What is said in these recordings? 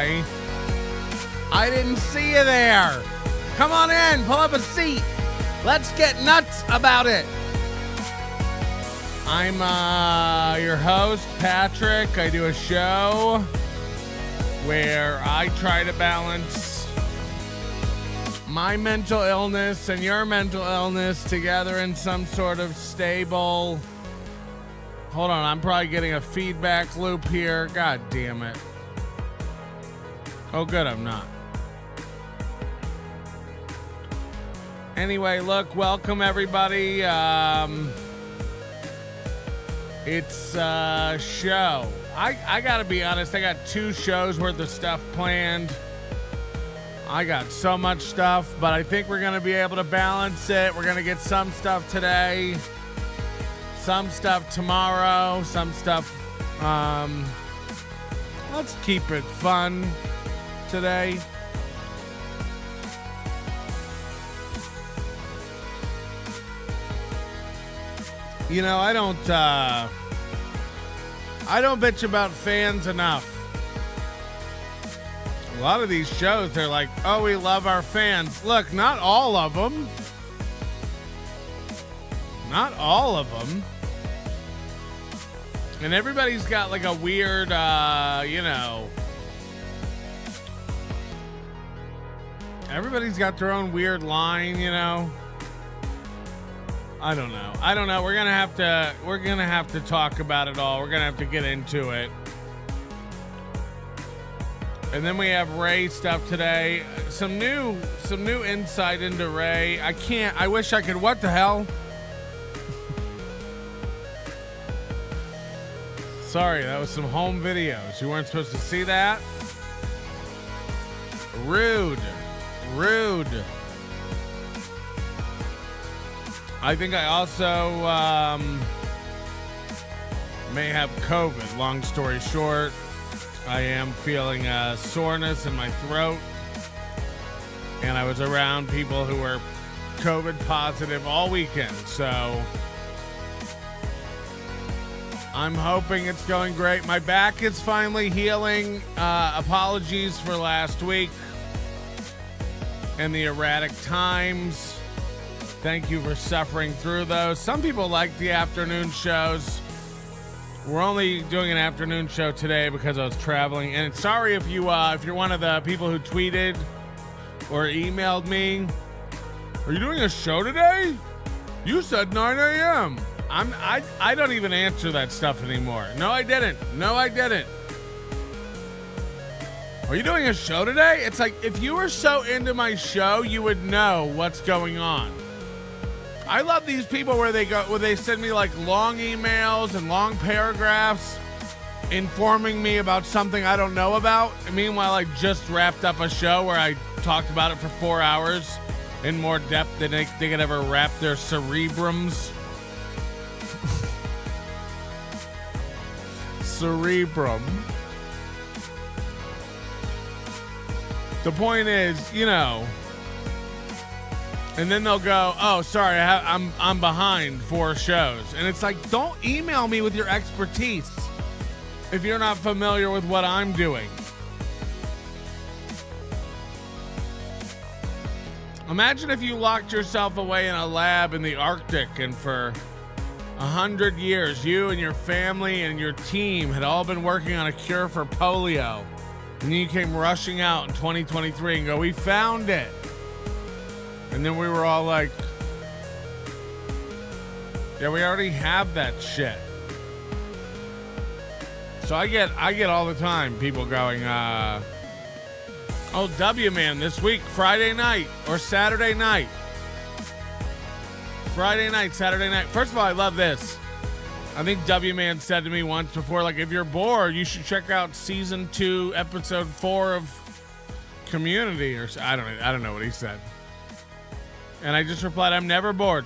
boy. I didn't see you there. Come on in, pull up a seat. Let's get nuts about it. I'm your host, Patrick. I do a show where I try to balance my mental illness and your mental illness together in some sort of stable... Hold on, I'm probably getting a feedback loop here. God damn it. Oh, good, I'm not. Anyway, look, welcome everybody. It's a show. I gotta be honest, I got 2 shows worth of stuff planned. I got so much stuff, but I think we're gonna be able to balance it. We're gonna get some stuff today, some stuff tomorrow, some stuff, let's keep it fun today. You know, I don't bitch about fans enough. A lot of these shows, they're like, oh, we love our fans. Look, not all of them. Not all of them. And everybody's got like a weird, everybody's got their own weird line, you know. I don't know. We're gonna have to talk about it all. We're gonna have to get into it. And then we have Ray stuff today. Some new insight into Ray. I wish I could. What the hell? Sorry, that was some home videos. You weren't supposed to see that? Rude. I think I also may have COVID. Long story short, I am feeling a soreness in my throat. And I was around people who were COVID positive all weekend. So I'm hoping it's going great. My back is finally healing. Apologies for last week and the erratic times. Thank you for suffering through those. Some people like the afternoon shows. We're only doing an afternoon show today because I was traveling. And sorry if you're one of the people who tweeted or emailed me. Are you doing a show today? You said 9 a.m. I don't even answer that stuff anymore. No, I didn't. Are you doing a show today? It's like, if you were so into my show, you would know what's going on. I love these people where they send me like long emails and long paragraphs informing me about something I don't know about. And meanwhile, I just wrapped up a show where I talked about it for 4 hours in more depth than they could ever wrap their cerebrums. Cerebrum. The point is, you know, and then they'll go, oh, sorry, I'm behind 4 shows. And it's like, don't email me with your expertise if you're not familiar with what I'm doing. Imagine if you locked yourself away in a lab in the Arctic and for 100 years, you and your family and your team had all been working on a cure for polio. And then you came rushing out in 2023 and go, we found it. And then we were all like, yeah, we already have that shit. So I get all the time people going, oh, W-Man this week, Friday night or Saturday night. Friday night, Saturday night. First of all, I love this. I think W-Man said to me once before, like, if you're bored, you should check out season 2, episode 4 of Community, or I don't know what he said. And I just replied, I'm never bored.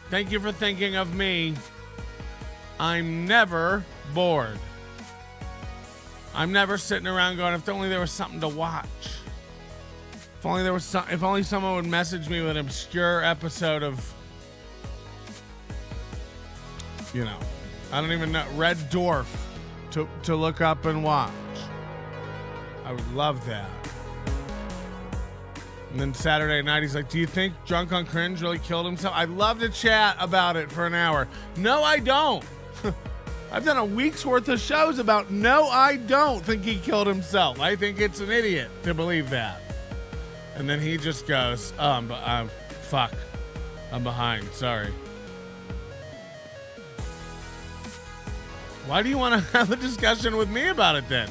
Thank you for thinking of me. I'm never bored. I'm never sitting around going, if only there was something to watch. If only someone would message me with an obscure episode of, you know, I don't even know, Red Dwarf to look up and watch. I would love that. And then Saturday night, he's like, do you think Drunk on Cringe really killed himself? I'd love to chat about it for an hour. No, I don't. I've done a week's worth of shows about no, I don't think he killed himself. I think it's an idiot to believe that. And then he just goes, fuck. I'm behind. Sorry. Why do you want to have a discussion with me about it then?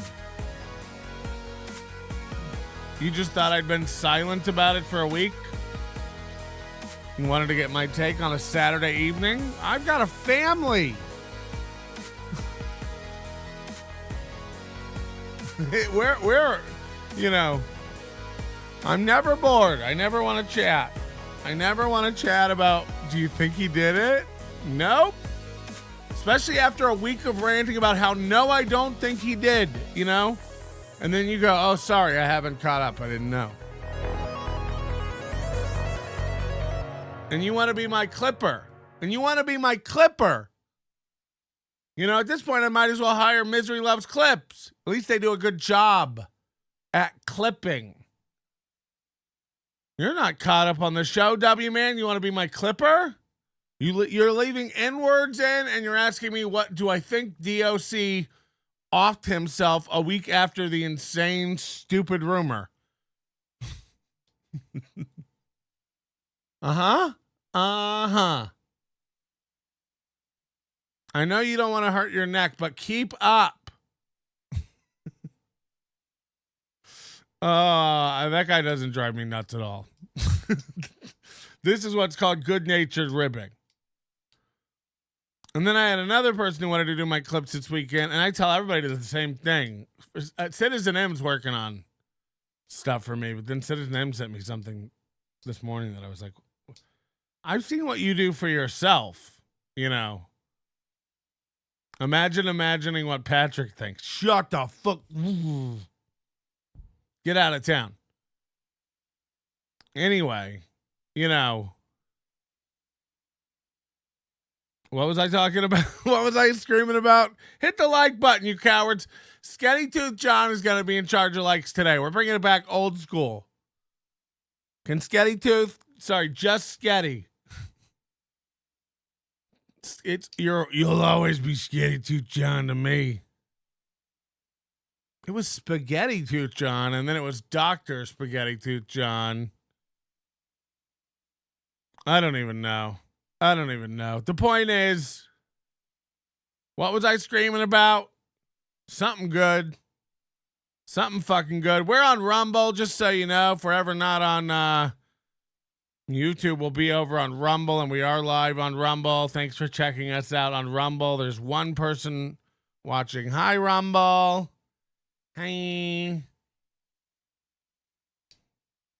You just thought I'd been silent about it for a week? You wanted to get my take on a Saturday evening? I've got a family. We're, you know, I'm never bored. I never want to chat. I never want to chat about, do you think he did it? Nope. Especially after a week of ranting about how, no, I don't think he did, you know? And then you go, oh, sorry, I haven't caught up. I didn't know. And you want to be my clipper. And you want to be my clipper. You know, at this point, I might as well hire Misery Loves Clips. At least they do a good job at clipping. You're not caught up on the show, W-Man. You want to be my clipper? You're leaving N-words in, and you're asking me, what do I think DOC offed himself a week after the insane, stupid rumor? Uh-huh. I know you don't want to hurt your neck, but keep up. That guy doesn't drive me nuts at all. This is what's called good-natured ribbing. And then I had another person who wanted to do my clips this weekend, and I tell everybody the same thing. Citizen M's working on stuff for me, but then Citizen M sent me something this morning that I was like, I've seen what you do for yourself, you know. Imagine imagining what Patrick thinks. Shut the fuck. Get out of town. Anyway, you know. What was I talking about? What was I screaming about? Hit the like button, you cowards. Sketty Tooth John is going to be in charge of likes today. We're bringing it back old school. Can Sketty Tooth? Sorry, just Sketty. You'll always be Sketty Tooth John to me. It was Spaghetti Tooth John, and then it was Dr. Spaghetti Tooth John. I don't even know. The point is, what was I screaming about? Something good. Something fucking good. We're on Rumble, just so you know. If we're ever not on YouTube, we'll be over on Rumble, and we are live on Rumble. Thanks for checking us out on Rumble. There's one person watching. Hi, Rumble. Hi.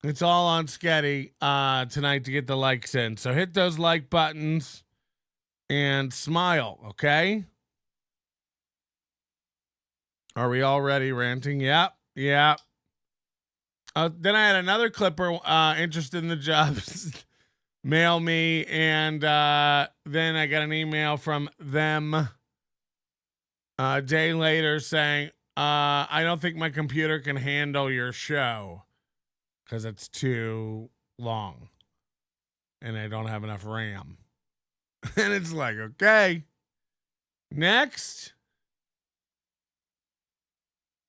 It's all on Sketty tonight to get the likes in. So hit those like buttons and smile, okay? Are we already ranting? Yep. Then I had another clipper interested in the job mail me, and then I got an email from them a day later saying, I don't think my computer can handle your show because it's too long and I don't have enough RAM. And it's like, okay, next.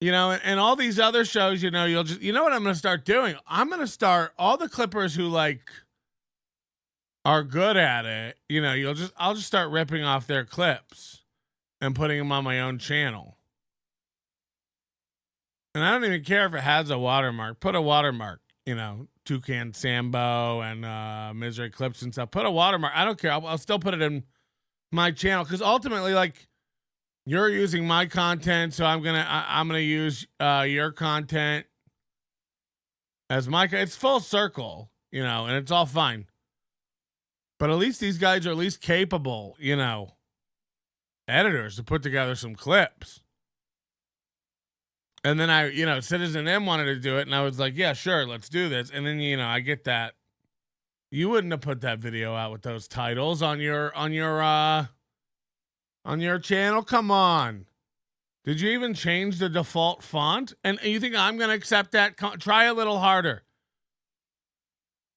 You know, and all these other shows, you know, you know what I'm going to start doing? I'm going to start all the clippers who like are good at it. You know, I'll just start ripping off their clips and putting them on my own channel. And I don't even care if it has a watermark. Put a watermark, you know, Toucan Sambo and Misery Clips and stuff. Put a watermark. I don't care. I'll still put it in my channel because ultimately, like, you're using my content, so I'm gonna use your content as my. It's full circle, you know, and it's all fine. But at least these guys are at least capable, you know, editors to put together some clips. And then Citizen M wanted to do it, and I was like, yeah, sure, let's do this. And then, you know, I get that. You wouldn't have put that video out with those titles on your channel. Come on. Did you even change the default font? And you think I'm going to accept that? Try a little harder.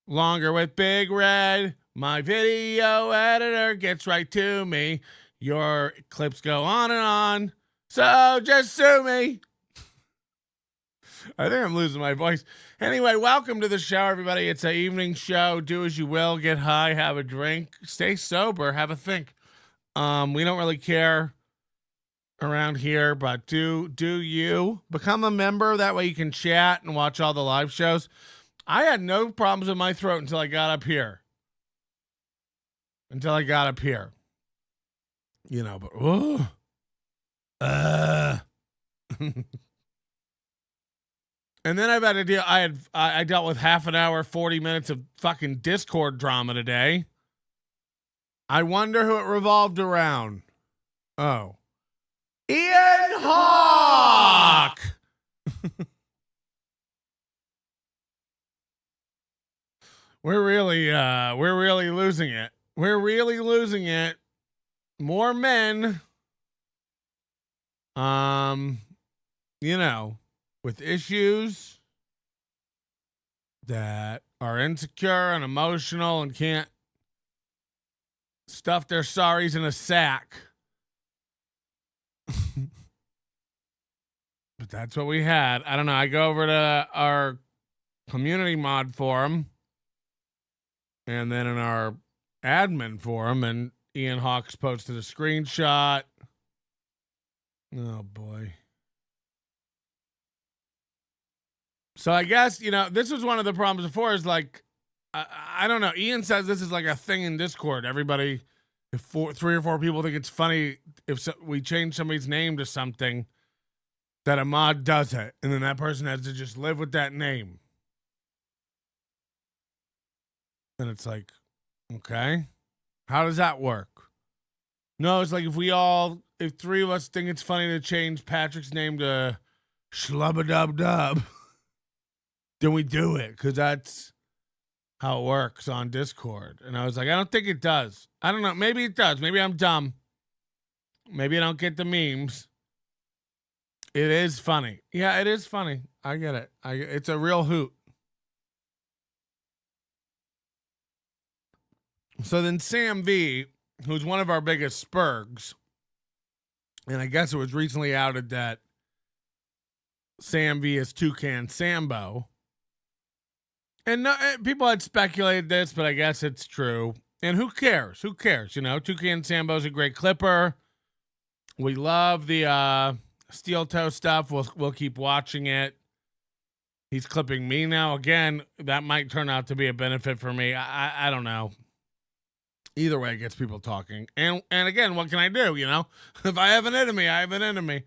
Longer with Big Red. My video editor gets right to me. Your clips go on and on. So just sue me. I think I'm losing my voice. Anyway, welcome to the show, everybody. It's an evening show. Do as you will. Get high. Have a drink. Stay sober. Have a think. We don't really care around here, but do you become a member? That way you can chat and watch all the live shows. I had no problems with my throat until I got up here. You know, but and then I've had to deal. I dealt with half an hour, 40 minutes of fucking Discord drama today. I wonder who it revolved around. Oh, Ian Hawk. We're really losing it. We're really losing it. More men, you know, with issues that are insecure and emotional and can't stuff their sorries in a sack. But that's what we had. I don't know. I go over to our community mod forum and then in our admin forum, and Ian Hawks posted a screenshot. Oh, boy. So I guess, you know, this was one of the problems before is like, I don't know. Ian says this is like a thing in Discord. Everybody, if 3 or 4 people think it's funny if we change somebody's name to something, that a mod does it. And then that person has to just live with that name. And it's like, okay, how does that work? No, it's like if 3 of us think it's funny to change Patrick's name to Schlubba-Dub-Dub, then we do it, because that's how it works on Discord. And I was like, I don't think it does. I don't know. Maybe it does. Maybe I'm dumb. Maybe I don't get the memes. It is funny. Yeah, it is funny. I get it. It's a real hoot. So then Sam V, who's one of our biggest spurgs, and I guess it was recently outed that Sam V is Toucan Sambo. And people had speculated this, but I guess it's true. And who cares? Who cares? You know, Toucan Sambo's a great clipper. We love the steel toe stuff. We'll keep watching it. He's clipping me now. Again, that might turn out to be a benefit for me. I don't know. Either way, it gets people talking. And again, what can I do? You know, if I have an enemy, I have an enemy.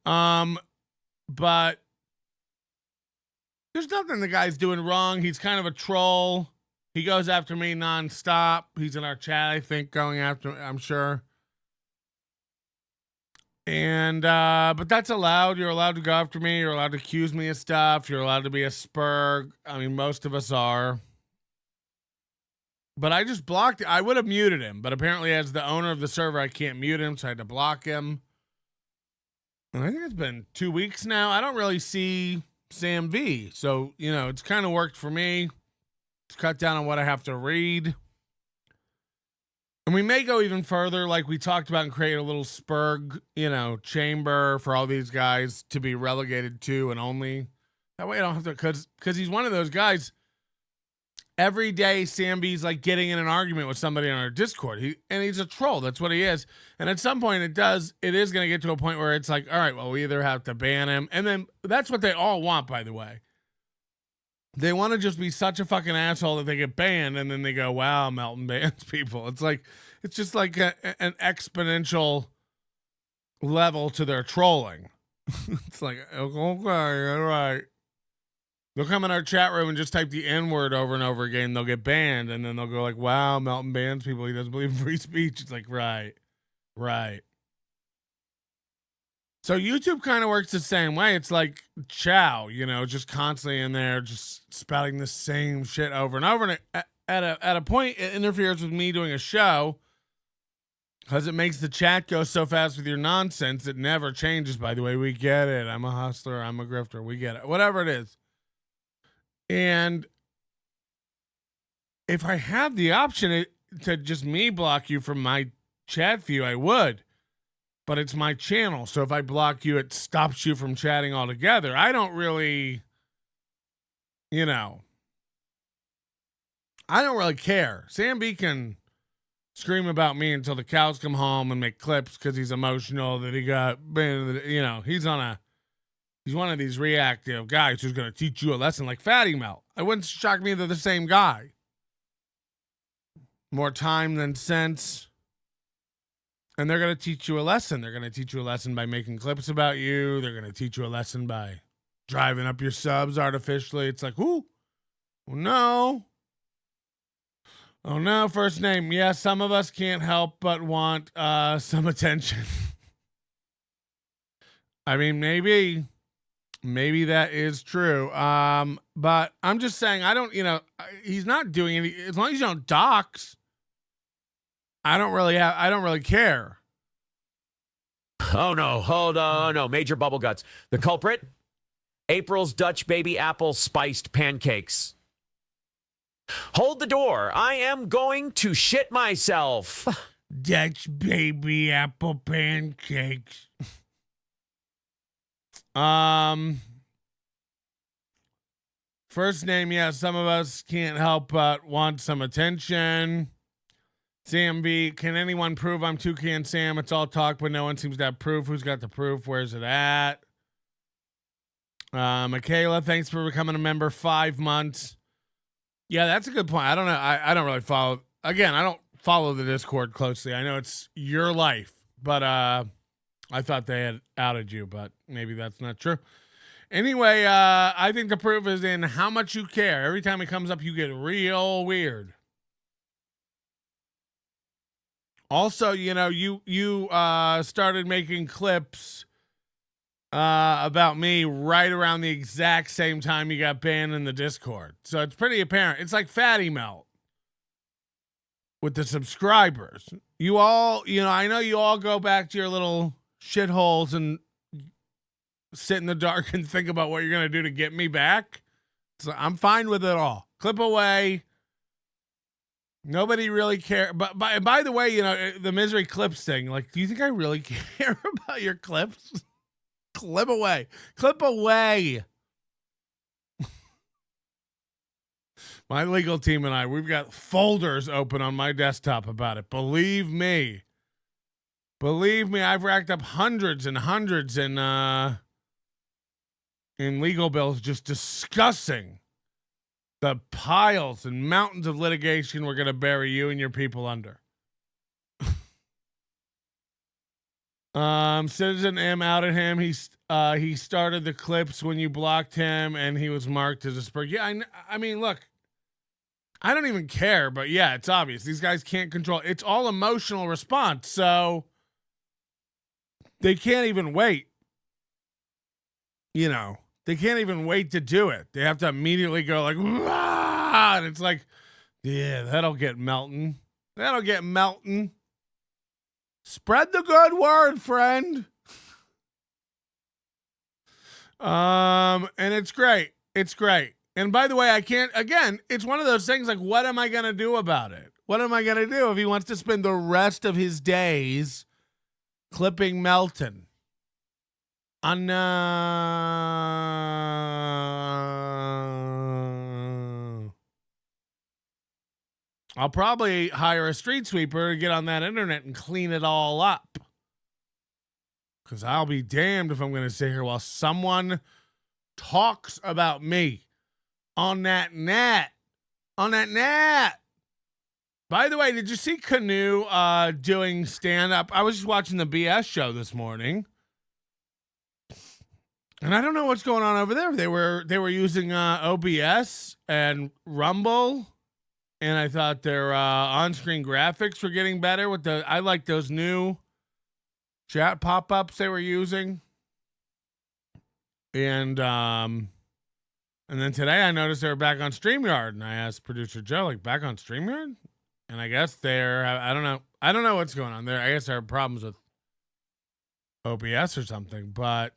But there's nothing the guy's doing wrong. He's kind of a troll. He goes after me nonstop. He's in our chat, I think, going after me, I'm sure. And, but that's allowed. You're allowed to go after me. You're allowed to accuse me of stuff. You're allowed to be a spurg. I mean, most of us are. But I just blocked it. I would have muted him, but apparently as the owner of the server, I can't mute him, so I had to block him. And I think it's been 2 weeks now. I don't really see Sam V. So, you know, it's kind of worked for me. It's cut down on what I have to read. And we may go even further, like we talked about, and create a little spurg, you know, chamber for all these guys to be relegated to and only. That way I don't have to, because he's one of those guys. Every day, Sam B's like getting in an argument with somebody on our Discord. He's a troll. That's what he is. And at some point, it is going to get to a point where it's like, all right, well, we either have to ban him. And then that's what they all want, by the way. They want to just be such a fucking asshole that they get banned. And then they go, wow, Melton bans people. It's just like an exponential level to their trolling. It's like, okay, all right. They'll come in our chat room and just type the N-word over and over again. They'll get banned, and then they'll go like, wow, Melton bans people. He doesn't believe in free speech. It's like, right. So YouTube kind of works the same way. It's like Chow, you know, just constantly in there, just spouting the same shit over and over. And at a point, it interferes with me doing a show. Because it makes the chat go so fast with your nonsense. It never changes, by the way. We get it. I'm a hustler. I'm a grifter. We get it. Whatever it is. And if I have the option to just me block you from my chat view, I would. But it's my channel. So if I block you, it stops you from chatting altogether. I don't really, I don't really care. Sam B can scream about me until the cows come home and make clips because he's emotional that he got, he's one of these reactive guys who's going to teach you a lesson like Fatty Melt. It wouldn't shock me they're the same guy. More time than sense. And they're going to teach you a lesson. They're going to teach you a lesson by making clips about you. They're going to teach you a lesson by driving up your subs artificially. It's like, ooh, oh no. Oh no, first name. Yeah, some of us can't help but want some attention. I mean, maybe that is true. But I'm just saying, I don't, he's not doing any, as long as you don't dox. I don't really care. Oh no, hold on. No, major bubble guts. The culprit? April's Dutch baby apple spiced pancakes. Hold the door. I am going to shit myself. Dutch baby apple pancakes. First name, yeah, some of us can't help but want some attention. Sam B, can anyone prove I'm Toucan Sam? It's all talk, but no one seems to have proof. Who's got the proof? Where's it at? Michaela, thanks for becoming a member. 5 months. Yeah, that's a good point. I don't know. I don't really follow. Again, I don't follow the Discord closely. I know it's your life, but I thought they had outed you, but maybe that's not true. Anyway, I think the proof is in how much you care. Every time it comes up, you get real weird. Also, you started making clips about me right around the exact same time you got banned in the Discord. So it's pretty apparent. It's like Fatty Melt with the subscribers. You all, I know you all go back to your little shitholes and sit in the dark and think about what you're going to do to get me back. So I'm fine with it all. Clip away. Nobody really cares. But by the way, the misery clips thing, like, do you think I really care about your clips? Clip away. Clip away. My legal team and we've got folders open on my desktop about it. Believe me. I've racked up hundreds and hundreds in legal bills just discussing the piles and mountains of litigation we're going to bury you and your people under. Citizen M outed him. He started the clips when you blocked him, and he was marked as a spur. Yeah, I mean, look, I don't even care, but yeah, it's obvious. These guys can't control. It's all emotional response, so they can't even wait. They can't even wait to do it. They have to immediately go like, "Rah!" And it's like, yeah, that'll get Melton. Spread the good word, friend. And it's great. And by the way, it's one of those things like, what am I going to do about it? What am I going to do if he wants to spend the rest of his days clipping Melton? I'll probably hire a street sweeper to get on that internet and clean it all up. Because I'll be damned if I'm going to sit here while someone talks about me on that net. By the way, did you see Canoe doing stand-up? I was just watching the BS show this morning. And I don't know what's going on over there. They were using OBS and Rumble. And I thought their on-screen graphics were getting better I like those new chat pop-ups they were using. And then today I noticed they were back on StreamYard, and I asked producer Joe, like, back on StreamYard? And I guess I don't know. I don't know what's going on there. I guess there are problems with OBS or something, but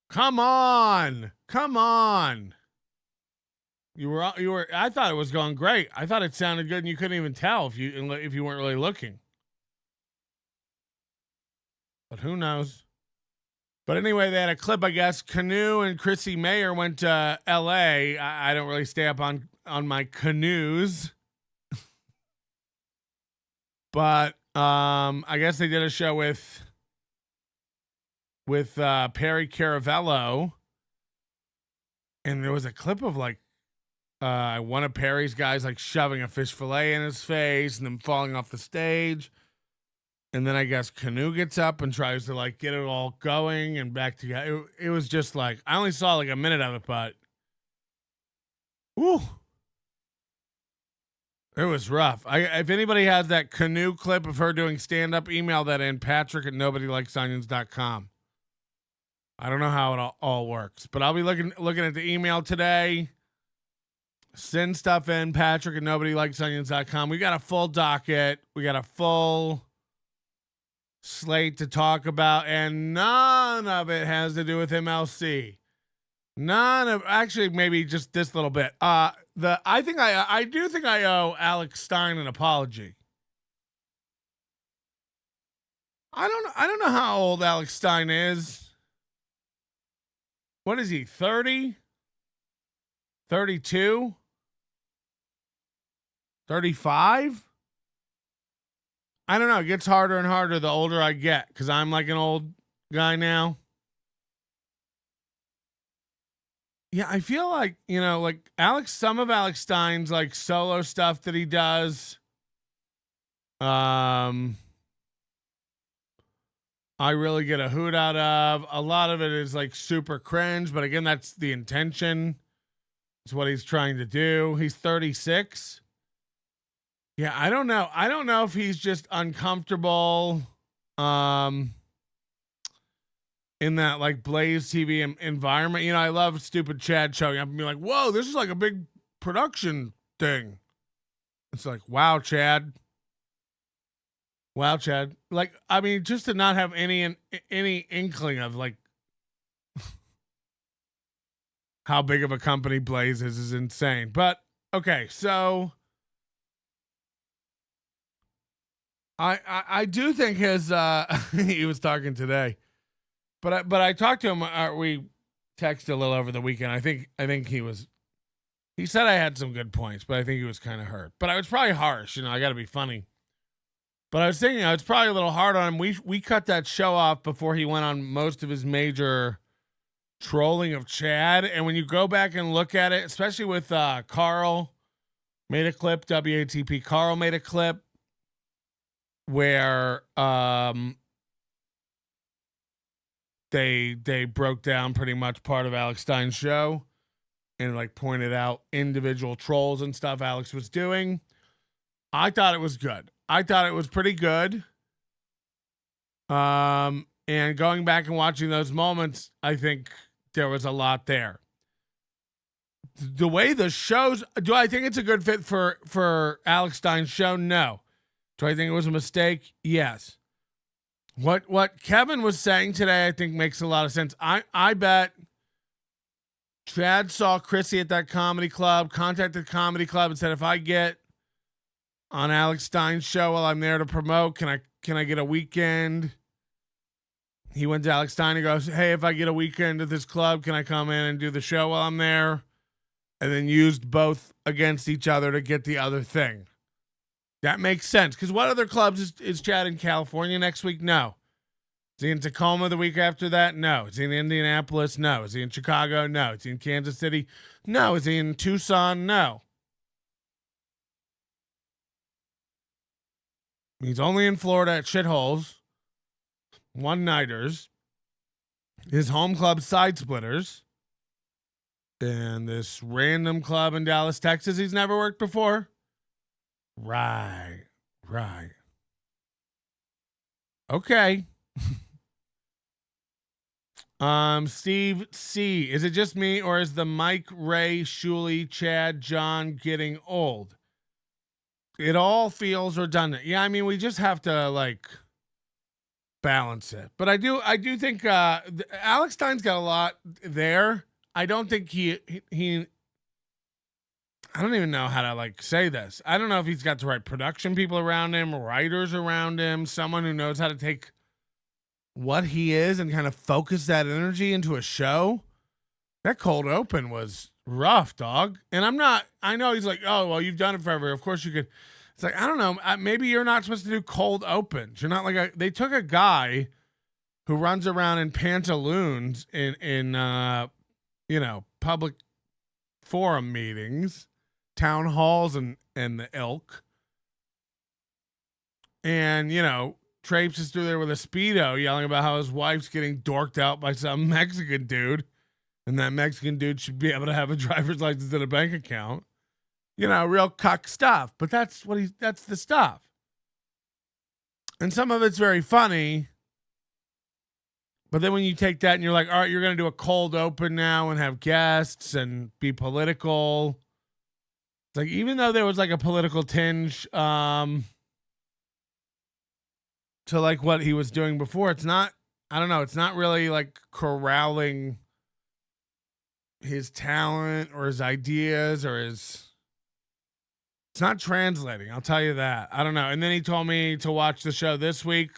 come on. You were I thought it was going great. I thought it sounded good and you couldn't even tell if you weren't really looking. But who knows? But anyway, they had a clip, I guess. Canoe and Chrissy Mayer went to LA. I don't really stay up on my canoes. But I guess they did a show with Perry Caravello. And there was a clip of like one of Perry's guys like shoving a fish fillet in his face and then falling off the stage. And then I guess Canoe gets up and tries to like get it all going and back together. It was just like, I only saw like a minute of it, but whew, it was rough. If anybody has that Canoe clip of her doing stand-up, email that in, patrick@nobodylikesonions.com. I don't know how it all works, but I'll be looking at the email today. Send stuff in, patrick@nobodylikesonions.com. We got a full docket. We got a full slate to talk about, and none of it has to do with MLC. Actually, maybe just this little bit. I do think I owe Alex Stein an apology. I don't know how old Alex Stein is. What is he, 30? 32? 35? I don't know. It gets harder and harder the older I get because I'm like an old guy now. Yeah, I feel like, like some of Alex Stein's like solo stuff that he does. I really get a hoot out of. A lot of it is like super cringe, but again, that's the intention. It's what he's trying to do. He's 36. Yeah, I don't know. I don't know if he's just uncomfortable in that like Blaze TV environment. I love stupid Chad showing up and be like, whoa, this is like a big production thing. It's like, wow, Chad. Wow, Chad. Like, I mean, just to not have any inkling of like how big of a company Blaze is insane. But okay, so I do think his he was talking today, but I talked to him. We texted a little over the weekend. I think he said I had some good points, but I think he was kind of hurt. But I was probably harsh. I got to be funny. But I was thinking it's probably a little hard on him. We cut that show off before he went on most of his major trolling of Chad. And when you go back and look at it, especially with Carl made a clip, WATP Carl made a clip where they broke down pretty much part of Alex Stein's show and like pointed out individual trolls and stuff Alex was doing. I thought it was good. I thought it was pretty good. And going back and watching those moments, I think there was a lot there. The way the shows, do I think it's a good fit for Alex Stein's show? No. Do I think it was a mistake? Yes. What Kevin was saying today, I think makes a lot of sense. I bet Chad saw Chrissy at that comedy club, contacted the comedy club and said, if I get on Alex Stein's show while I'm there to promote, can I get a weekend? He went to Alex Stein and goes, hey, if I get a weekend at this club, can I come in and do the show while I'm there? And then used both against each other to get the other thing. That makes sense. Because what other clubs is Chad in California next week? No. Is he in Tacoma the week after that? No. Is he in Indianapolis? No. Is he in Chicago? No. Is he in Kansas City? No. Is he in Tucson? No. He's only in Florida at shitholes, one-nighters, his home club Side Splitters, and this random club in Dallas, Texas he's never worked before. Right. Okay. Steve C. Is it just me or is the Mike, Ray, Shuley, Chad, John getting old? It all feels redundant. Yeah, I mean, we just have to like balance it. But I do think Alex Stein's got a lot there. I don't think he I don't even know how to like say this. I don't know if he's got the right production people around him, writers around him, someone who knows how to take what he is and kind of focus that energy into a show. That cold open was rough, dog. And I know he's like, oh, well, you've done it forever. Of course you could. It's like, I don't know. Maybe you're not supposed to do cold opens. You're not like they took a guy who runs around in pantaloons in public forum meetings, town halls and the ilk. And, traipses through there with a Speedo yelling about how his wife's getting dorked out by some Mexican dude. And that Mexican dude should be able to have a driver's license and a bank account. Real cuck stuff. But that's the stuff. And some of it's very funny. But then when you take that and you're like, all right, you're going to do a cold open now and have guests and be political. It's like, even though there was like a political tinge to like what he was doing before, it's not, I don't know, it's not really like corralling his talent or his ideas or it's not translating. I'll tell you that. I don't know. And then he told me to watch the show this week,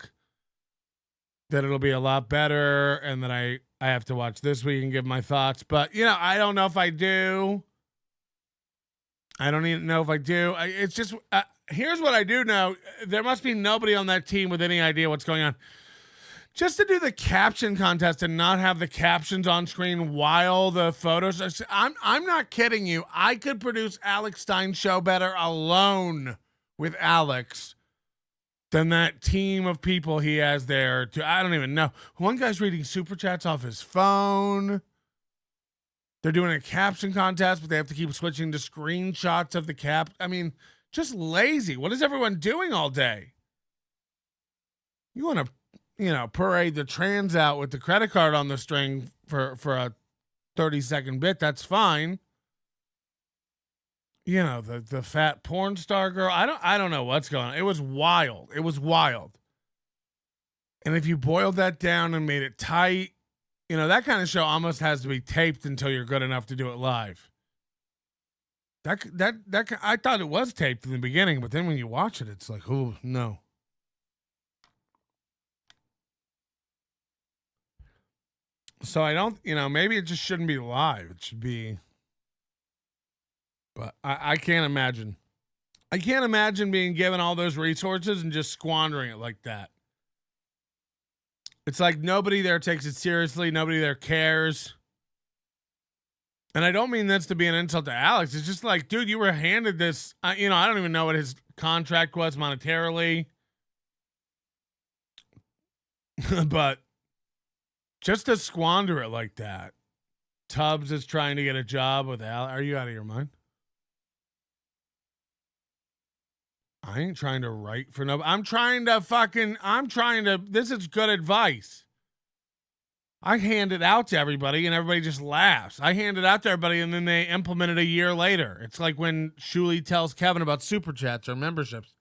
that it'll be a lot better and that I have to watch this week and give my thoughts. But, I don't know if I do. I don't even know if I do. It's just, here's what I do know. There must be nobody on that team with any idea what's going on. Just to do the caption contest and not have the captions on screen while the photos. I'm not kidding you. I could produce Alex Stein's show better alone with Alex than that team of people he has there. I don't even know. One guy's reading super chats off his phone. They're doing a caption contest, but they have to keep switching to screenshots of the cap. I mean, just lazy. What is everyone doing all day? You want to, parade the trans out with the credit card on the string for a 30-second bit. That's fine. The fat porn star girl. I don't know what's going on. It was wild. It was wild. And if you boiled that down and made it tight, that kind of show almost has to be taped until you're good enough to do it live. That I thought it was taped in the beginning, but then when you watch it, it's like, oh no. So I don't, maybe it just shouldn't be live. It should be. But I can't imagine. I can't imagine being given all those resources and just squandering it like that. It's like nobody there takes it seriously. Nobody there cares. And I don't mean this to be an insult to Alex. It's just like, dude, you were handed this. I don't even know what his contract was monetarily. But just to squander it like that. Tubbs is trying to get a job with Al. Are you out of your mind? I ain't trying to write for nobody. This is good advice. I hand it out to everybody and everybody just laughs. I hand it out to everybody and then they implement it a year later. It's like when Shuli tells Kevin about super chats or memberships.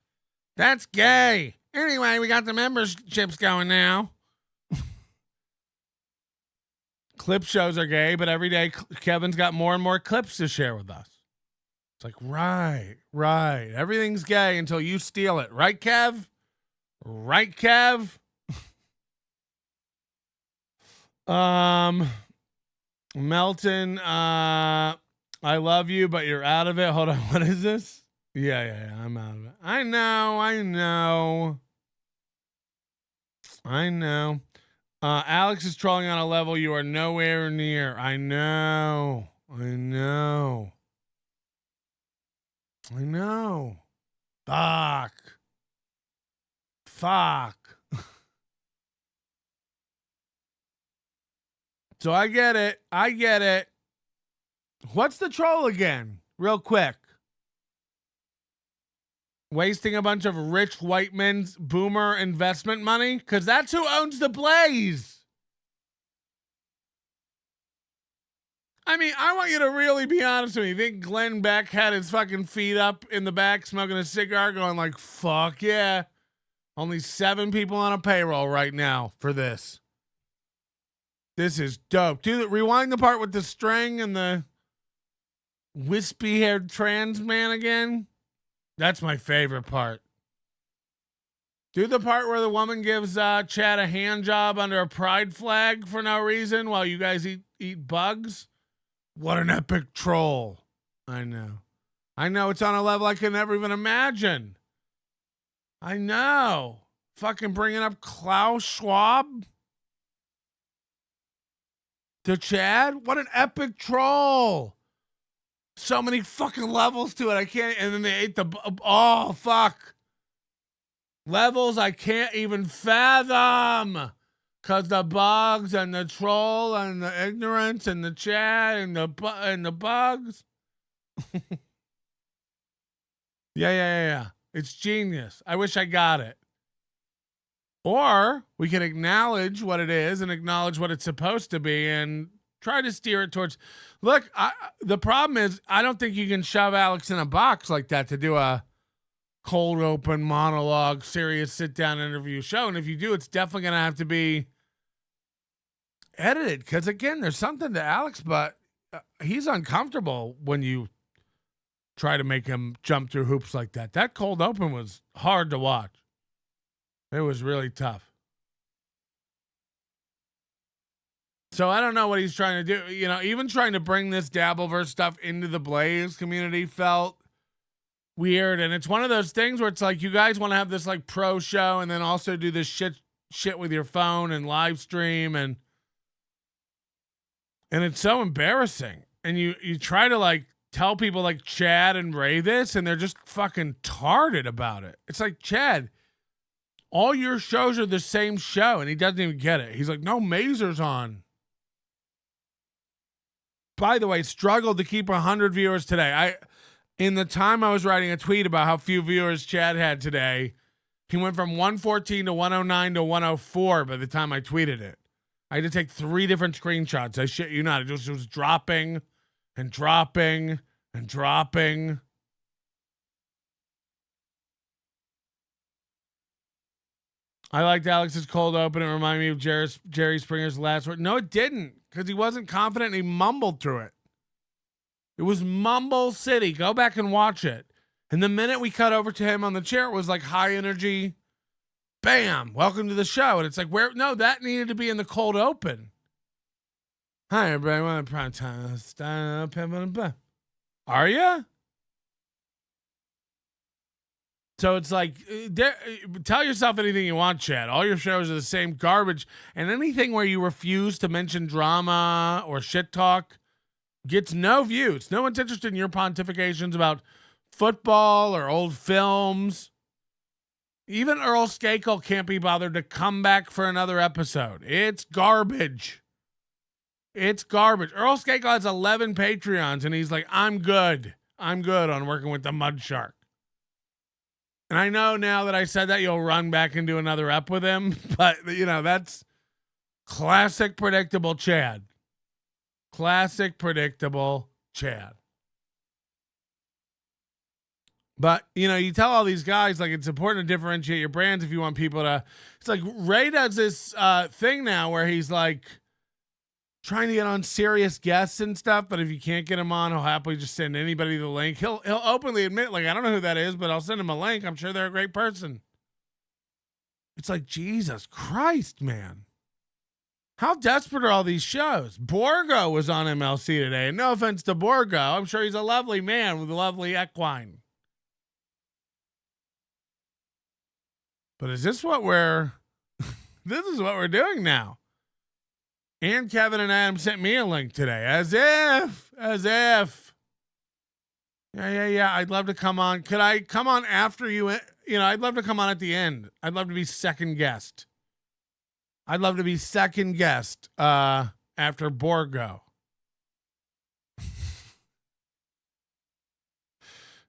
That's gay. Anyway, we got the memberships going now. Clip shows are gay, but every day Kevin's got more and more clips to share with us. It's like, right. Everything's gay until you steal it. Right, Kev? Right, Kev? Melton, I love you, but you're out of it. Hold on. What is this? Yeah, I'm out of it. I know. Alex is trolling on a level you are nowhere near. I know. Fuck. So I get it. What's the troll again? Real quick. Wasting a bunch of rich white men's boomer investment money? Because that's who owns the Blaze. I mean, I want you to really be honest with me. You think Glenn Beck had his fucking feet up in the back smoking a cigar going like, fuck yeah. Only 7 people on a payroll right now for this. This is dope. Rewind the part with the string and the wispy-haired trans man again. That's my favorite part. Do the part where the woman gives Chad a hand job under a pride flag for no reason while you guys eat bugs. What an epic troll. I know it's on a level I can never even imagine. I know. Fucking bringing up Klaus Schwab to Chad. What an epic troll. So many fucking levels to it. I can't. And then they ate oh, fuck. Levels I can't even fathom. Because the bugs and the troll and the ignorance and the Chad and the bugs. Yeah. It's genius. I wish I got it. Or we can acknowledge what it is and acknowledge what it's supposed to be and try to steer it towards. Look, the problem is I don't think you can shove Alex in a box like that to do a cold open monologue, serious sit down interview show. And if you do, it's definitely going to have to be edited. Because again, there's something to Alex, but he's uncomfortable when you try to make him jump through hoops like that. That cold open was hard to watch. It was really tough. So I don't know what he's trying to do. You know, even trying to bring this Dabbleverse stuff into the Blaze community felt weird. And it's one of those things where it's like, you guys want to have this like pro show and then also do this shit with your phone and live stream. And it's so embarrassing. And you try to like tell people like Chad and Ray this, and they're just fucking tarded about it. It's like, Chad, all your shows are the same show. And he doesn't even get it. He's like, no, Mazer's on. By the way, struggled to keep 100 viewers today. In the time I was writing a tweet about how few viewers Chad had today, he went from 114 to 109 to 104 by the time I tweeted it. I had to take 3 different screenshots. I shit you not. It just was dropping and dropping and dropping. I liked Alex's cold open. It reminded me of Jerry Springer's last word. No, it didn't, because he wasn't confident and he mumbled through it. It was Mumble City. Go back and watch it. And the minute we cut over to him on the chair, it was like high energy. Bam! Welcome to the show. And it's like, where? No, that needed to be in the cold open. Hi, everybody. Welcome to Prime Time. Stein. Are you? So it's like, tell yourself anything you want, Chad. All your shows are the same garbage. And anything where you refuse to mention drama or shit talk gets no views. No one's interested in your pontifications about football or old films. Even Earl Skakel can't be bothered to come back for another episode. It's garbage. It's garbage. Earl Skakel has 11 Patreons, and he's like, I'm good. I'm good on working with the Mud Shark. And I know now that I said that, you'll run back and do another ep with him. But, you know, that's classic predictable Chad. Classic predictable Chad. But, you know, you tell all these guys, like, it's important to differentiate your brands if you want people to. It's like Ray does this thing now where he's like trying to get on serious guests and stuff. But if you can't get him on, he'll happily just send anybody the link. He'll openly admit, like, I don't know who that is, but I'll send him a link. I'm sure they're a great person. It's like, Jesus Christ, man. How desperate are all these shows? Borgo was on MLC today. And no offense to Borgo. I'm sure he's a lovely man with a lovely equine. But is this what this is what we're doing now? And Kevin and Adam sent me a link today. As if. Yeah. I'd love to come on. Could I come on after you? You know, I'd love to come on at the end. I'd love to be second guest. After Borgo.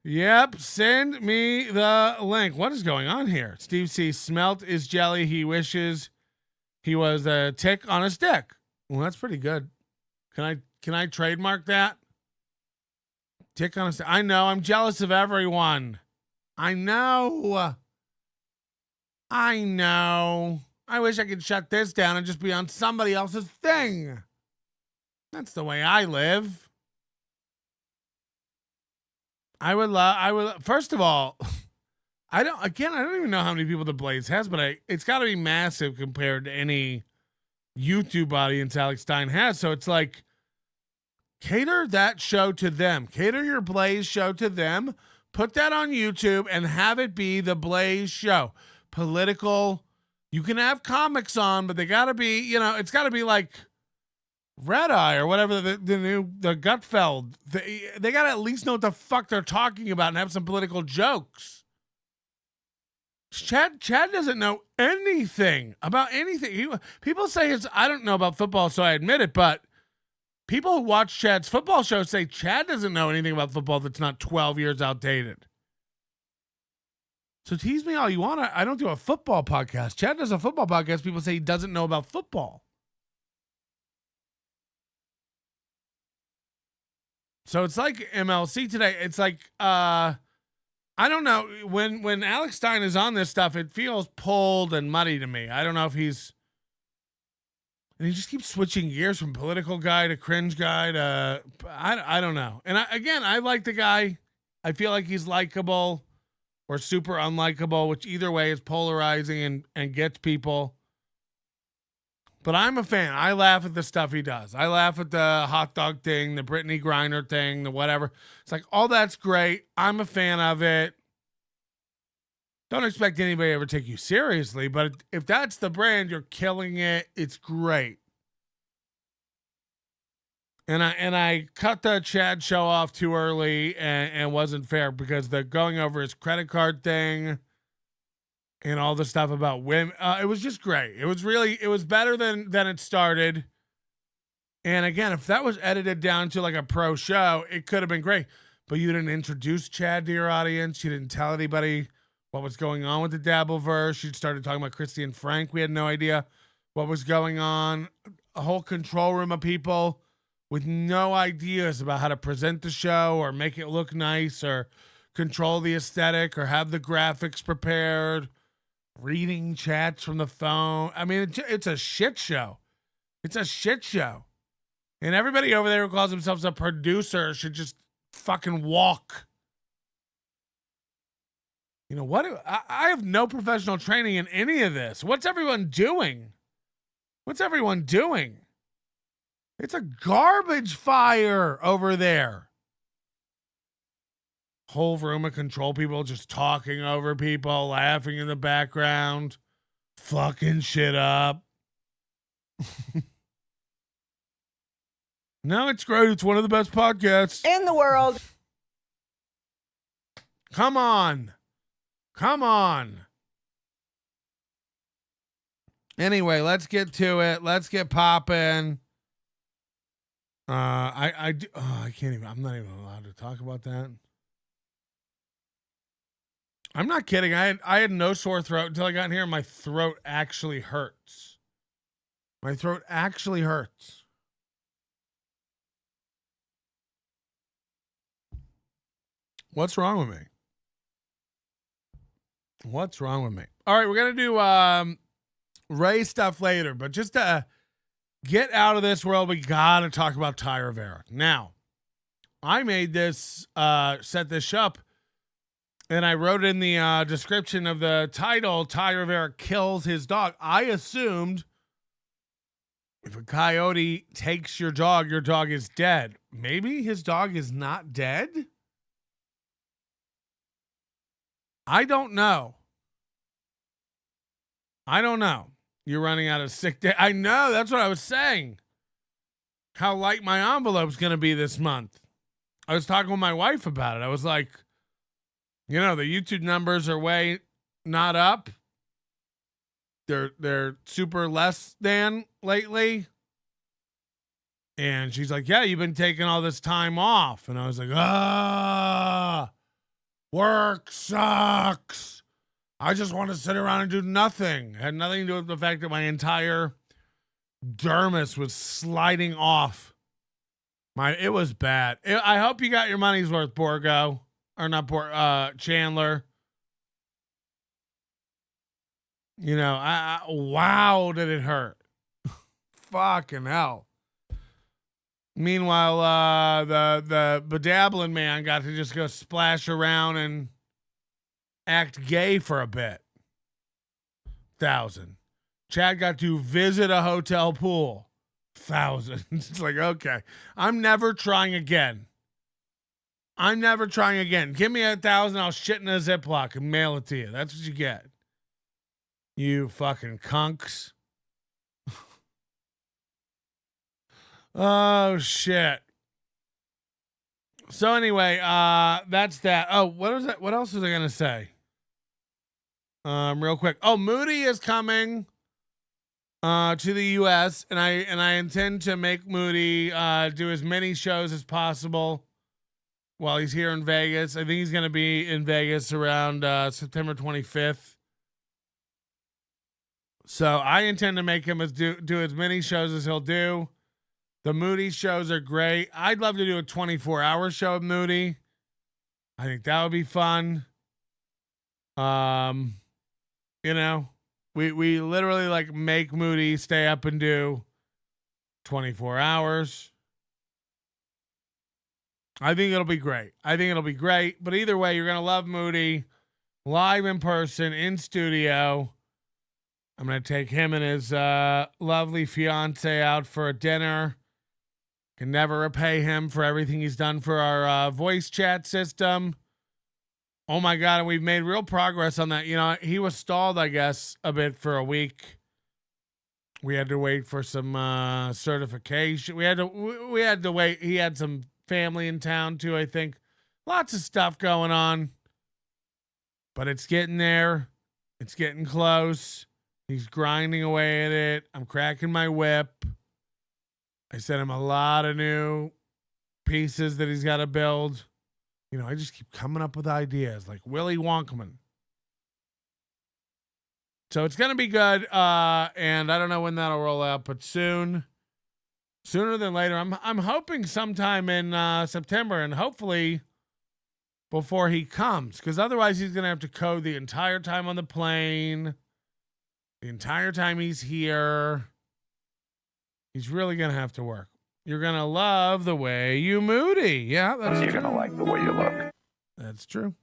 Yep, send me the link. What is going on here? Steve C. Smelt is jelly. He wishes he was a tick on a stick. Well, that's pretty good. Can I trademark that? Dick on a stick. I know. I'm jealous of everyone. I know. I wish I could shut this down and just be on somebody else's thing. That's the way I live. First of all, I don't even know how many people the Blaze has, but it's got to be massive compared to any YouTube audience Alex Stein has. So it's like, cater that show to them. Cater your Blaze show to them. Put that on YouTube and have it be the Blaze show. Political. You can have comics on, but they got to be, it's got to be like Red Eye or whatever the Gutfeld. They got to at least know what the fuck they're talking about and have some political jokes. Chad doesn't know anything about anything. People say I don't know about football, so I admit it, but people who watch Chad's football show say Chad doesn't know anything about football that's not 12 years outdated. So tease me all you want. I don't do a football podcast. Chad does a football podcast. People say he doesn't know about football. So it's like MLC today. It's like, I don't know. When Alex Stein is on this stuff, it feels pulled and muddy to me. I don't know if and he just keeps switching gears from political guy to cringe guy to, I don't know. And I like the guy. I feel like he's likable or super unlikable, which either way is polarizing and gets people. But I'm a fan. I laugh at the stuff he does. I laugh at the hot dog thing, the Brittany Griner thing, the whatever. It's like, all that's great. I'm a fan of it. Don't expect anybody to ever take you seriously, but if that's the brand, you're killing it. It's great. And I cut the Chad show off too early and wasn't fair because the going over his credit card thing and all the stuff about women, it was just great. It was better than it started. And again, if that was edited down to like a pro show, it could have been great. But you didn't introduce Chad to your audience. You didn't tell anybody what was going on with the Dabbleverse. You started talking about Christy and Frank. We had no idea what was going on. A whole control room of people with no ideas about how to present the show or make it look nice or control the aesthetic or have the graphics prepared, reading chats from the phone. I mean, it's a shit show. It's a shit show. And everybody over there who calls themselves a producer should just fucking walk. You know what? I have no professional training in any of this. What's everyone doing? It's a garbage fire over there. Whole room of control people just talking over people, laughing in the background, fucking shit up. No, it's great. It's one of the best podcasts in the world. Come on. Anyway, let's get to it. Let's get popping. I can't even. I'm not even allowed to talk about that. I'm not kidding. I had no sore throat until I got in here. And my throat actually hurts. What's wrong with me? All right, we're gonna do Ray stuff later, but just to get out of this world, we gotta talk about Ty Rivera. Now, I made this set this up, and I wrote in the description of the title, Ty Rivera kills his dog. I assumed if a coyote takes your dog is dead. Maybe his dog is not dead? I don't know. You're running out of sick day. I know. That's what I was saying. How light my envelope's going to be this month. I was talking with my wife about it. I was like, the YouTube numbers are way not up. They're super less than lately. And she's like, yeah, you've been taking all this time off. And I was like, work sucks. I just want to sit around and do nothing. It had nothing to do with the fact that my entire dermis was sliding off It was bad. I hope you got your money's worth, Borgo. Or not Chandler. You know, wow, did it hurt. Fucking hell. Meanwhile, the bedabbling man got to just go splash around and act gay for a bit. 1,000. Chad got to visit a hotel pool. 1,000. It's like, okay, I'm never trying again. Give me 1,000. I'll shit in a Ziploc and mail it to you. That's what you get. You fucking cunks. Oh shit. So anyway, that's that. Oh, what was that? What else was I gonna say? Real quick. Oh, Moody is coming to the US, and I intend to make Moody do as many shows as possible while he's here in Vegas. I think he's gonna be in Vegas around September 25th. So I intend to make him do as many shows as he'll do. The Moody shows are great. I'd love to do a 24-hour show with Moody. I think that would be fun. You know, we literally like make Moody stay up and do 24 hours. I think it'll be great. But either way, you're going to love Moody live in person in studio. I'm going to take him and his lovely fiance out for a dinner. Can never repay him for everything he's done for our voice chat system. Oh my God, and we've made real progress on that. You know, he was stalled, I guess, a bit for a week. We had to wait for some certification. We had to wait. He had some family in town too, I think. Lots of stuff going on. But it's getting there. It's getting close. He's grinding away at it. I'm cracking my whip. I sent him a lot of new pieces that he's got to build. You know, I just keep coming up with ideas like Willy Wonkman. So it's going to be good. And I don't know when that'll roll out, but sooner than later. I'm hoping sometime in September, and hopefully before he comes, because otherwise he's going to have to code the entire time on the plane, the entire time he's here. He's really going to have to work. You're going to love the way you Moody. Yeah, that's true. You're going to like the way you look. That's true.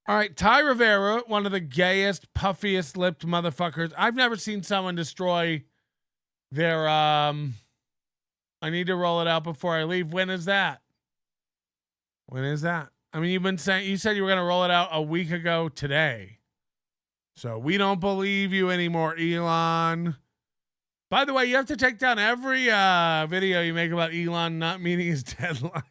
All right, Ty Rivera, one of the gayest, puffiest lipped motherfuckers. I've never seen someone destroy their I need to roll it out before I leave. When is that? I mean, you said you were going to roll it out a week ago today. So we don't believe you anymore, Elon. By the way, you have to take down every video you make about Elon not meeting his deadline.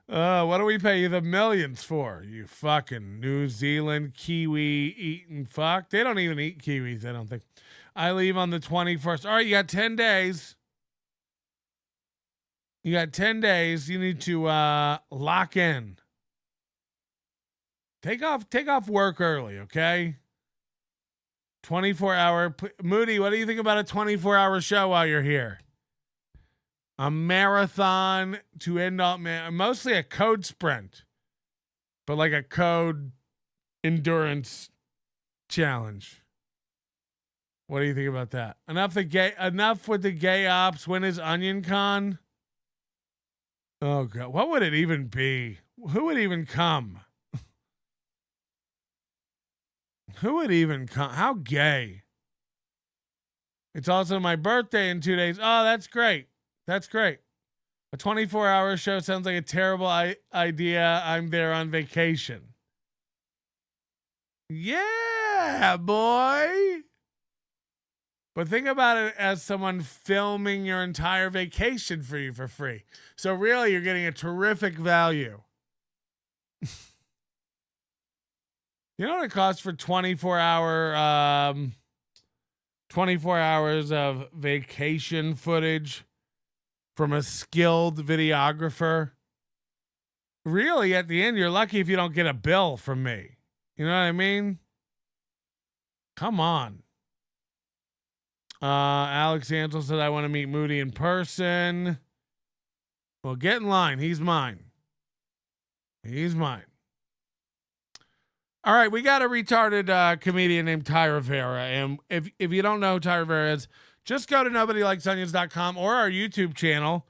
What do we pay you the millions for? You fucking New Zealand Kiwi eating fuck. They don't even eat kiwis, I don't think. I leave on the 21st. All right, you got 10 days. You need to lock in. Take off work early, okay? 24-hour. Moody, what do you think about a 24-hour show while you're here? A marathon to end up, mostly a code sprint, but like a code endurance challenge. What do you think about that? Enough with the gay ops. When is Onion Con? Oh God, what would it even be? Who would even come? Who would even come? How gay. It's also my birthday in 2 days. Oh, that's great. That's great. A 24-hour show sounds like a terrible idea. I'm there on vacation. Yeah, boy. But think about it as someone filming your entire vacation for you for free. So really, you're getting a terrific value. You know what it costs for 24 hours of vacation footage from a skilled videographer? Really, at the end, you're lucky if you don't get a bill from me. You know what I mean? Come on. Alex Ansel said, I want to meet Moody in person. Well, get in line. He's mine. He's mine. All right, we got a retarded comedian named Ty Rivera. And if you don't know who Ty Rivera is, just go to nobodylikesonions.com or our YouTube channel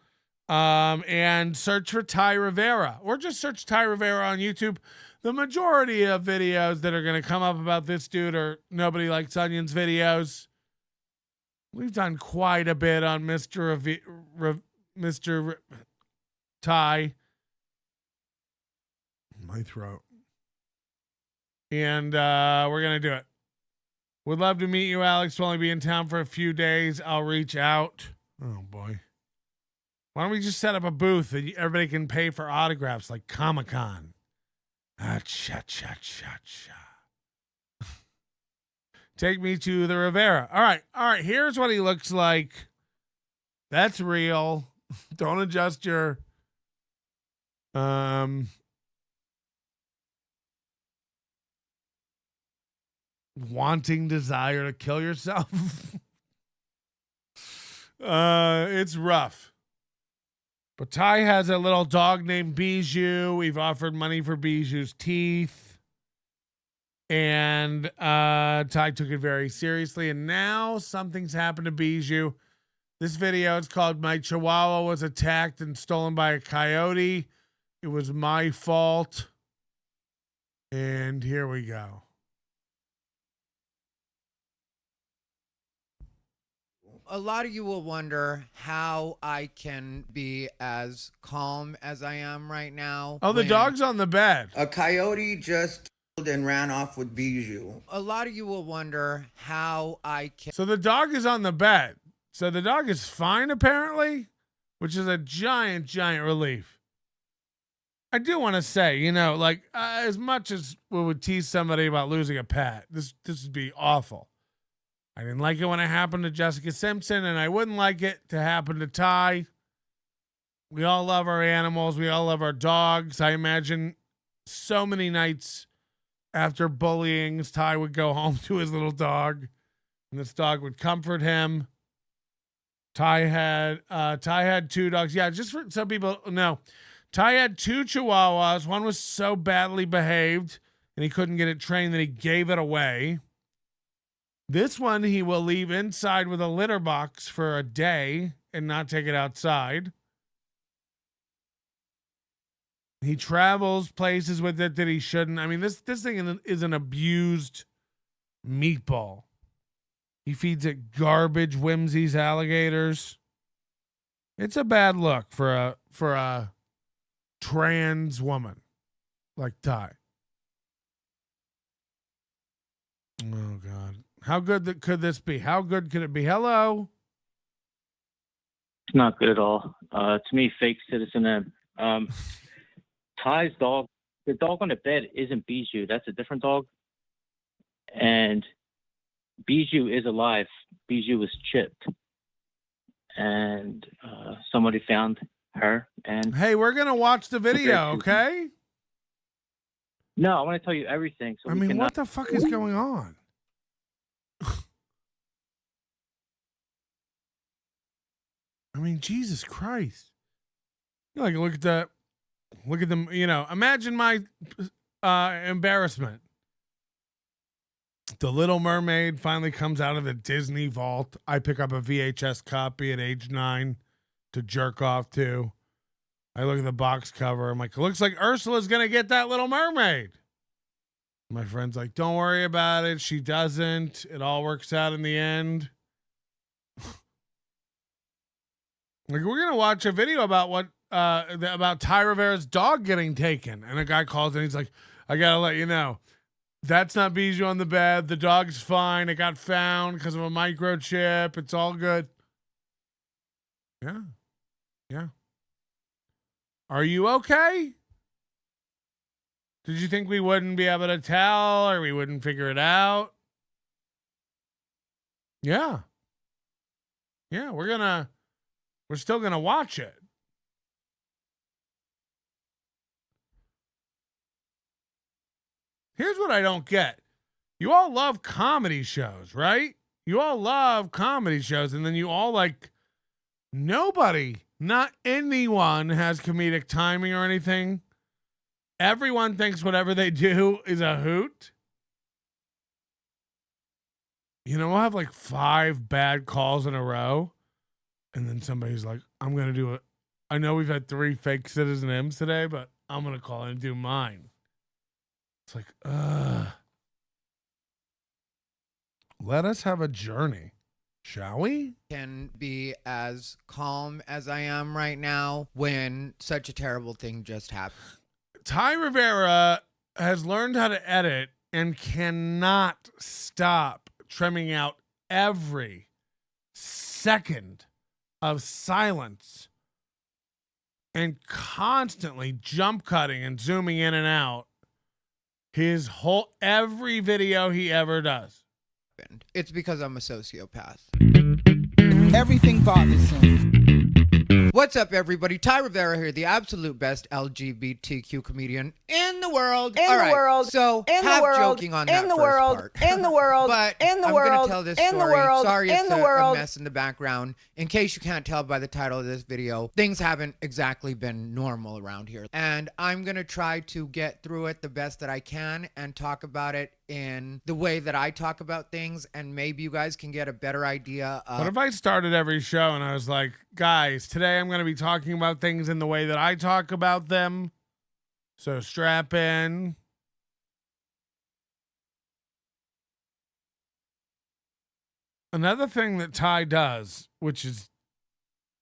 and search for Ty Rivera. Or just search Ty Rivera on YouTube. The majority of videos that are going to come up about this dude are Nobody Likes Onions videos. We've done quite a bit on Mr. Ty. My throat. And we're going to do it. Would love to meet you, Alex. Will only be in town for a few days. I'll reach out. Oh, boy. Why don't we just set up a booth that everybody can pay for autographs like Comic-Con? Take me to the Rivera. All right. Here's what he looks like. That's real. Don't adjust your wanting desire to kill yourself. It's rough. But Ty has a little dog named Bijou. We've offered money for Bijou's teeth. And Ty took it very seriously. And now something's happened to Bijou. This video is called My Chihuahua Was Attacked and Stolen by a Coyote. It was my fault. And here we go. A lot of you will wonder how I can be as calm as I am right now. Oh, the dog's on the bed. A coyote just and ran off with Bijou. A lot of you will wonder how I can. So the dog is on the bed. So the dog is fine, apparently, which is a giant, giant relief. I do want to say, like as much as we would tease somebody about losing a pet, this would be awful. I didn't like it when it happened to Jessica Simpson, and I wouldn't like it to happen to Ty. We all love our animals. We all love our dogs. I imagine so many nights after bullying, Ty would go home to his little dog, and this dog would comfort him. Ty had two dogs. Yeah, just for some people know, Ty had two Chihuahuas. One was so badly behaved, and he couldn't get it trained that he gave it away. This one he will leave inside with a litter box for a day and not take it outside. He travels places with it that he shouldn't. I mean, this thing is an abused meatball. He feeds it garbage, whimsies, alligators. It's a bad look for a trans woman like Ty. Oh God. How good could this be? How good could it be? Hello? It's not good at all. To me, fake Citizen M. Ty's dog, the dog on the bed isn't Bijou. That's a different dog. And Bijou is alive. Bijou was chipped. And somebody found her. And hey, we're going to watch the video, okay? No, I want to tell you everything. So what the fuck is going on? I mean, Jesus Christ. Like, look at them, imagine my embarrassment. The Little Mermaid finally comes out of the Disney vault. I pick up a VHS copy at age 9 to jerk off to. I look at the box cover. I'm like, it looks like Ursula's going to get that Little Mermaid. My friend's like, don't worry about it. She doesn't. It all works out in the end. Like, we're going to watch a video about about Ty Rivera's dog getting taken. And a guy calls and he's like, I got to let you know, that's not Bijou on the bed. The dog's fine. It got found because of a microchip. It's all good. Yeah. Yeah. Are you okay? Did you think we wouldn't be able to tell or we wouldn't figure it out? Yeah. Yeah, we're still going to watch it. Here's what I don't get. You all love comedy shows, right? You all love comedy shows, and then you all like nobody, not anyone has comedic timing or anything. Everyone thinks whatever they do is a hoot. You know, we'll have like 5 bad calls in a row, and then somebody's like, I'm going to do it. I know we've had 3 fake Citizen M's today, but I'm going to call in and do mine. It's like, let us have a journey, shall we? Can be as calm as I am right now when such a terrible thing just happened. Ty Rivera has learned how to edit and cannot stop trimming out every second of silence and constantly jump cutting and zooming in and out every video he ever does. It's because I'm a sociopath. Everything bothers him. What's up, everybody? Ty Rivera here, the absolute best LGBTQ comedian in the world. In the world. So, In the half world. joking on that In the first world. part. In the world. But In the I'm world. gonna tell this In the story. world. Sorry, In it's the a world. mess in the background. In case you can't tell by the title of this video, things haven't exactly been normal around here. And I'm gonna try to get through it the best that I can and talk about it in the way that I talk about things, and maybe you guys can get a better idea of... What if I started every show and I was like, guys, today I'm going to be talking about things in the way that I talk about them. So strap in. Another thing that Ty does, which is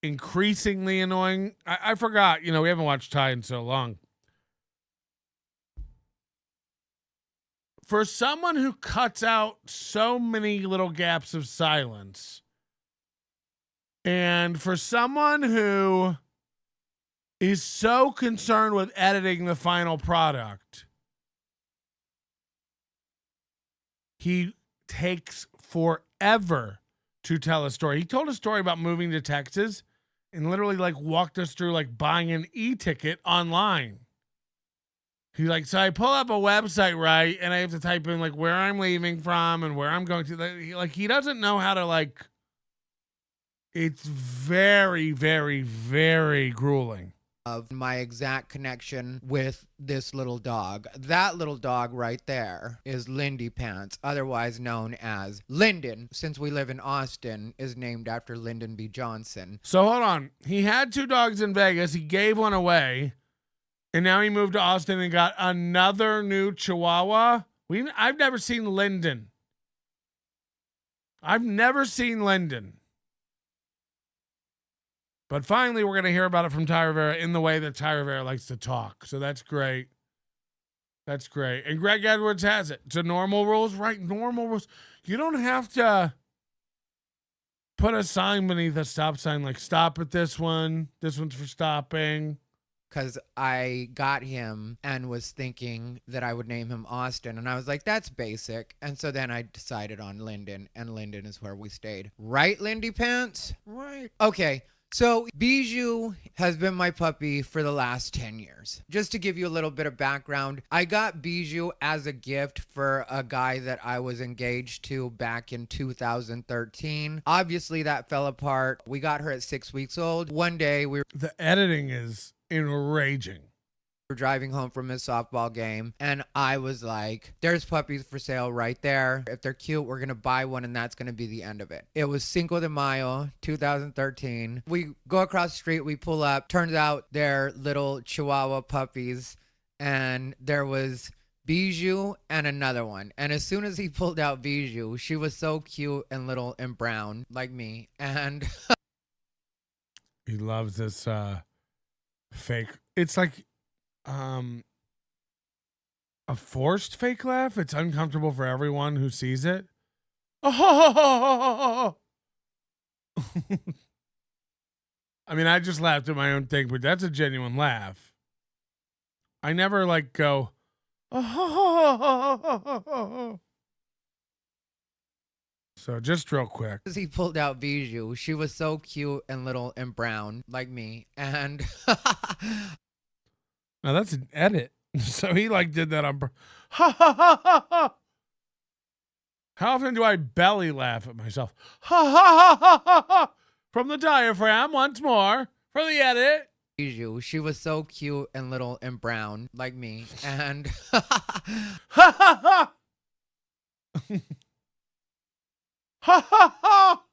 increasingly annoying. I forgot, we haven't watched Ty in so long. For someone who cuts out so many little gaps of silence, and for someone who is so concerned with editing the final product, he takes forever to tell a story. He told a story about moving to Texas and literally walked us through buying an e-ticket online. He's like, so I pull up a website, right, and I have to type in where I'm leaving from and where I'm going to. He doesn't know how to It's very, very, very grueling. Of my exact connection with this little dog. That little dog right there is Lindy Pants, otherwise known as Lyndon. Since we live in Austin, is named after Lyndon B. Johnson. So hold on. He had 2 dogs in Vegas. He gave one away. And now he moved to Austin and got another new Chihuahua. I've never seen Lyndon. I've never seen Lyndon. But finally, we're going to hear about it from Ty Rivera in the way that Ty Rivera likes to talk. So that's great. That's great. And Greg Edwards has it. It's a normal rules, right? Normal rules. You don't have to put a sign beneath a stop sign stop at this one. This one's for stopping. Because I got him and was thinking that I would name him Austin. And I was like, that's basic. And so then I decided on Lyndon. And Lyndon is where we stayed. Right, Lindy Pants? Right. Okay. So Bijou has been my puppy for the last 10 years. Just to give you a little bit of background, I got Bijou as a gift for a guy that I was engaged to back in 2013. Obviously, that fell apart. We got her at 6 weeks old. One day, we The editing is enraging. were driving home from his softball game, and I was like, there's puppies for sale right there. If they're cute, we're gonna buy one, and that's gonna be the end of it. It was Cinco de Mayo 2013. We go across the street, we pull up, turns out they're little Chihuahua puppies, and there was Bijou and another one. And as soon as he pulled out Bijou, she was so cute and little and brown like me, and He loves this fake. It's a forced fake laugh. It's uncomfortable for everyone who sees it. Oh! I mean, I just laughed at my own thing, but that's a genuine laugh. I never go, oh. So just real quick. as he pulled out Bijou, she was so cute and little and brown like me, and Now that's an edit. So he did that on. How often do I belly laugh at myself? Ha ha ha ha ha ha! From the diaphragm once more for the edit. Bijou. She was so cute and little and brown, like me. And Ha ha ha! Ha ha ha!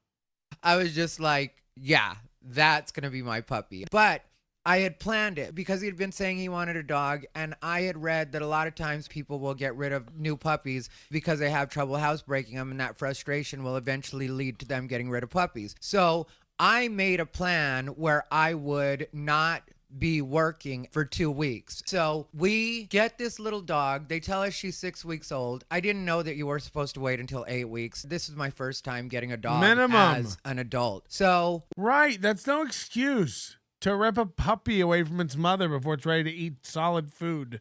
I was just like, yeah, that's going to be my puppy. But I had planned it because he had been saying he wanted a dog. And I had read that a lot of times people will get rid of new puppies because they have trouble housebreaking them. And that frustration will eventually lead to them getting rid of puppies. So I made a plan where I would not be working for 2 weeks. So we get this little dog. They tell us she's 6 weeks old. I didn't know that you were supposed to wait until 8 weeks. This is my first time getting a dog Minimum. as an adult. So Right, that's no excuse to rip a puppy away from its mother before it's ready to eat solid food.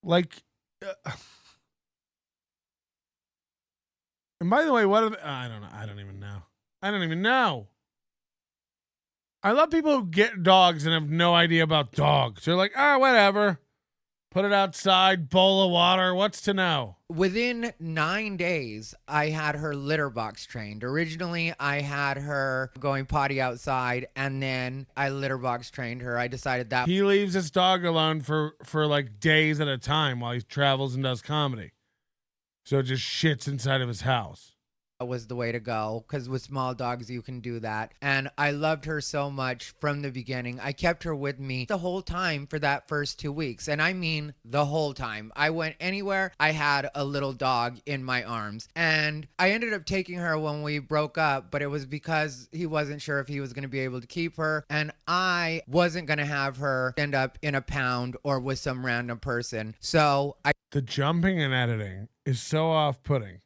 Like, and by the way, what are I don't know. I don't even know. I don't even know. I love people who get dogs and have no idea about dogs. They're like, whatever. Put it outside, bowl of water. What's to know? within 9 days, I had her litter box trained. Originally, I had her going potty outside, and then I litter box trained her. I decided that He leaves his dog alone for like days at a time while he travels and does comedy. So it just shits inside of his house. was the way to go, because with small dogs you can do that. And I loved her so much from the beginning. I kept her with me the whole time for that first 2 weeks, and I mean the whole time. I went anywhere, I had a little dog in my arms. And I ended up taking her when we broke up, but it was because he wasn't sure if he was going to be able to keep her, and I wasn't going to have her end up in a pound or with some random person. So The jumping and editing is so off-putting.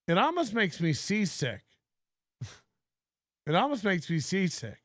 It almost makes me seasick. It almost makes me seasick.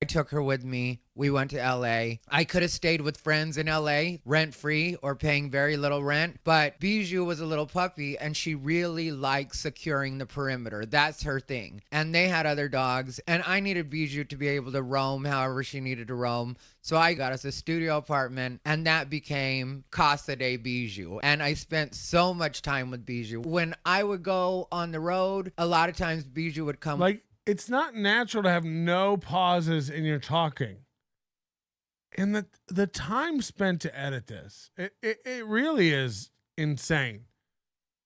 I took her with me. We went to LA. I could have stayed with friends in LA, rent free or paying very little rent. But Bijou was a little puppy and she really likes securing the perimeter. That's her thing. And they had other dogs. And I needed Bijou to be able to roam however she needed to roam. So I got us a studio apartment, and that became Casa de Bijou. And I spent so much time with Bijou. When I would go on the road, a lot of times Bijou would come. Like, it's not natural to have no pauses in your talking. And the time spent to edit this, it really is insane.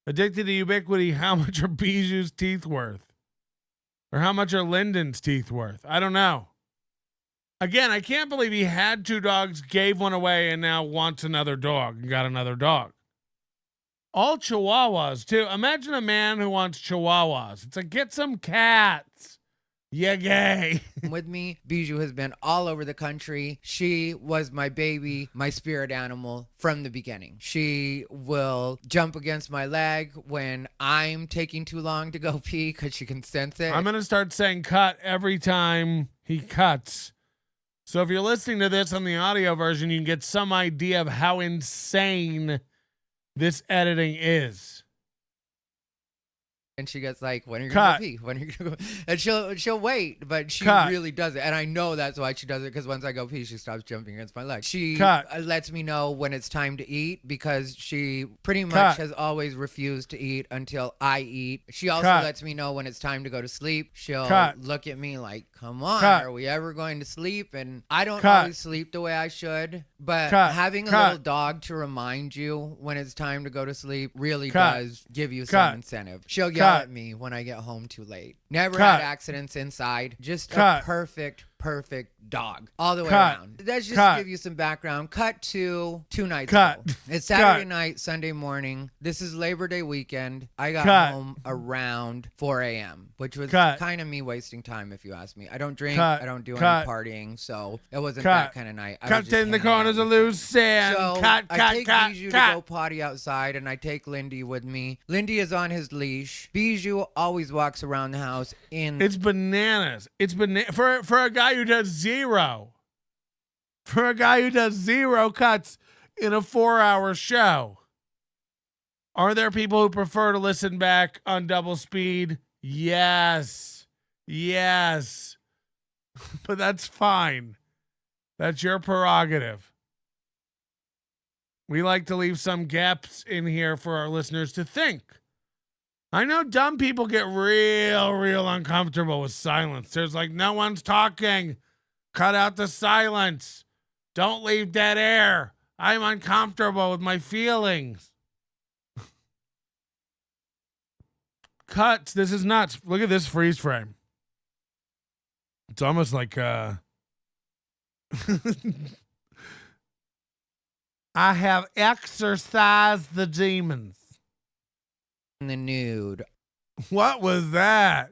Addicted to ubiquity, how much are Bijou's teeth worth? Or how much are Lyndon's teeth worth? I don't know. Again, I can't believe he had 2 dogs, gave one away, and now wants another dog and got another dog. All Chihuahuas, too. Imagine a man who wants Chihuahuas. It's like, get some cats. Yeah, gay. With me. Bijou has been all over the country. She was my baby, my spirit animal from the beginning. She will jump against my leg when I'm taking too long to go pee because she can sense it. I'm going to start saying cut every time he cuts. So if you're listening to this on the audio version, you can get some idea of how insane this editing is. And she gets like, when are you going to pee? When are you going to go? And she'll wait, but she really does it. And I know that's why she does it, because once I go pee, she stops jumping against my leg. She lets me know when it's time to eat, because she pretty much has always refused to eat until I eat. She also lets me know when it's time to go to sleep. She'll look at me like, come on, are we ever going to sleep? And I don't always sleep the way I should, but having a little dog to remind you when it's time to go to sleep really does give you some incentive. She'll yell at me when I get home too late. Never had accidents inside. Just a perfect dog all the way around. Let's just give you some background. Cut to 2 nights ago. It's Saturday night, Sunday morning. This is Labor Day weekend. I got home around 4 a.m., which was kind of me wasting time, if you ask me. I don't drink. I don't do any partying, so it wasn't that kind of night. I was just in the hanging out corners with of loose sand. So I take Bijou to go potty outside, and I take Lindy with me. Lindy is on his leash. Bijou always walks around the house in... It's bananas. It's for a guy who does zero. For a guy who does 0 cuts in a 4-hour show. Are there people who prefer to listen back on double speed? Yes. Yes. But that's fine. That's your prerogative. We like to leave some gaps in here for our listeners to think. I know dumb people get real uncomfortable with silence. There's like, no one's talking. Cut out the silence. Don't leave dead air. I'm uncomfortable with my feelings. Cuts. This is nuts. Look at this freeze frame. It's almost like I have exorcised the demons. In the nude. What was that?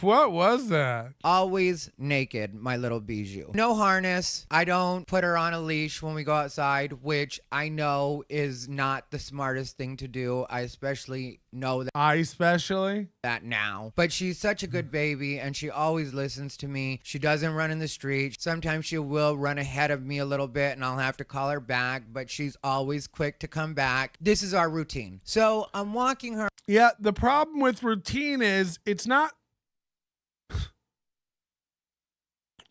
What was that? Always naked, my little Bijou. No harness. I don't put her on a leash when we go outside, which I know is not the smartest thing to do. I especially know that now. But she's such a good baby, and she always listens to me. She doesn't run in the street. Sometimes she will run ahead of me a little bit, and I'll have to call her back, but she's always quick to come back. This is our routine. So I'm walking her. Yeah, the problem with routine is it's not.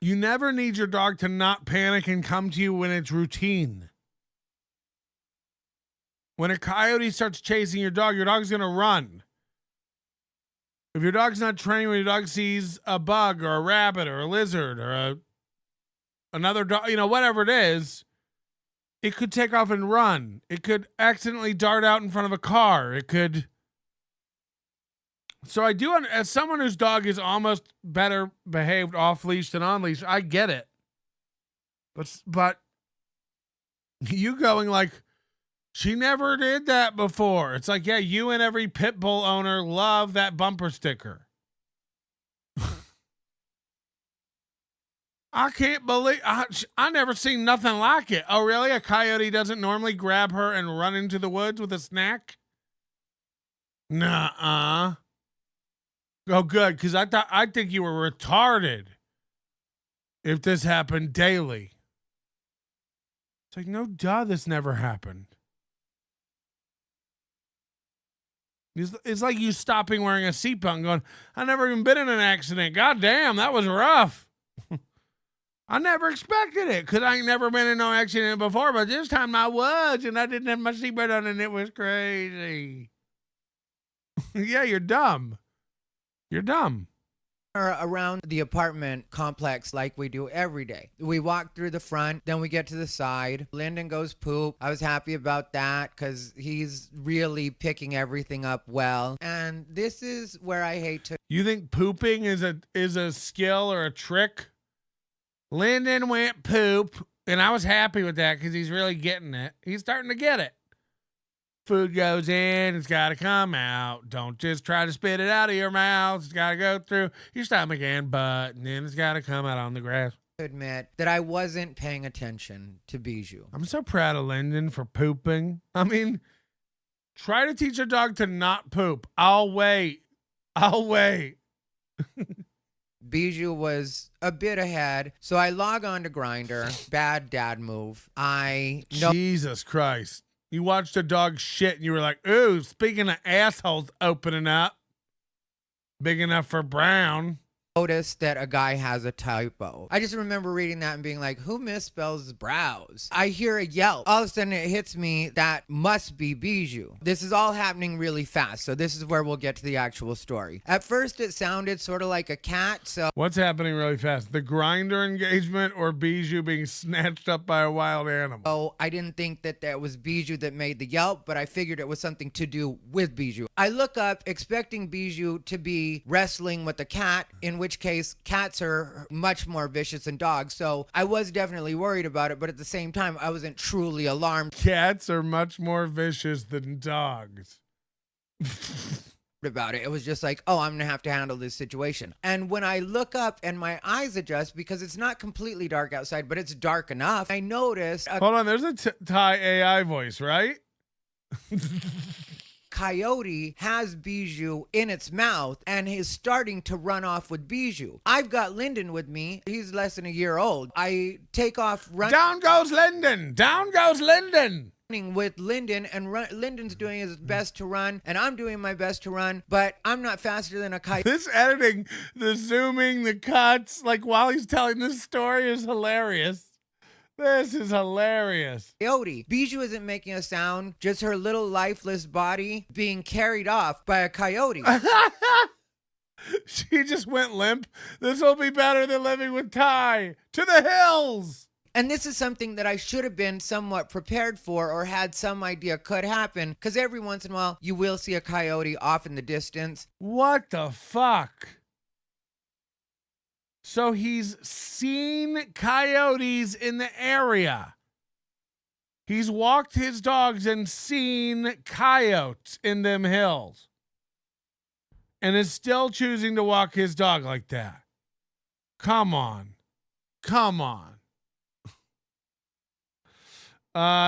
You never need your dog to not panic and come to you when it's routine. When a coyote starts chasing your dog's going to run. If your dog's not trained, when your dog sees a bug or a rabbit or a lizard or another dog, whatever it is, it could take off and run. It could accidentally dart out in front of a car. It could. So I do, as someone whose dog is almost better behaved off leash than on leash, I get it. But you going like, she never did that before. It's like, yeah, you and every pit bull owner love that bumper sticker. I can't believe I never seen nothing like it. Oh, really? A coyote doesn't normally grab her and run into the woods with a snack? Nuh-uh. Oh, good, because I think you were retarded if this happened daily. It's like, no, duh, this never happened. It's like you stopping wearing a seatbelt and going, I never even been in an accident. God damn, that was rough. I never expected it because I ain't never been in no accident before, but this time I was, and I didn't have my seatbelt on, and it was crazy. Yeah, you're dumb. You're dumb. Around the apartment complex like we do every day. We walk through the front, then we get to the side. Lyndon goes poop. I was happy about that because he's really picking everything up well. And this is where I hate to. You think pooping is a skill or a trick? Lyndon went poop, and I was happy with that because he's really getting it. He's starting to get it. Food goes in, it's got to come out. Don't just try to spit it out of your mouth. It's got to go through your stomach and butt, and then it's got to come out on the grass. Admit that I wasn't paying attention to Bijou. I'm so proud of Lyndon for pooping. I mean, try to teach a dog to not poop. I'll wait. Bijou was a bit ahead, so I log on to Grindr. Bad dad move. I know. Jesus Christ. You watched a dog shit and you were like, ooh, speaking of assholes opening up, big enough for Brown. Noticed that a guy has a typo. I just remember reading that and being like, who misspells brows? I hear a yelp. All of a sudden it hits me, that must be Bijou. This is all happening really fast, so this is where we'll get to the actual story. At first it sounded sort of like a cat, so. What's happening really fast? The Grindr engagement or Bijou being snatched up by a wild animal? Oh, I didn't think that was Bijou that made the yelp, but I figured it was something to do with Bijou. I look up expecting Bijou to be wrestling with a cat, in which case cats are much more vicious than dogs, so I was definitely worried about it, but at the same time I wasn't truly alarmed. Cats are much more vicious than dogs. About it. It was just like, oh, I'm gonna have to handle this situation. And when I look up and my eyes adjust, because it's not completely dark outside, but it's dark enough, I noticed hold on, there's a Thai AI voice, right? Coyote has Bijou in its mouth and is starting to run off with Bijou. I've got Lyndon with me. He's less than a year old. I take off running. Down goes Lyndon. Down goes Lyndon. With Lyndon, and Lyndon's doing his best to run, and I'm doing my best to run, but I'm not faster than a coyote. This editing, the zooming, the cuts, like while he's telling this story is hilarious. This is hilarious. Coyote. Bijou isn't making a sound, just her little lifeless body being carried off by a coyote. She just went limp. This will be better than living with Ty. To the hills. And this is something that I should have been somewhat prepared for or had some idea could happen, because every once in a while you will see a coyote off in the distance. What the fuck? So he's seen coyotes in the area. He's walked his dogs and seen coyotes in them hills. And is still choosing to walk his dog like that. Come on. Come on.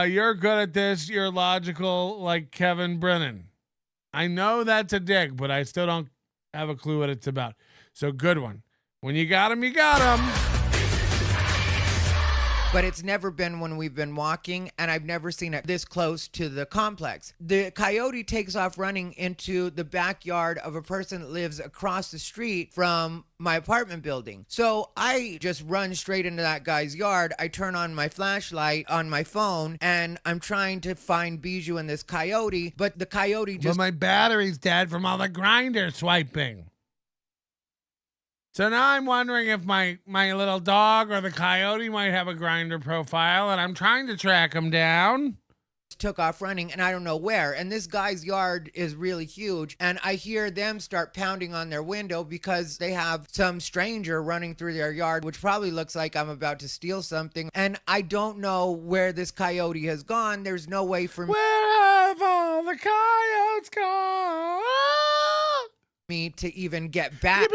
You're good at this. You're logical like Kevin Brennan. I know that's a dig, but I still don't have a clue what it's about. So good one. When you got him, you got him. But it's never been when we've been walking, and I've never seen it this close to the complex. The coyote takes off running into the backyard of a person that lives across the street from my apartment building. So I just run straight into that guy's yard. I turn on my flashlight on my phone, and I'm trying to find Bijou and this coyote, but the coyote just... But my battery's dead from all the grinder swiping. So now I'm wondering if my little dog or the coyote might have a grinder profile, and I'm trying to track him down. Took off running, and I don't know where. And this guy's yard is really huge, and I hear them start pounding on their window because they have some stranger running through their yard, which probably looks like I'm about to steal something. And I don't know where this coyote has gone. There's no way for Where have all the coyotes gone? me to even get back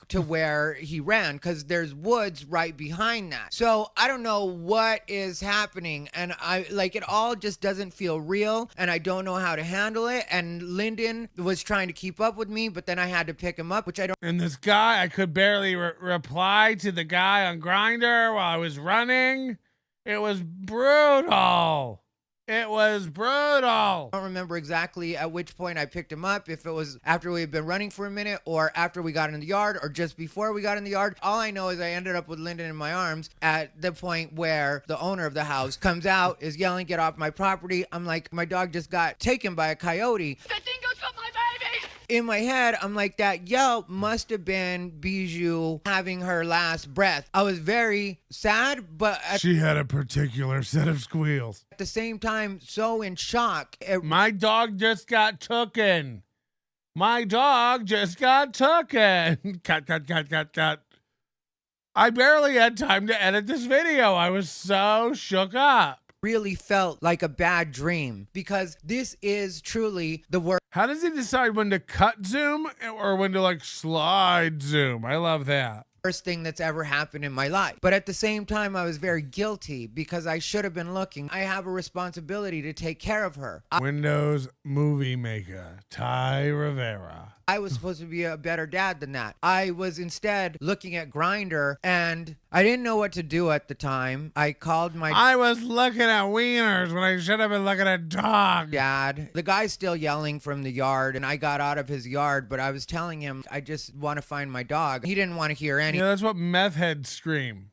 to where he ran, because there's woods right behind that. So I don't know what is happening, and I like it all just doesn't feel real, and I don't know how to handle it. And Lyndon was trying to keep up with me, but then I had to pick him up, which I don't. And this guy, I could barely reply to the guy on Grindr while I was running. It was brutal. It was brutal. I don't remember exactly at which point I picked him up, if it was after we had been running for a minute or after we got in the yard or just before we got in the yard. All I know is I ended up with Lyndon in my arms at the point where the owner of the house comes out, is yelling, "Get off my property." I'm like, my dog just got taken by a coyote. The dingoes got my baby! In my head, I'm like, that yell must have been Bijou having her last breath. I was very sad, but she had a particular set of squeals. At the same time, so in shock. My dog just got tooken. My dog just got tooken. Cut. I barely had time to edit this video. I was so shook up. Really felt like a bad dream, because this is truly the worst. How does he decide when to cut zoom or when to like slide zoom? I love that. Worst thing that's ever happened in my life. But at the same time, I was very guilty because I should have been looking. I have a responsibility to take care of her. Windows movie maker, Ty Rivera. I was supposed to be a better dad than that. I was instead looking at Grindr, and I didn't know what to do at the time. I called my... I was looking at wieners when I should have been looking at dogs. Dad. The guy's still yelling from the yard, and I got out of his yard, but I was telling him I just want to find my dog. He didn't want to hear anything. Yeah, that's what meth heads scream.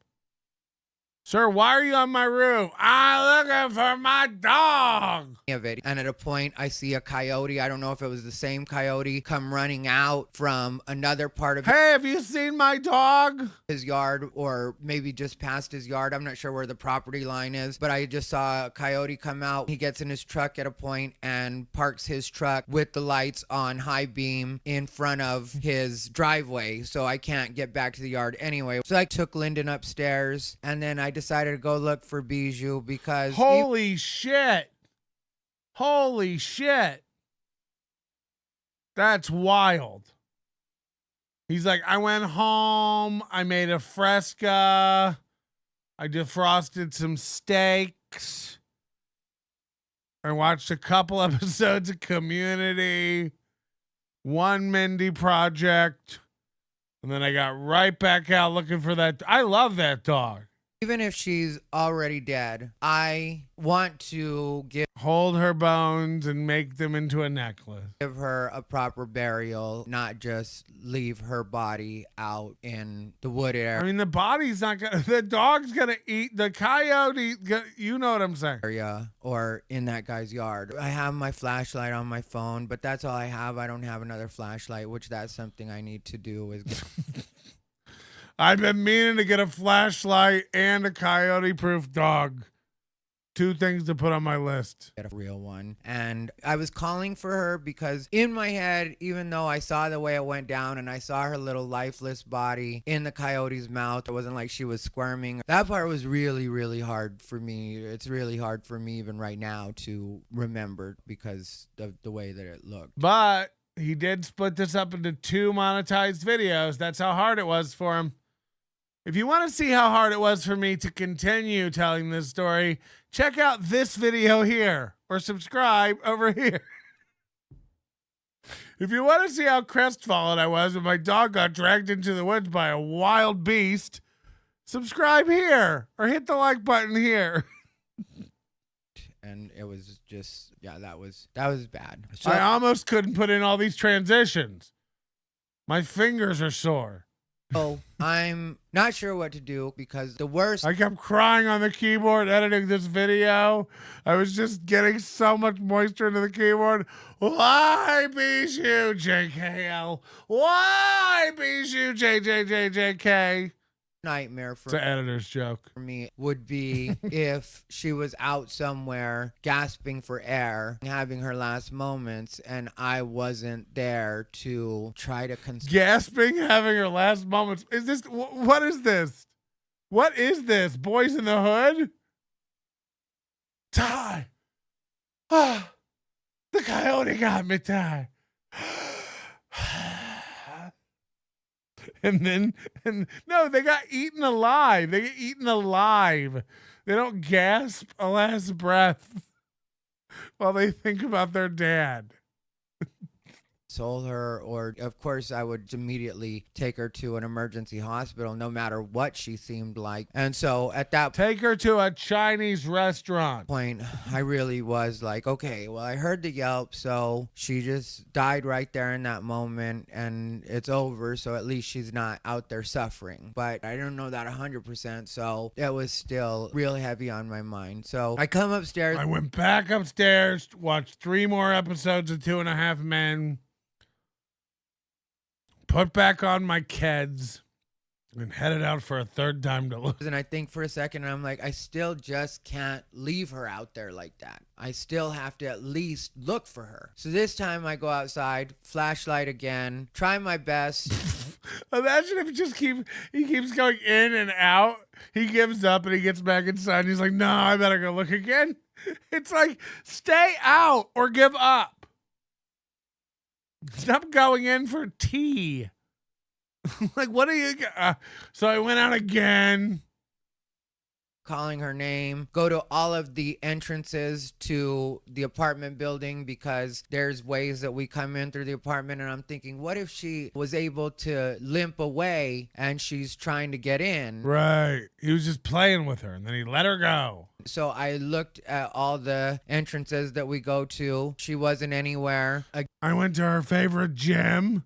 Sir, why are you on my roof? I'm looking for my dog. Of it. And at a point, I see a coyote. I don't know if it was the same coyote come running out from another part of Hey, have you seen my dog? His yard, or maybe just past his yard. I'm not sure where the property line is, but I just saw a coyote come out. He gets in his truck at a point and parks his truck with the lights on high beam in front of his driveway, so I can't get back to the yard anyway. So I took Lyndon upstairs, and then I decided to go look for Bijou because... Holy shit. Holy shit. That's wild. He's like, I went home, I made a fresca, I defrosted some steaks, I watched a couple episodes of Community, one Mindy Project, and then I got right back out looking for that. I love that dog. Even if she's already dead, I want to Hold her bones and make them into a necklace. give her a proper burial, not just leave her body out in the wooded I mean, the body's not gonna, the dog's gonna eat, the coyote, you know what I'm saying. area or in that guy's yard. I have my flashlight on my phone, but that's all I have. I don't have another flashlight, which that's something I need to do is I've been meaning to get a flashlight and a coyote-proof dog. 2 things to put on my list. get a real one. And I was calling for her because in my head, even though I saw the way it went down and I saw her little lifeless body in the coyote's mouth, it wasn't like she was squirming. That part was really, really hard for me. It's really hard for me even right now to remember because of the way that it looked. But he did split this up into 2 monetized videos. That's how hard it was for him. If you want to see how hard it was for me to continue telling this story, check out this video here or subscribe over here. If you want to see how crestfallen I was when my dog got dragged into the woods by a wild beast, subscribe here or hit the like button here. And it was just, yeah, that was bad. So I almost couldn't put in all these transitions. My fingers are sore. So I'm not sure what to do because the worst I kept crying on the keyboard editing this video. I was just getting so much moisture into the keyboard. Why Bijou JKL? Why Bijou JJJJK? nightmare It's an editor's joke. for me would be if she was out somewhere gasping for air, having her last moments, and I wasn't there to try to Gasping, having her last moments. Is this, what is this? What is this? Boys in the Hood? Ty. Ah, the coyote got me, Ty. And no, they got eaten alive. They get eaten alive. They don't gasp a last breath while they think about their dad. console her, or of course I would immediately take her to an emergency hospital no matter what she seemed like. And so at that Take her to a Chinese restaurant. point I really was like, okay, well, I heard the yelp, so she just died right there in that moment and it's over, so at least she's not out there suffering. But I don't know that 100%, so it was still real heavy on my mind. So I come upstairs. I went back upstairs, watched 3 more episodes of 2.5 Men, put back on my Keds, and headed out for a third time to look. And I think for a second, and I'm like, I still just can't leave her out there like that. I still have to at least look for her. So this time I go outside, flashlight again, try my best. Imagine if he keeps going in and out. He gives up and he gets back inside. And he's like, no, I better go look again. It's like, stay out or give up. Stop going in for tea. Like, what are you? So I went out again. Calling her name, go to all of the entrances to the apartment building because there's ways that we come in through the apartment, and I'm thinking, what if she was able to limp away and she's trying to get in? Right. He was just playing with her and then he let her go. So I looked at all the entrances that we go to. She wasn't anywhere. I went to her favorite gym,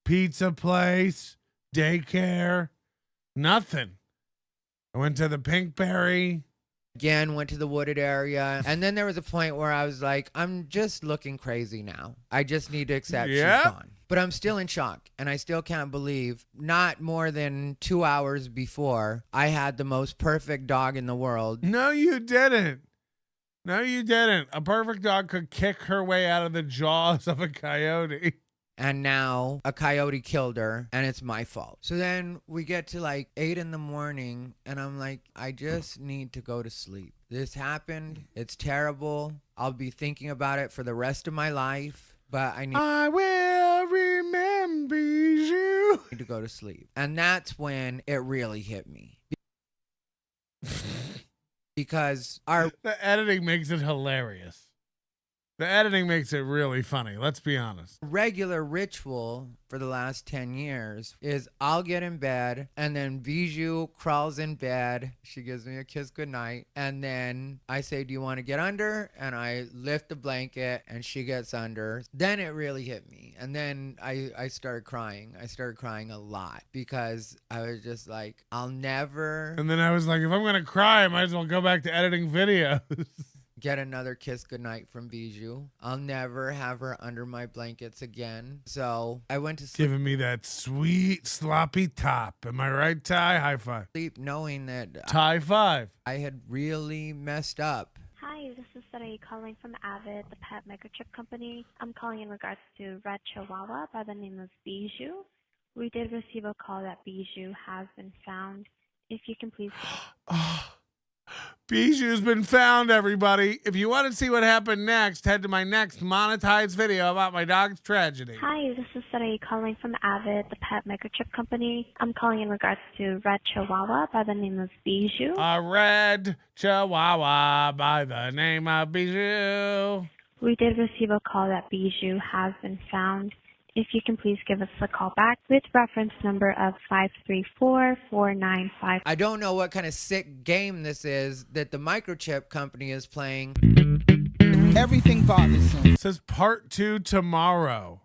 pizza place, daycare, nothing. I went to the Pinkberry. Again, went to the wooded area. And then there was a point where I was like, I'm just looking crazy now. I just need to accept she's gone. But I'm still in shock. And I still can't believe not more than 2 hours before I had the most perfect dog in the world. No, you didn't. No, you didn't. A perfect dog could kick her way out of the jaws of a coyote. And now a coyote killed her and it's my fault. So then we get to like 8 in the morning and I'm like, I just need to go to sleep. This happened. It's terrible. I'll be thinking about it for the rest of my life, but I will remember you. need to go to sleep. And that's when it really hit me. Because the editing makes it hilarious. The editing makes it really funny. Let's be honest. Regular ritual for the last 10 years is I'll get in bed and then Bijou crawls in bed. She gives me a kiss goodnight. And then I say, do you want to get under? And I lift the blanket and she gets under. Then it really hit me. And then I started crying. I started crying a lot because I was just like, I'll never And then I was like, if I'm going to cry, I might as well go back to editing videos. get another kiss goodnight from Bijou. I'll never have her under my blankets again. So I went to Giving me that sweet, sloppy top. Am I right, Ty? High five. sleep knowing that Ty five. I had really messed up. Hi, this is Sarai calling from Avid, the pet microchip company. I'm calling in regards to Red Chihuahua by the name of Bijou. We did receive a call that Bijou has been found. If you can please... Bijou's been found, everybody. If you want to see what happened next, head to my next monetized video about my dog's tragedy. Hi, this is Sarai calling from Avid, the pet microchip company. I'm calling in regards to Red Chihuahua by the name of Bijou. A red chihuahua by the name of Bijou. We did receive a call that Bijou has been found. If you can please give us a call back with reference number of 534-495. I don't know what kind of sick game this is that the microchip company is playing. Everything bothersome. It says part 2 tomorrow.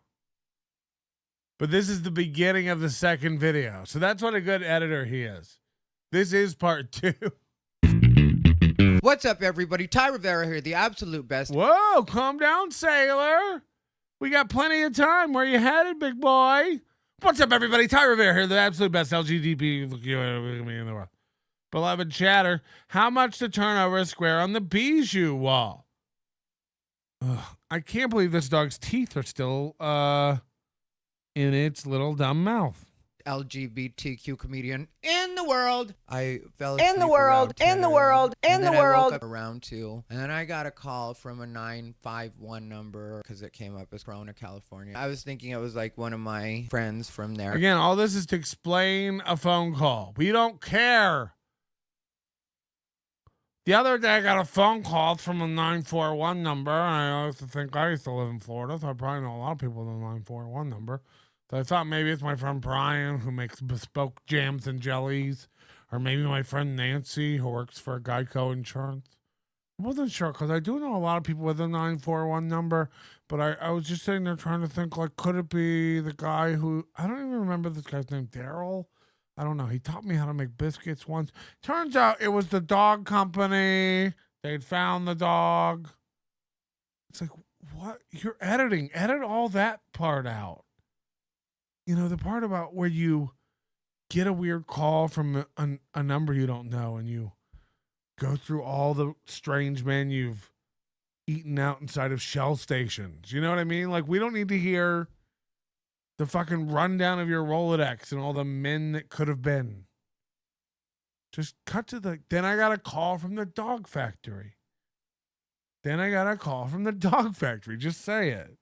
But this is the beginning of the second video. So that's what a good editor he is. This is part 2. What's up, everybody? Ty Rivera here, the absolute best. Whoa, calm down, sailor. We got plenty of time. Where you headed, big boy? What's up, everybody? Ty Rivera here, the absolute best LGBT in the world. Beloved chatter, how much to turn over a square on the Bijou wall? Ugh, I can't believe this dog's teeth are still in its little dumb mouth. LGBTQ comedian in the world. I fell In the asleep world, around in the 10, world, in and the then I woke world. up around 2, and then I got a call from a 951 number because it came up as Corona, California. I was thinking it was like one of my friends from there. Again, all this is to explain a phone call. We don't care. The other day, I got a phone call from a 941 number. I used to think I used to live in Florida, so I probably know a lot of people with a 941 number. So I thought maybe it's my friend Brian who makes bespoke jams and jellies, or maybe my friend Nancy who works for Geico Insurance. I wasn't sure because I do know a lot of people with a 941 number, but I was just sitting there trying to think, like, could it be the guy who, I don't even remember this guy's name, Daryl? I don't know. He taught me how to make biscuits once. Turns out it was the dog company. They'd found the dog. It's like, what? You're editing. Edit all that part out. You know, the part about where you get a weird call from a number you don't know and you go through all the strange men you've eaten out inside of Shell stations. You know what I mean? Like, we don't need to hear the fucking rundown of your Rolodex and all the men that could have been. Just cut to the... Then I got a call from the dog factory. Just say it.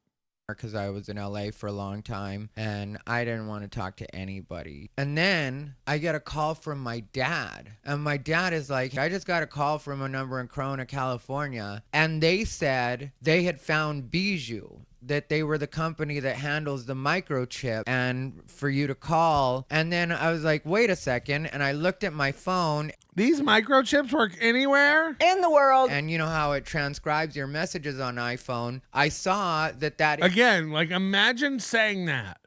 Because I was in LA for a long time and I didn't want to talk to anybody. And then I get a call from my dad. And my dad is like, I just got a call from a number in Corona, California. And they said they had found Bijou, that they were the company that handles the microchip, and for you to call. And then I was like, wait a second. And I looked at my phone. These microchips work anywhere? In the world. And you know how it transcribes your messages on iPhone? I saw that Again, like, imagine saying that.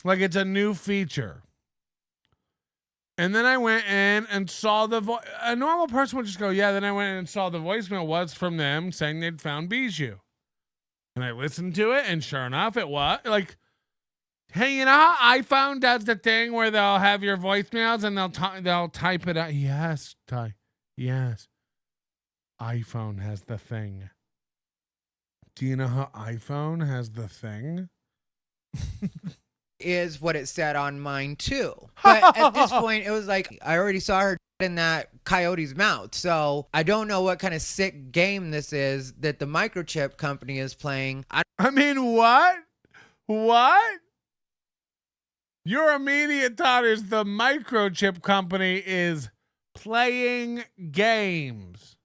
Like it's a new feature. And then I went in and saw a normal person would just go, yeah. Then I went in and saw the voicemail was from them saying they'd found Bijou. And I listened to it, and sure enough, it was like, hey, you know how iPhone does the thing where they'll have your voicemails and they'll type it out? Yes, Ty. Yes. iPhone has the thing. Do you know how iPhone has the thing? is what it said on mine too. But at this point, it was like, I already saw her in that coyote's mouth. So I don't know what kind of sick game this is that the microchip company is playing. I mean, what? What? Your immediate thought is the microchip company is playing games.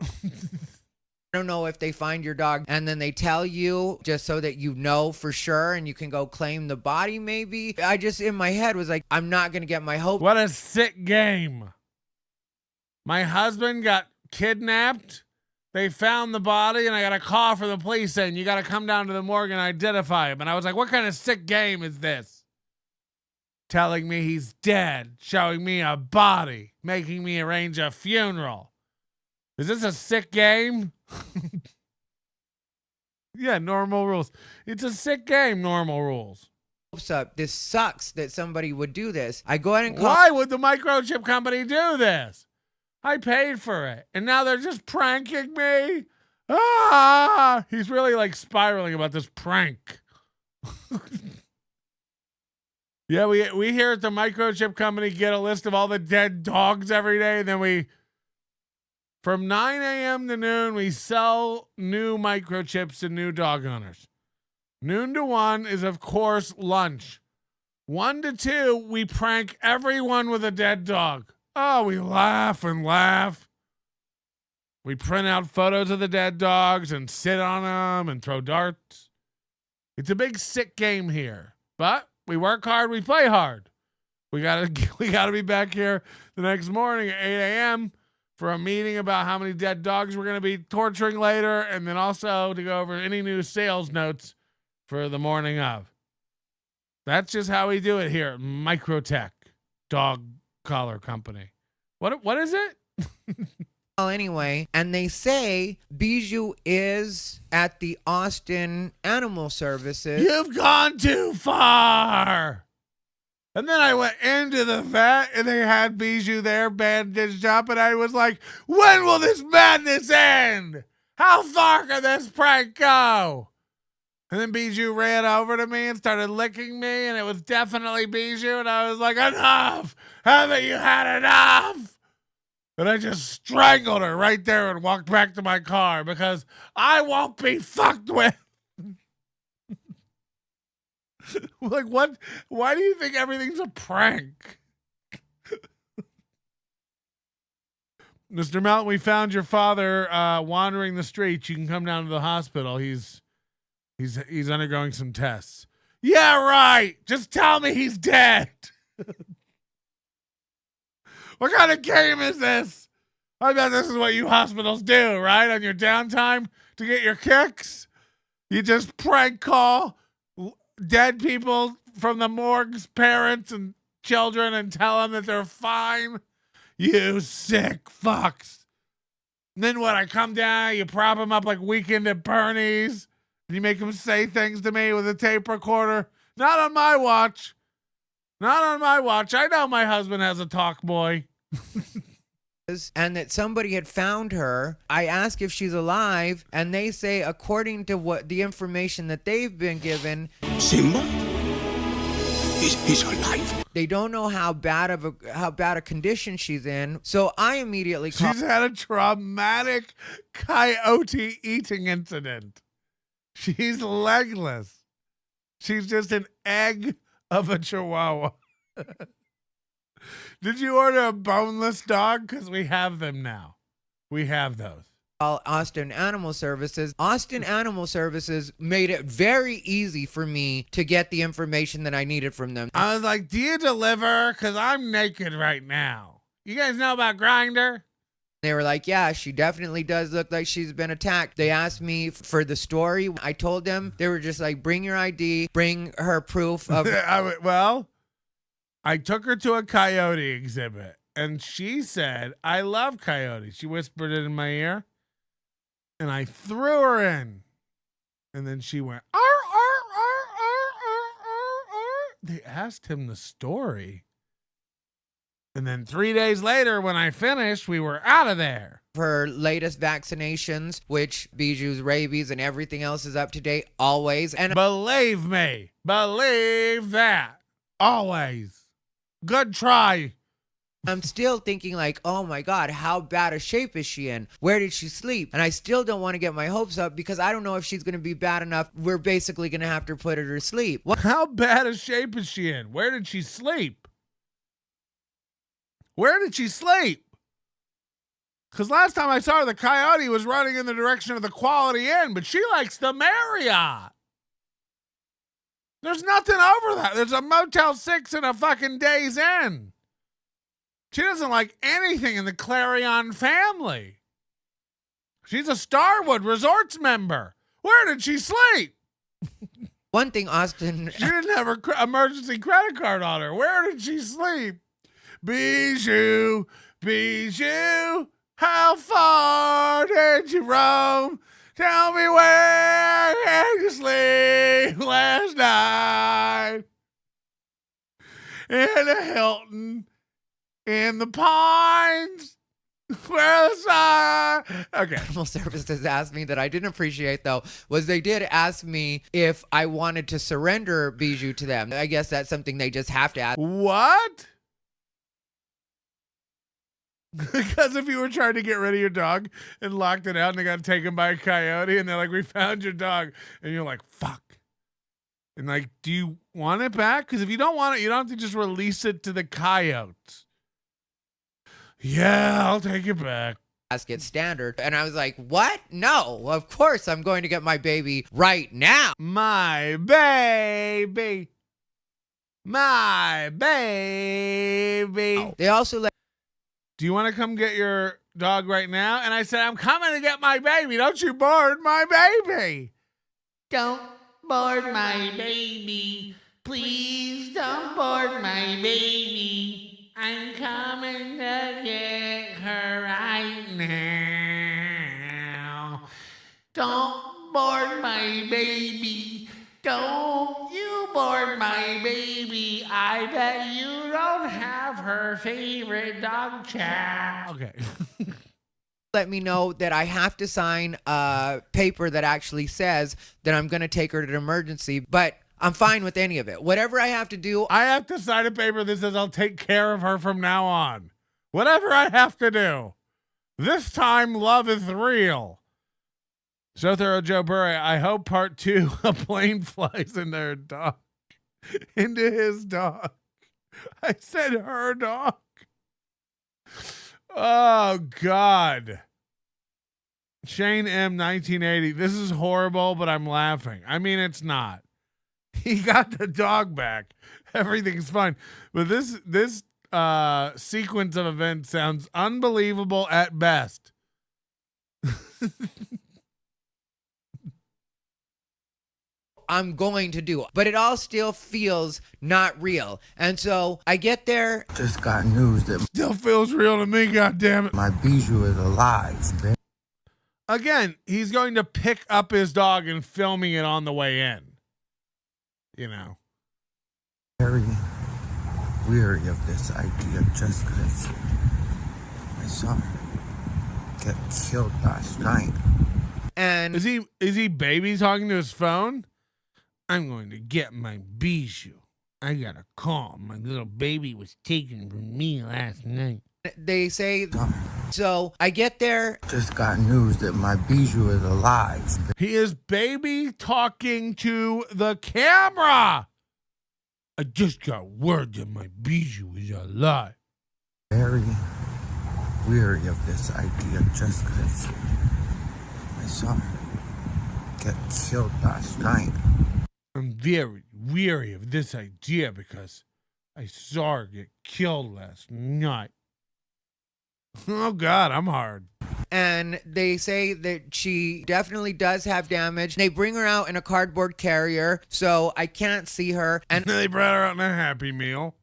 I don't know if they find your dog and then they tell you just so that you know for sure and you can go claim the body maybe. I just, in my head, was like, I'm not going to get my hope. What a sick game. My husband got kidnapped. They found the body, and I got a call from the police saying, you got to come down to the morgue and identify him. And I was like, what kind of sick game is this? Telling me he's dead, showing me a body, making me arrange a funeral. Is this a sick game? Yeah, normal rules. It's a sick game, normal rules. Up. This sucks that somebody would do this. I go ahead and call. Why would the microchip company do this? I paid for it, and now they're just pranking me. Ah! He's really like spiraling about this prank. Yeah, we here at the microchip company get a list of all the dead dogs every day, and then from 9 a.m. to noon, we sell new microchips to new dog owners. Noon to 1 is, of course, lunch. 1 to 2, we prank everyone with a dead dog. Oh, we laugh and laugh. We print out photos of the dead dogs and sit on them and throw darts. It's a big sick game here, but we work hard, we play hard. We gotta be back here the next morning at 8 a.m. for a meeting about how many dead dogs we're going to be torturing later, and then also to go over any new sales notes for the morning of. That's just how we do it here at Microtech Dog Collar Company. What is it? Well, anyway, and they say Bijou is at the Austin Animal Services. You've gone too far. And then I went into the vet and they had Bijou there bandaged up, and I was like, when will this madness end? How far can this prank go? And then Bijou ran over to me and started licking me, and it was definitely Bijou, and I was like, enough! Haven't you had enough? And I just strangled her right there and walked back to my car because I won't be fucked with. Like, what? Why do you think everything's a prank? Mr. Melton, we found your father wandering the streets. You can come down to the hospital. He's undergoing some tests. Yeah, right. Just tell me he's dead. What kind of game is this? I bet this is what you hospitals do, right? On your downtime to get your kicks? You just prank call dead people from the morgue's parents and children and tell them that they're fine? You sick fucks. And then when I come down, you prop them up like Weekend at Bernie's, and you make them say things to me with a tape recorder. Not on my watch. Not on my watch. I know my husband has a talk boy. And that somebody had found her. I ask if she's alive, and they say, according to what the information that they've been given, Simba? He's alive. They don't know how bad a condition she's in. So I immediately call. She's had a traumatic coyote eating incident. She's legless. She's just an egg of a chihuahua. Did you order a boneless dog? Because we have them now. We have those. Austin Animal Services. Austin Animal Services made it very easy for me to get the information that I needed from them. I was like, do you deliver? Because I'm naked right now. You guys know about Grindr? They were like, yeah, she definitely does look like she's been attacked. They asked me for the story. I told them. They were just like, bring your ID, bring her proof of... I took her to a coyote exhibit, and she said, I love coyotes. She whispered it in my ear, and I threw her in. And then she went, arr, arr, arr, arr, arr, arr, arr. They asked him the story. And then 3 days later, when I finished, we were out of there. Her latest vaccinations, which Bijou's rabies and everything else is up to date always. And believe me, believe that. Always. Good try. I'm still thinking like, oh my God, how bad a shape is she in? Where did she sleep? And I still don't want to get my hopes up because I don't know if she's going to be bad enough. We're basically going to have to put her to sleep. What? How bad a shape is she in? Where did she sleep? Where did she sleep? Because last time I saw her, the Coyote was running in the direction of the Quality Inn, but she likes the Marriott. There's nothing over that. There's a Motel 6 and a fucking Days Inn. She doesn't like anything in the Clarion family. She's a Starwood Resorts member. Where did she sleep? One thing, Austin. She didn't have her emergency credit card on her. Where did she sleep? Bijou, Bijou, how far did you roam? Tell me where did you sleep last night? In a Hilton, in the Pines. Where the sun? Okay. Animal Services asked me that I didn't appreciate, though, was they did ask me if I wanted to surrender Bijou to them. I guess that's something they just have to ask. What? Because if you were trying to get rid of your dog and locked it out and they got taken by a coyote and they're like, we found your dog. And you're like, fuck. And like, do you want it back? Because if you don't want it, you don't have to just release it to the coyotes. Yeah, I'll take it back. Ask it standard. And I was like, what? No, of course I'm going to get my baby right now. My baby. My baby. They also let. Do you want to come get your dog right now? And I said, I'm coming to get my baby. Don't you board my baby. Don't board my baby. Please don't board my baby. I'm coming to get her right now. Don't board my baby. Don't you board my baby. I bet you don't have her favorite dog chow. Okay. Let me know that I have to sign a paper that actually says that I'm going to take her to the emergency, but I'm fine with any of it. Whatever I have to do. I have to sign a paper that says I'll take care of her from now on. Whatever I have to do. This time, love is real. So thorough, Joe Burry. I hope part 2, a plane flies into her dog. Into his dog. I said her dog. Oh, God. Shane M. 1980. This is horrible, but I'm laughing. I mean, it's not. He got the dog back. Everything's fine. But this sequence of events sounds unbelievable at best. I'm going to do, but it all still feels not real. And so I get there. Just got news that Still feels real to me, goddammit. my Bijou is alive. Again, he's going to pick up his dog and filming it on the way in. You know. Very weary of this idea just because my son got killed last night. And Is he baby talking to his phone? I'm going to get my Bijou. I got a call. My little baby was taken from me last night. they say, so I get there. Just got news that my Bijou is alive. He is baby talking to the camera. I just got word that my Bijou is alive. Very weary of this idea just because my son got killed last night. I'm very weary of this idea because I saw her get killed last night. Oh, God, I'm hard. And they say that she definitely does have damage. They bring her out in a cardboard carrier, so I can't see her. And They brought her out in a Happy Meal.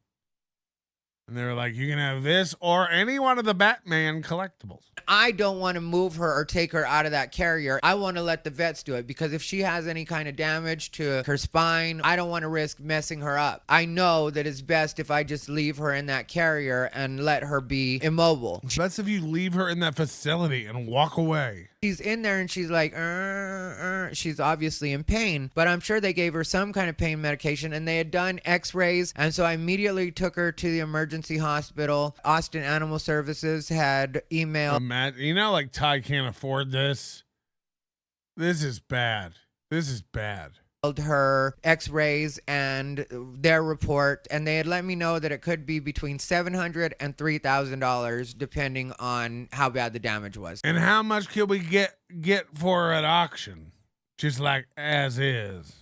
And they were like, you can have this or any one of the Batman collectibles. I don't want to move her or take her out of that carrier. I want to let the vets do it, because if she has any kind of damage to her spine, I don't want to risk messing her up. I know that it's best if I just leave her in that carrier and let her be immobile. That's if you leave her in that facility and walk away. She's in there and she's like, she's obviously in pain, but I'm sure they gave her some kind of pain medication, and they had done x-rays. And so I immediately took her to the emergency hospital. Austin Animal Services had emailed. Matt, you know, like Ty can't afford this. This is bad. This is bad. her x-rays and their report, and they had let me know that it could be between $700 and $3,000 depending on how bad the damage was. And how much could we get for her at auction? Just like as is.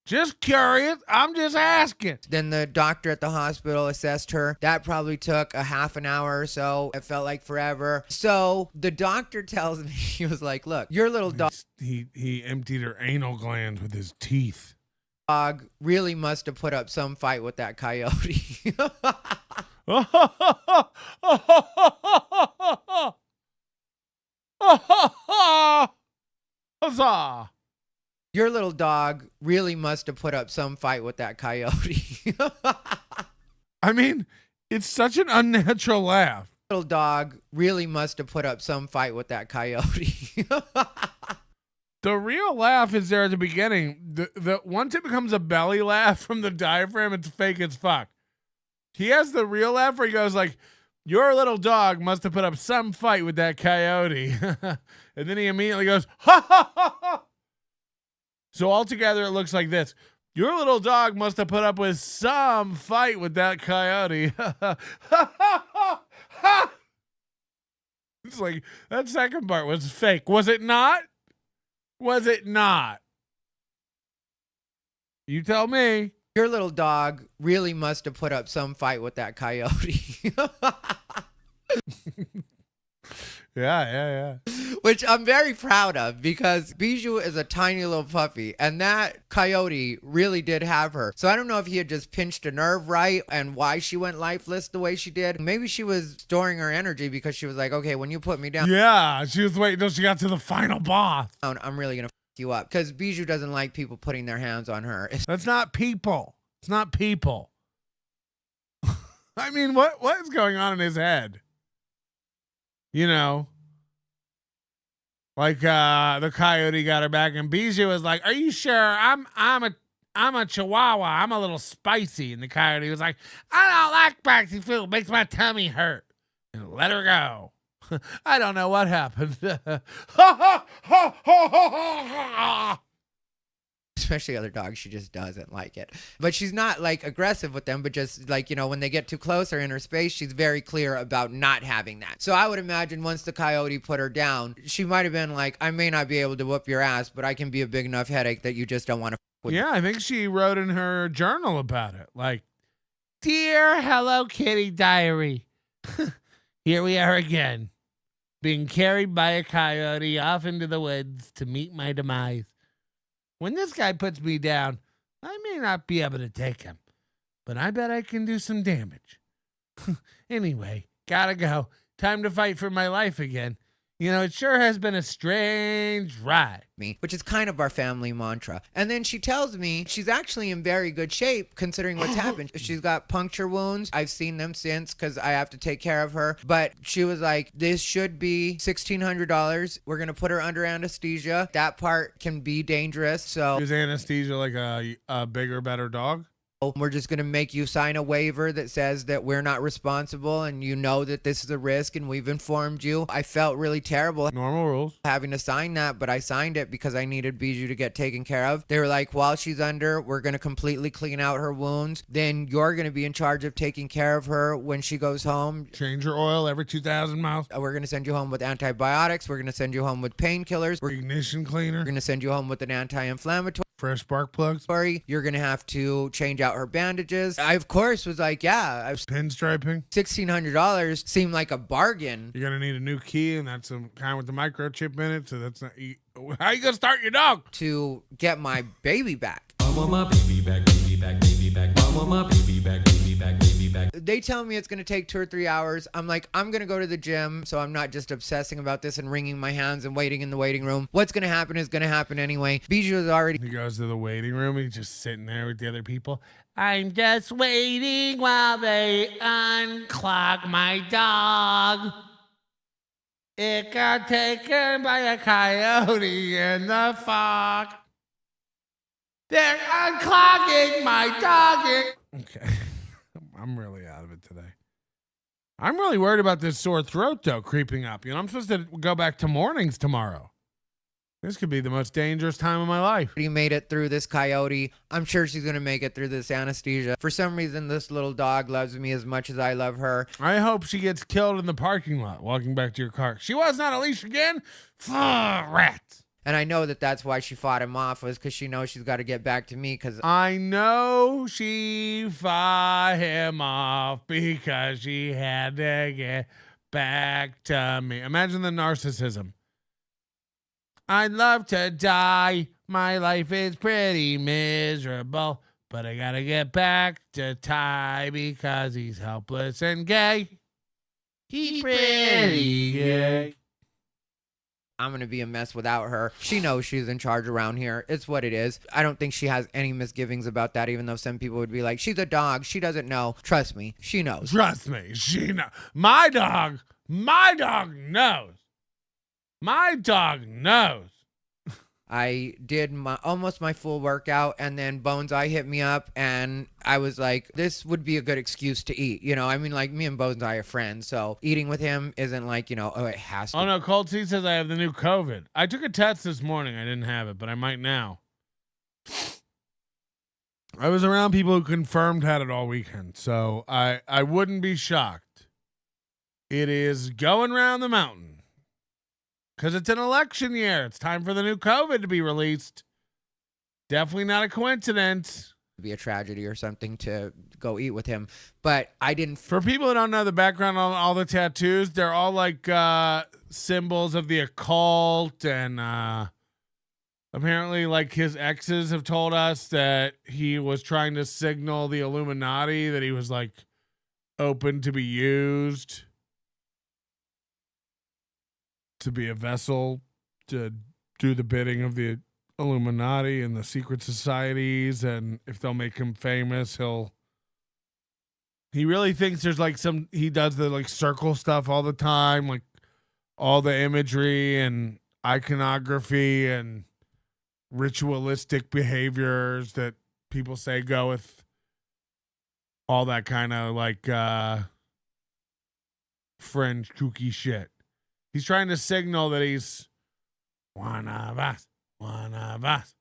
Just curious. I'm just asking. Then the doctor at the hospital assessed her. That probably took a half an hour or so. It felt like forever. So the doctor tells me, he was like, look, your little He emptied her anal glands with his teeth. dog really must have put up some fight with that coyote. Huzzah! Your little dog really must have put up some fight with that coyote. I mean, it's such an unnatural laugh. Little dog really must have put up some fight with that coyote. The real laugh is there at the beginning. The once it becomes a belly laugh from the diaphragm, it's fake as fuck. He has the real laugh where he goes like, your little dog must have put up some fight with that coyote. And then he immediately goes, ha ha ha ha. So altogether, it looks like this. Your little dog must have put up with some fight with that coyote. It's like, that second part was fake. Was it not? Was it not? You tell me. Your little dog really must have put up some fight with that coyote. Yeah. Which I'm very proud of because Bijou is a tiny little puppy and that coyote really did have her. So I don't know if he had just pinched a nerve right and why she went lifeless the way she did. Maybe she was storing her energy because she was like, okay, when you put me down. Yeah, she was waiting until she got to the final boss. I'm really going to fuck you up because Bijou doesn't like people putting their hands on her. That's not people. It's not people. I mean, what is going on in his head? You know, like the coyote got her back, and Bijou was like, "Are you sure? I'm a Chihuahua. I'm a little spicy." And the coyote was like, "I don't like spicy food. It makes my tummy hurt." And let her go. I don't know what happened. Especially other dogs, she just doesn't like it. But she's not like aggressive with them, but just like, you know, when they get too close or in her space, she's very clear about not having that. So I would imagine once the coyote put her down, she might have been like, I may not be able to whoop your ass, but I can be a big enough headache that you just don't want to with. Yeah, I think she wrote in her journal about it. Like, dear Hello Kitty diary. Here we are again, being carried by a coyote off into the woods to meet my demise. When this guy puts me down, I may not be able to take him, but I bet I can do some damage. Anyway, gotta go. Time to fight for my life again. You know, it sure has been a strange ride. Which is kind of our family mantra. And then she tells me she's actually in very good shape considering what's happened. She's got puncture wounds. I've seen them since because I have to take care of her. But she was like, this should be $1,600. We're going to put her under anesthesia. That part can be dangerous. So Is anesthesia like a bigger, better dog? we're just going to make you sign a waiver that says that we're not responsible and you know that this is a risk and we've informed you. I felt really terrible Normal rules. having to sign that, but I signed it because I needed Bijou to get taken care of. They were like, while she's under, we're going to completely clean out her wounds. Then you're going to be in charge of taking care of her when she goes home. Change your oil every 2,000 miles. We're going to send you home with antibiotics. We're going to send you home with painkillers. We're Ignition cleaner. going to send you home with an anti-inflammatory. Fresh spark plugs. You're going to have to change out her bandages. I, of course, was like, yeah, Pinstriping. $1,600 seemed like a bargain. You're going to need a new key, and that's some kind with the microchip in it. So that's not. How you going to start your dog? To get my baby back. I want my baby back, baby back, baby back. I want my baby back, baby back, baby back. They tell me it's going to take 2 or 3 hours. I'm like, I'm going to go to the gym, so I'm not just obsessing about this and wringing my hands and waiting in the waiting room. What's going to happen is going to happen anyway. Bijou is already. He goes to the waiting room. He's just sitting there with the other people. I'm just waiting while they unclog my dog. It got taken by a coyote in the fog. They're unclogging my dog. Okay. I'm really out of it today. I'm really worried about this sore throat, though, creeping up. You know, I'm supposed to go back to mornings tomorrow. This could be the most dangerous time of my life. He made it through this coyote. I'm sure she's going to make it through this anesthesia. For some reason, this little dog loves me as much as I love her. I hope she gets killed in the parking lot walking back to your car. She was on a leash again? Rats. And I know that that's why she fought him off, was because she knows she's got to get back to me. Because I know she fought him off because she had to get back to me. Imagine the narcissism. I'd love to die. My life is pretty miserable, but I gotta get back to Ty because he's helpless and gay. He's pretty gay. I'm going to be a mess without her. She knows she's in charge around here. It's what it is. I don't think she has any misgivings about that, even though some people would be like, she's a dog. She doesn't know. Trust me. She knows. Trust me. She knows. My dog knows. My dog knows. I did almost my full workout, and then Bones Eye hit me up, and I was like, this would be a good excuse to eat. You know, I mean, like, me and Bones Eye are friends, so eating with him isn't like, you know, oh, it has to. Oh, no, Colt T says I have the new COVID. I took a test this morning. I didn't have it, but I might now. I was around people who confirmed had it all weekend, so I wouldn't be shocked. It is going around the mountain. Because it's an election year. It's time for the new COVID to be released. Definitely not a coincidence. It'd be a tragedy or something to go eat with him. But I didn't. For people who don't know the background on all the tattoos, they're all like symbols of the occult. And apparently, like, his exes have told us that he was trying to signal the Illuminati that he was, like, open to be used. To be a vessel to do the bidding of the Illuminati and the secret societies, and if they'll make him famous, he really thinks there's like he does the like circle stuff all the time, like all the imagery and iconography and ritualistic behaviors that people say go with all that kind of like fringe kooky shit. He's trying to signal that he's one of us, one of us.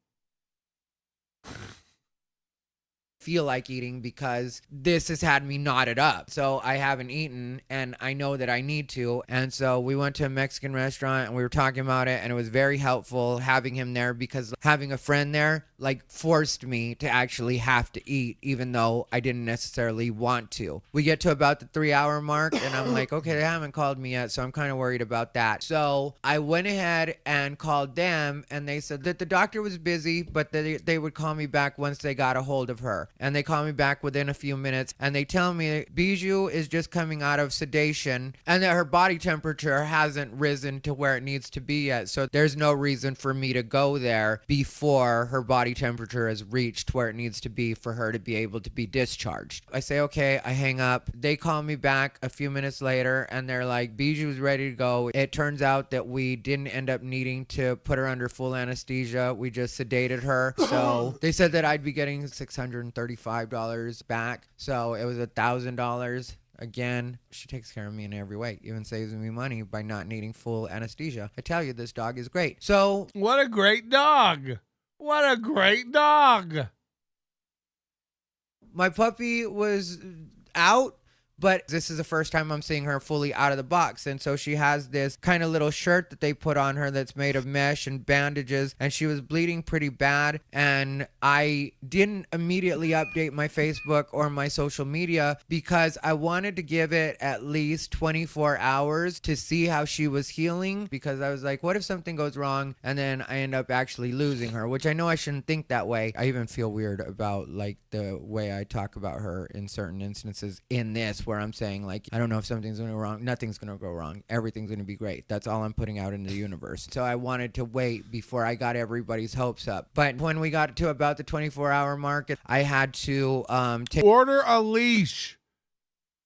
Feel like eating because this has had me knotted up. So I haven't eaten, and I know that I need to. And so we went to a Mexican restaurant and we were talking about it, and it was very helpful having him there because having a friend there like forced me to actually have to eat, even though I didn't necessarily want to. We get to about the 3-hour mark and I'm like, okay, they haven't called me yet, so I'm kind of worried about that. So I went ahead and called them, and they said that the doctor was busy, but they would call me back once they got a hold of her. And they call me back within a few minutes, and they tell me Bijou is just coming out of sedation and that her body temperature hasn't risen to where it needs to be yet. So there's no reason for me to go there before her body temperature has reached where it needs to be for her to be able to be discharged. I say, okay, I hang up. They call me back a few minutes later, and they're like, Bijou's ready to go. It turns out that we didn't end up needing to put her under full anesthesia. We just sedated her. So they said that I'd be getting $635 back. So it was $1,000. Again, she takes care of me in every way, even saves me money by not needing full anesthesia. I tell you, this dog is great. So what a great dog. What a great dog. My puppy was out, but this is the first time I'm seeing her fully out of the box. And so she has this kind of little shirt that they put on her that's made of mesh and bandages, and she was bleeding pretty bad. And I didn't immediately update my Facebook or my social media because I wanted to give it at least 24 hours to see how she was healing, because I was like, what if something goes wrong and then I end up actually losing her, which I know I shouldn't think that way. I even feel weird about like the way I talk about her in certain instances in this, where I'm saying, like, I don't know if something's going to go wrong. Nothing's going to go wrong. Everything's going to be great. That's all I'm putting out into the universe. So I wanted to wait before I got everybody's hopes up. But when we got to about the 24-hour mark, I had to order a leash.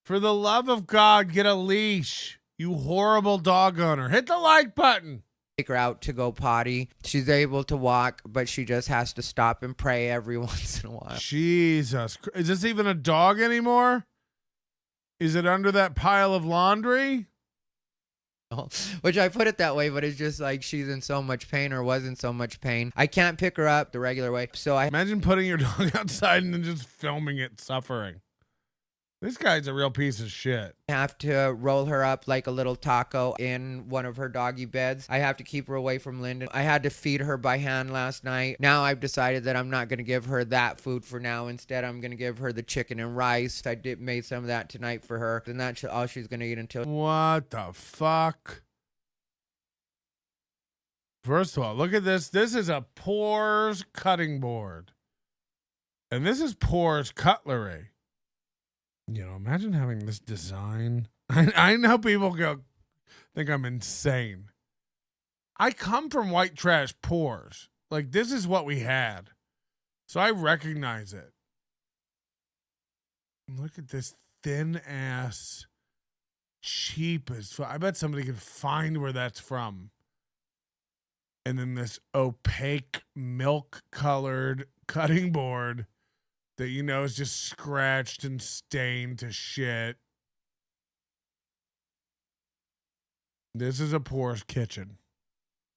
For the love of God, get a leash. You horrible dog owner. Hit the like button. Take her out to go potty. She's able to walk, but she just has to stop and pray every once in a while. Jesus. Is this even a dog anymore? Is it under that pile of laundry? which I put it that way, but it's just like she's in so much pain or was in so much pain. I can't pick her up the regular way. So I Imagine putting your dog outside and then just filming it suffering. This guy's a real piece of shit. have to roll her up like a little taco in one of her doggy beds. I have to keep her away from Lyndon. I had to feed her by hand last night. Now I've decided that I'm not going to give her that food for now. Instead, I'm going to give her the chicken and rice. I made some of that tonight for her. And that's all she's going to eat until... What the fuck? First of all, look at this. This is a Pores cutting board. And this is Pores cutlery. You know, imagine having this design. I know people think I'm insane. I come from white trash Pores. Like, this is what we had. So I recognize it. Look at this thin ass, cheap as fuck. I bet somebody could find where that's from. And then this opaque, milk colored cutting board that you know is just scratched and stained to shit. This is a Pores kitchen.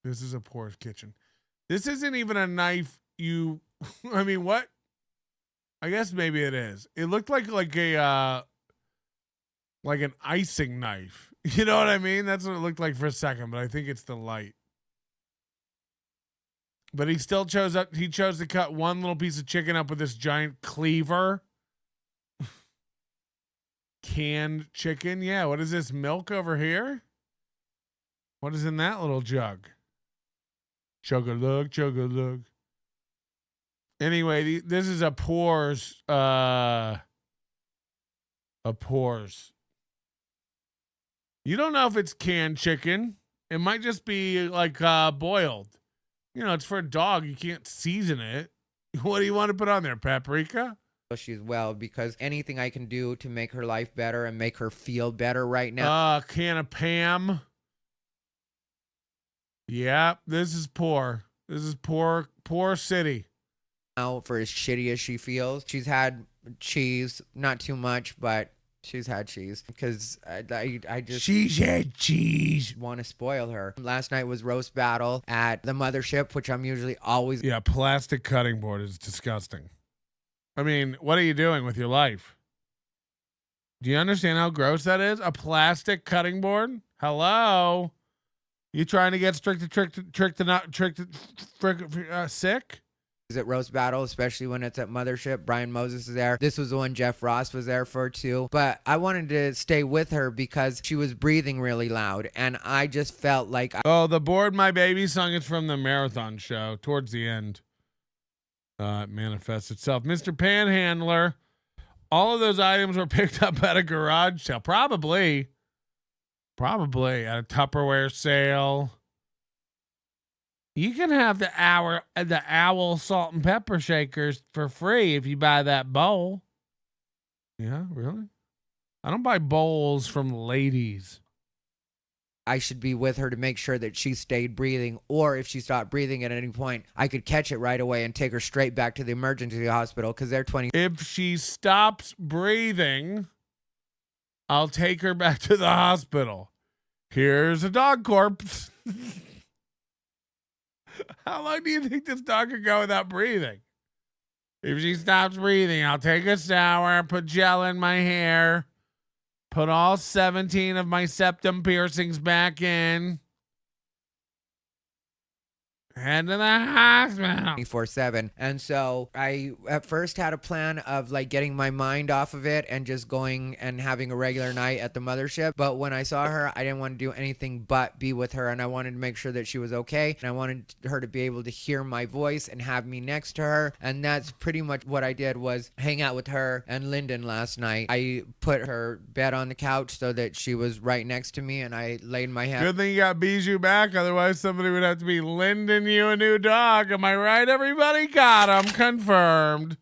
This is a Pores kitchen. This isn't even a knife you... I mean, what? I guess maybe it is. It looked like a... like an icing knife. You know what I mean? That's what it looked like for a second, but I think it's the light. But he still chose to cut one little piece of chicken up with this giant cleaver. Canned chicken. Yeah, what is this? Milk over here? What is in that little jug? Chug-a-lug, chug-a-lug. Anyway, this is a Pores. A Pores. You don't know if it's canned chicken. It might just be like boiled. You know, it's for a dog. You can't season it. What do you want to put on there? Paprika? She's well, because anything I can do to make her life better and make her feel better right now. Can of Pam. Yeah, this is poor. This is poor city. Now, for as shitty as she feels, she's had cheese, not too much, but she's had cheese because I just... She's had cheese. Want to spoil her. Last night was roast battle at the mothership, which I'm usually always... Yeah, plastic cutting board is disgusting. I mean, what are you doing with your life? Do you understand how gross that is? A plastic cutting board? Hello? You trying to get sick? At roast battle, especially when it's at mothership. Brian Moses is there. This was the one Jeff Ross was there for too. But I wanted to stay with her because she was breathing really loud, and I just felt like... the Board My Baby song is from the marathon show towards the end. It manifests itself. Mr. Panhandler, all of those items were picked up at a garage sale. Probably at a Tupperware sale. You can have the owl salt and pepper shakers for free if you buy that bowl. Yeah, really? I don't buy bowls from ladies. I should be with her to make sure that she stayed breathing, or if she stopped breathing at any point, I could catch it right away and take her straight back to the emergency hospital because they're 20. If she stops breathing, I'll take her back to the hospital. Here's a dog corpse. How long do you think this dog could go without breathing? If she stops breathing, I'll take a shower, put gel in my hair, put all 17 of my septum piercings back in, head to the hospital. 24/7. And so I at first had a plan of like getting my mind off of it and just going and having a regular night at the mothership. But when I saw her, I didn't want to do anything but be with her. And I wanted to make sure that she was okay. And I wanted her to be able to hear my voice and have me next to her. And that's pretty much what I did, was hang out with her and Lyndon last night. I put her bed on the couch so that she was right next to me, and I laid my head. Good thing you got Bijou back. Otherwise, somebody would have to be Lyndon you a new dog. Am I right, everybody? Got him. Confirmed.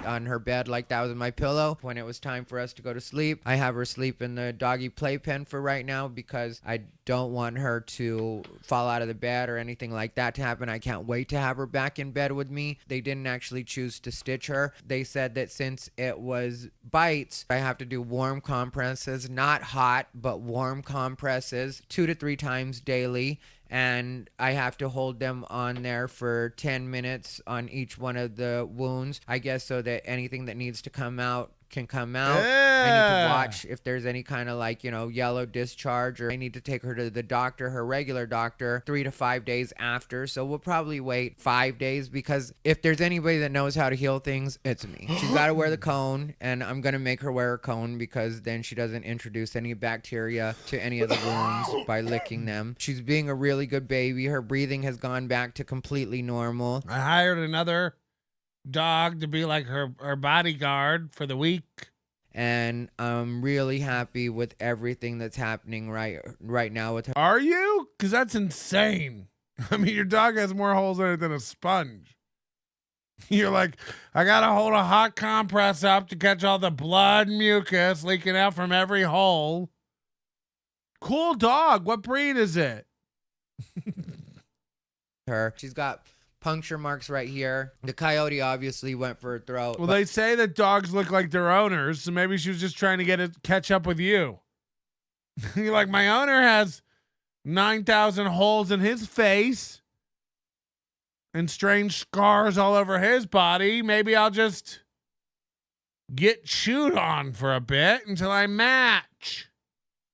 on her bed like that was my pillow. When it was time for us to go to sleep, I have her sleep in the doggy playpen for right now because I don't want her to fall out of the bed or anything like that to happen. I can't wait to have her back in bed with me. They didn't actually choose to stitch her. They said that since it was bites, I have to do warm compresses, not hot, but warm compresses 2 to 3 times daily. And I have to hold them on there for 10 minutes on each one of the wounds, I guess, so that anything that needs to come out can come out. I need to watch if there's any kind of like, yellow discharge, or I need to take her to the doctor, her regular doctor, 3 to 5 days after. So we'll probably wait 5 days, because if there's anybody that knows how to heal things, it's me. She's got to wear the cone, and I'm going to make her wear a cone because then she doesn't introduce any bacteria to any of the wounds by licking them. She's being a really good baby. Her breathing has gone back to completely normal. I hired another dog to be like her bodyguard for the week. And I'm really happy with everything that's happening right now with her. Are you? Because that's insane. I mean, your dog has more holes in it than a sponge. You're like, I got to hold a hot compress up to catch all the blood and mucus leaking out from every hole. Cool dog. What breed is it? She's got puncture marks right here. The coyote obviously went for her throat. Well, they say that dogs look like their owners, so maybe she was just trying to catch up with you. You're like, my owner has 9,000 holes in his face and strange scars all over his body. Maybe I'll just get chewed on for a bit until I match.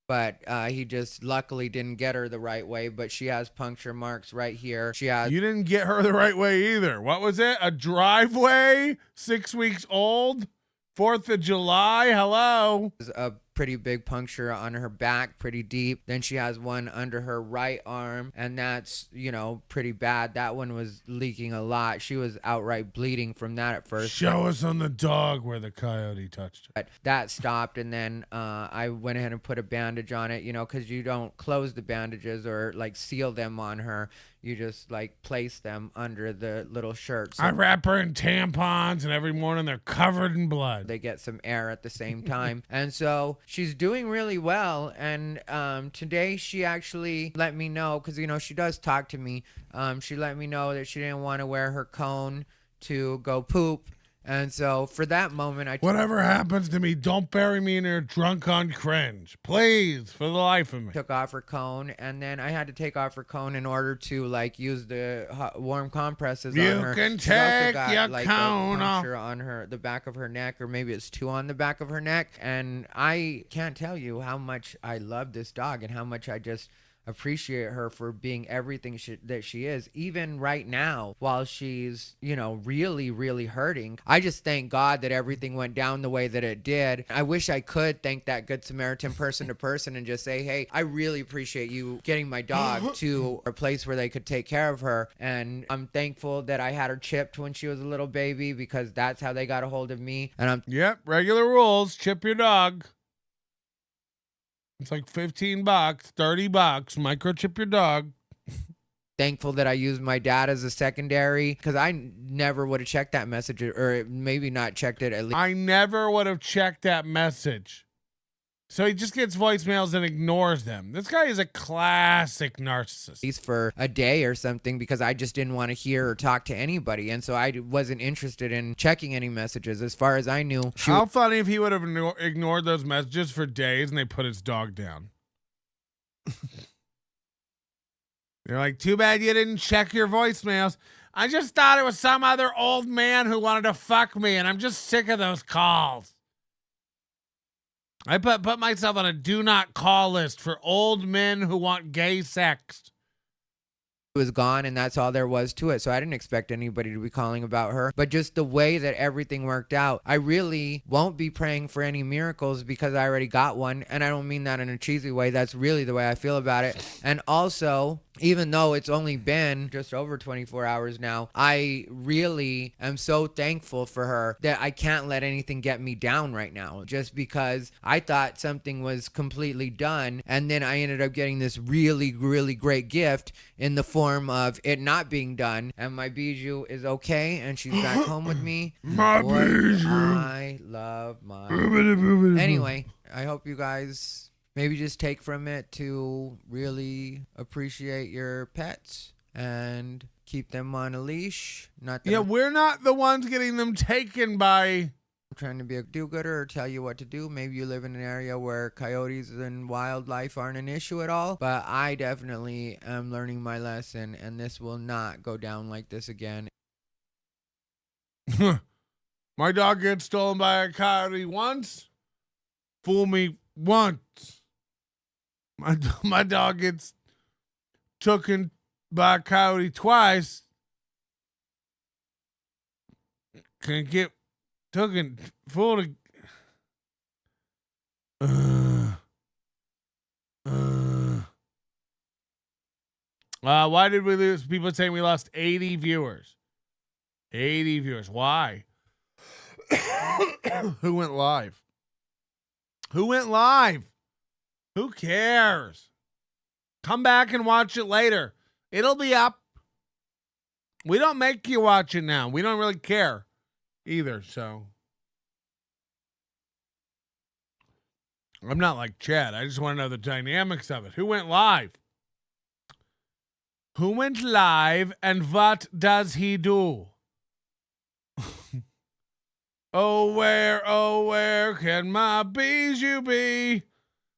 But he just luckily didn't get her the right way. But she has puncture marks right here. You didn't get her the right way either. What was it? A driveway? 6 weeks old? 4th of July? Hello? A pretty big puncture on her back, pretty deep. Then she has one under her right arm, and that's, pretty bad. That one was leaking a lot. She was outright bleeding from that at first. Show us on the dog where the coyote touched her. But that stopped, and then I went ahead and put a bandage on it, because you don't close the bandages or like seal them on her. You just like place them under the little shirts. I wrap her in tampons, and every morning they're covered in blood. They get some air at the same time. And so she's doing really well. And today she actually let me know, because, she does talk to me. She let me know that she didn't want to wear her cone to go poop. And so for that moment, whatever happens to me, don't bury me in your drunk on cringe. Please, for the life of me. Took off her cone, and then I had to take off her cone in order to use the warm compresses on her. You can She also take got, your a cone off. puncture on the back of her neck, or maybe it's 2 on the back of her neck. And I can't tell you how much I love this dog and how much I just appreciate her for being everything that she is, even right now while she's really, really hurting. I just thank God that everything went down the way that it did. I wish I could thank that good Samaritan person to person and just say, hey, I really appreciate you getting my dog to a place where they could take care of her. And I'm thankful that I had her chipped when she was a little baby, because that's how they got a hold of me. And Yep, regular rules. Chip your dog. It's like $15, $30. Microchip your dog. Thankful that I used my dad as a secondary, because I never would have checked that message, or maybe not checked it at least. I never would have checked that message. So he just gets voicemails and ignores them. This guy is a classic narcissist. At least for a day or something, because I just didn't want to hear or talk to anybody. And so I wasn't interested in checking any messages. As far as I knew. How funny if he would have ignored those messages for days and they put his dog down. They're like, too bad you didn't check your voicemails. I just thought it was some other old man who wanted to fuck me, and I'm just sick of those calls. I put myself on a do not call list for old men who want gay sex. It was gone, and that's all there was to it. So I didn't expect anybody to be calling about her. But just the way that everything worked out, I really won't be praying for any miracles, because I already got one. And I don't mean that in a cheesy way. That's really the way I feel about it. And also, even though it's only been just over 24 hours now, I really am so thankful for her that I can't let anything get me down right now, just because I thought something was completely done, and then I ended up getting this really, really great gift in the form of it not being done, and my Bijou is okay, and she's back home with me. My Boy, Bijou. I love my... Anyway, I hope you guys... maybe just take from it to really appreciate your pets and keep them on a leash. Not that Yeah, I'm we're not the ones getting them taken by. trying to be a do-gooder or tell you what to do. Maybe you live in an area where coyotes and wildlife aren't an issue at all. But I definitely am learning my lesson, and this will not go down like this again. My dog gets stolen by a coyote once. Fool me once. My dog gets taken by a coyote twice. Can get taken fooled. Why did we lose? People saying we lost 80 viewers. 80 viewers. Why? Who went live? Who went live? Who cares? Come back and watch it later. It'll be up. We don't make you watch it now. We don't really care either, so. I'm not like Chad. I just want to know the dynamics of it. Who went live? Who went live and what does he do? Oh, where can my Bijou be?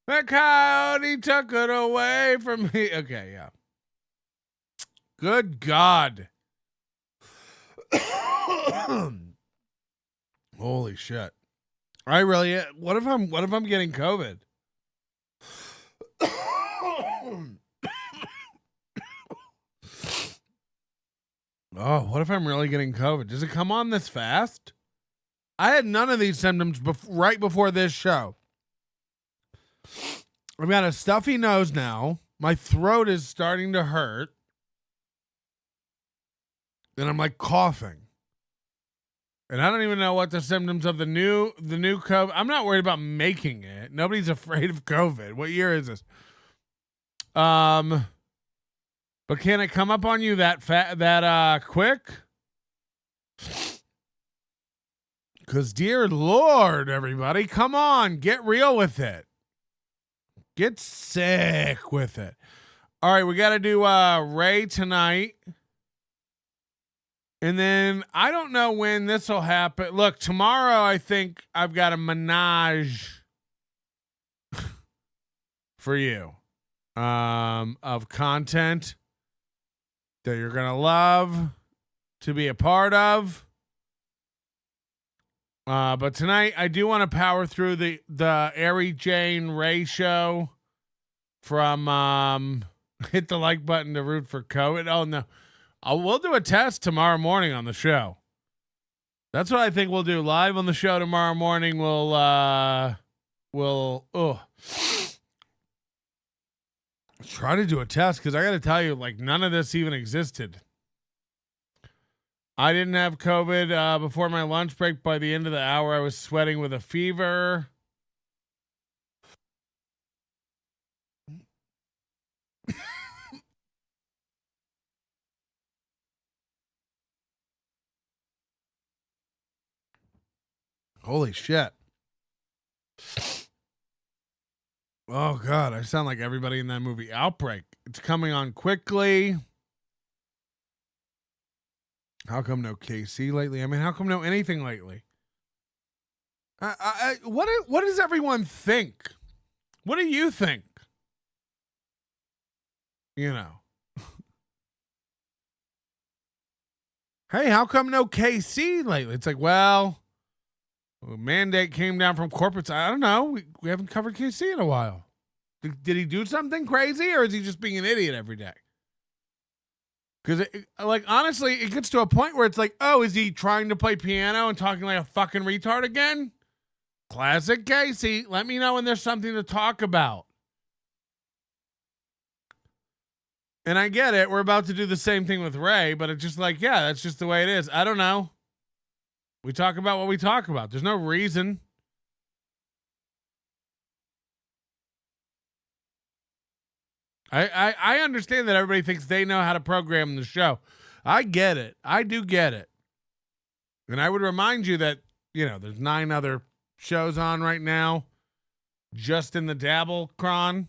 The coyote took it away from me. Okay, yeah. Good God. Holy shit. I really, what if I'm getting COVID? Oh, what if I'm really getting COVID? Does it come on this fast? I had none of these symptoms right before this show. I've got a stuffy nose now. My throat is starting to hurt. And I'm like coughing. And I don't even know what the symptoms of the new COVID. I'm not worried about making it. Nobody's afraid of COVID. What year is this? But can it come up on you that quick? Because, dear Lord, everybody, come on, get real with it. Get sick with it. All right, we got to do Ray tonight. And then I don't know when this will happen. Look, tomorrow I think I've got a menage for you of content that you're going to love to be a part of. But tonight I do want to power through the Ari Jane Ray show from hit the like button to root for COVID. Oh no. We'll do a test tomorrow morning on the show. That's what I think we'll do live on the show tomorrow morning. We'll try to do a test because I got to tell you, like, none of this even existed. I didn't have COVID before my lunch break. By the end of the hour, I was sweating with a fever. Holy shit. Oh, God. I sound like everybody in that movie Outbreak. It's coming on quickly. How come no KC lately? I mean, how come no anything lately? What does everyone think? What do you think? You know. Hey, how come no KC lately? It's like, well, a mandate came down from corporates. I don't know. We haven't covered KC in a while. Did he do something crazy, or is he just being an idiot every day? Because, like, honestly, it gets to a point where it's like, oh, is he trying to play piano and talking like a fucking retard again? Classic Casey. Let me know when there's something to talk about. And I get it. We're about to do the same thing with Ray, but it's just like, yeah, that's just the way it is. I don't know. We talk about what we talk about. There's no reason. I understand that everybody thinks they know how to program the show. I get it. I do get it. And I would remind you that, there's 9 other shows on right now, just in the Dabble cron.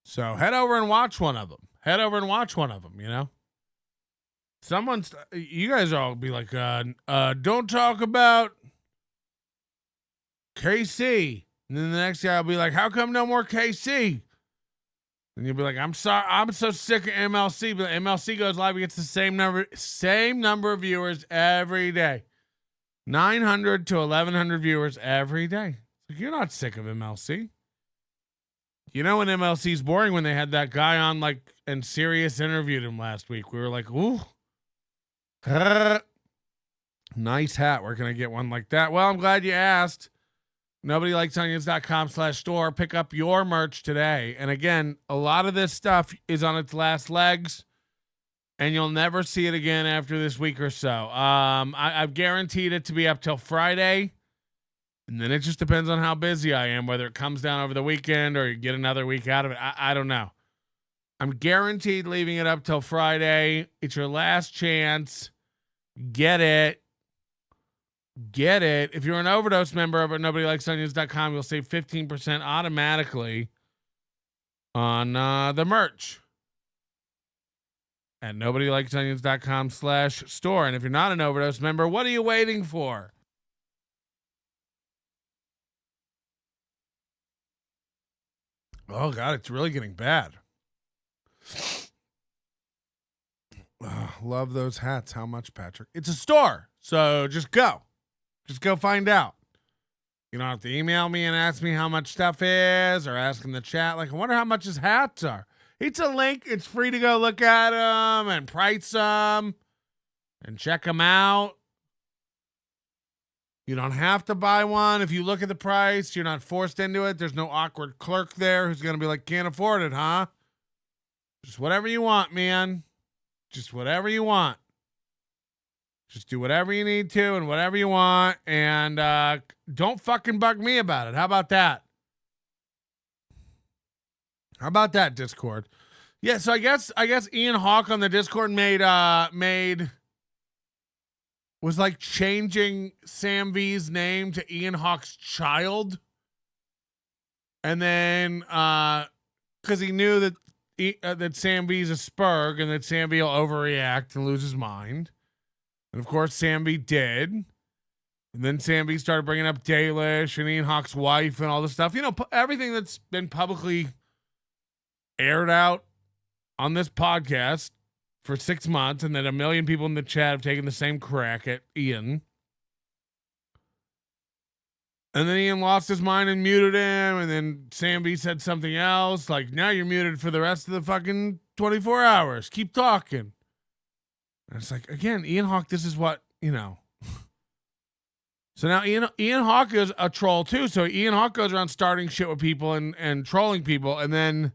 So head over and watch one of them. You guys all be like, don't talk about KC. And then the next guy will be like, how come no more KC? And you'll be like, I'm sorry, I'm so sick of MLC. But MLC goes live, it gets the same number of viewers every day. 900 to 1,100 viewers every day. Like, you're not sick of MLC. You know when MLC's boring, when they had that guy on, and Sirius interviewed him last week. We were like, ooh. Nice hat. Where can I get one like that? Well, I'm glad you asked. NobodyLikesOnions.com/store. Pick up your merch today. And again, a lot of this stuff is on its last legs, and you'll never see it again after this week or so. I've guaranteed it to be up till Friday, and then it just depends on how busy I am, whether it comes down over the weekend or you get another week out of it. I don't know. I'm guaranteed leaving it up till Friday. It's your last chance. Get it. If you're an Overdose member over at NobodyLikesOnions.com, you'll save 15% automatically on the merch at NobodyLikesOnions.com/store. And if you're not an Overdose member, what are you waiting for? Oh, God, it's really getting bad. Love those hats. How much, Patrick? It's a store, so just go. Just go find out. You don't have to email me and ask me how much stuff is or ask in the chat. I wonder how much his hats are. It's a link. It's free to go look at them and price them and check them out. You don't have to buy one. If you look at the price, you're not forced into it. There's no awkward clerk there who's going to be like, can't afford it, huh? Just whatever you want, man. Just whatever you want. Just do whatever you need to and whatever you want. And don't fucking bug me about it. How about that? How about that, Discord? Yeah, so I guess Ian Hawk on the Discord was changing Sam V's name to Ian Hawk's child. And then because he knew that that Sam V's a spurg and that Sam V will overreact and lose his mind. And of course, Sam V did. And then Sam V started bringing up Dalish and Ian Hawk's wife and all this stuff. Everything that's been publicly aired out on this podcast for 6 months, and then 1 million people in the chat have taken the same crack at Ian. And then Ian lost his mind and muted him, and then Sam V said something else, now you're muted for the rest of the fucking 24 hours. Keep talking. And it's again, Ian Hawk, this is what, So now Ian Hawk is a troll too. So Ian Hawk goes around starting shit with people and trolling people, and then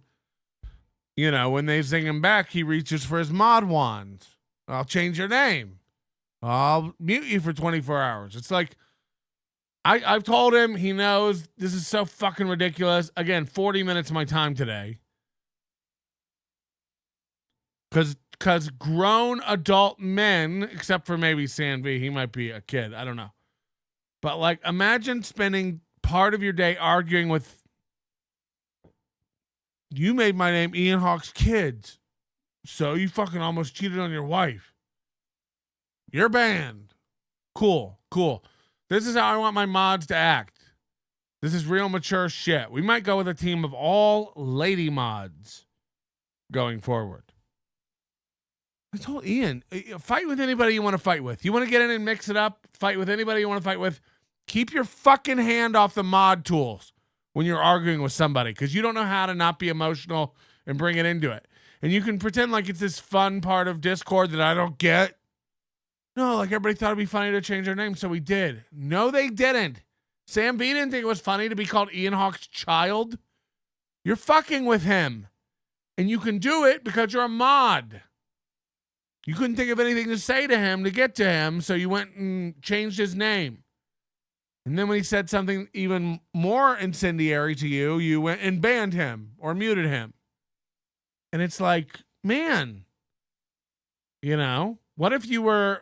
when they zing him back, he reaches for his mod wand. I'll change your name. I'll mute you for 24 hours. It's I've told him, he knows this is so fucking ridiculous. Again, 40 minutes of my time today. Because grown adult men, except for maybe Sam V, he might be a kid. I don't know. But imagine spending part of your day arguing with, you made my name Ian Hawk's kids, so you fucking almost cheated on your wife. You're banned. Cool. This is how I want my mods to act. This is real mature shit. We might go with a team of all lady mods going forward. I told Ian, fight with anybody you want to fight with. You want to get in and mix it up, fight with anybody you want to fight with. Keep your fucking hand off the mod tools when you're arguing with somebody, because you don't know how to not be emotional and bring it into it. And you can pretend like it's this fun part of Discord that I don't get. No, everybody thought it'd be funny to change their name, so we did. No, they didn't. Sam V didn't think it was funny to be called Ian Hawk's child. You're fucking with him. And you can do it because you're a mod. You couldn't think of anything to say to him to get to him, so you went and changed his name. And then when he said something even more incendiary to you, you went and banned him or muted him. And it's like, man, you know, what if you were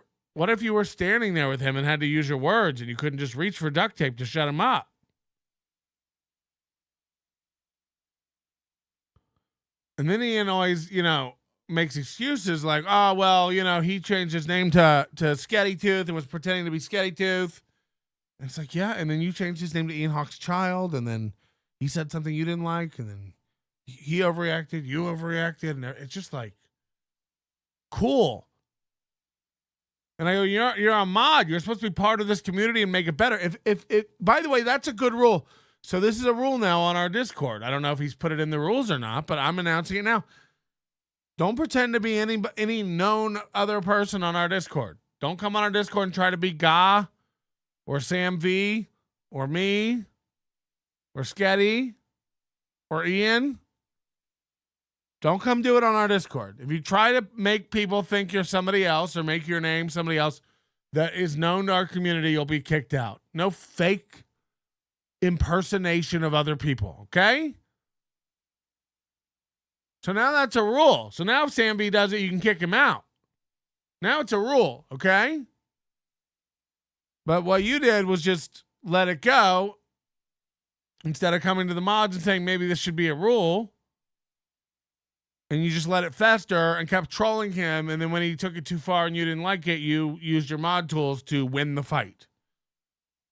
standing there with him and had to use your words and you couldn't just reach for duct tape to shut him up? And then Ian always, you know, makes excuses like, oh, well, you know, he changed his name to Sketty Tooth and was pretending to be Sketty Tooth. And it's like, yeah, and then you changed his name to Ian Hawk's Child, and then he said something you didn't like, and then he overreacted, you overreacted, and it's just like, cool. And I go, you're a mod. You're supposed to be part of this community and make it better. If by the way, that's a good rule. So this is a rule now on our Discord. I don't know if he's put it in the rules or not, but I'm announcing it now. Don't pretend to be any known other person on our Discord. Don't come on our Discord and try to be Ga or Sam V or me or Sketty or Ian. Don't come do it on our Discord. If you try to make people think you're somebody else or make your name somebody else that is known to our community, you'll be kicked out. No fake impersonation of other people, okay? So now that's a rule. So now if Sam B does it, you can kick him out. Now it's a rule, okay? But what you did was just let it go instead of coming to the mods and saying maybe this should be a rule. And you just let it fester and kept trolling him. And then when he took it too far and you didn't like it, you used your mod tools to win the fight.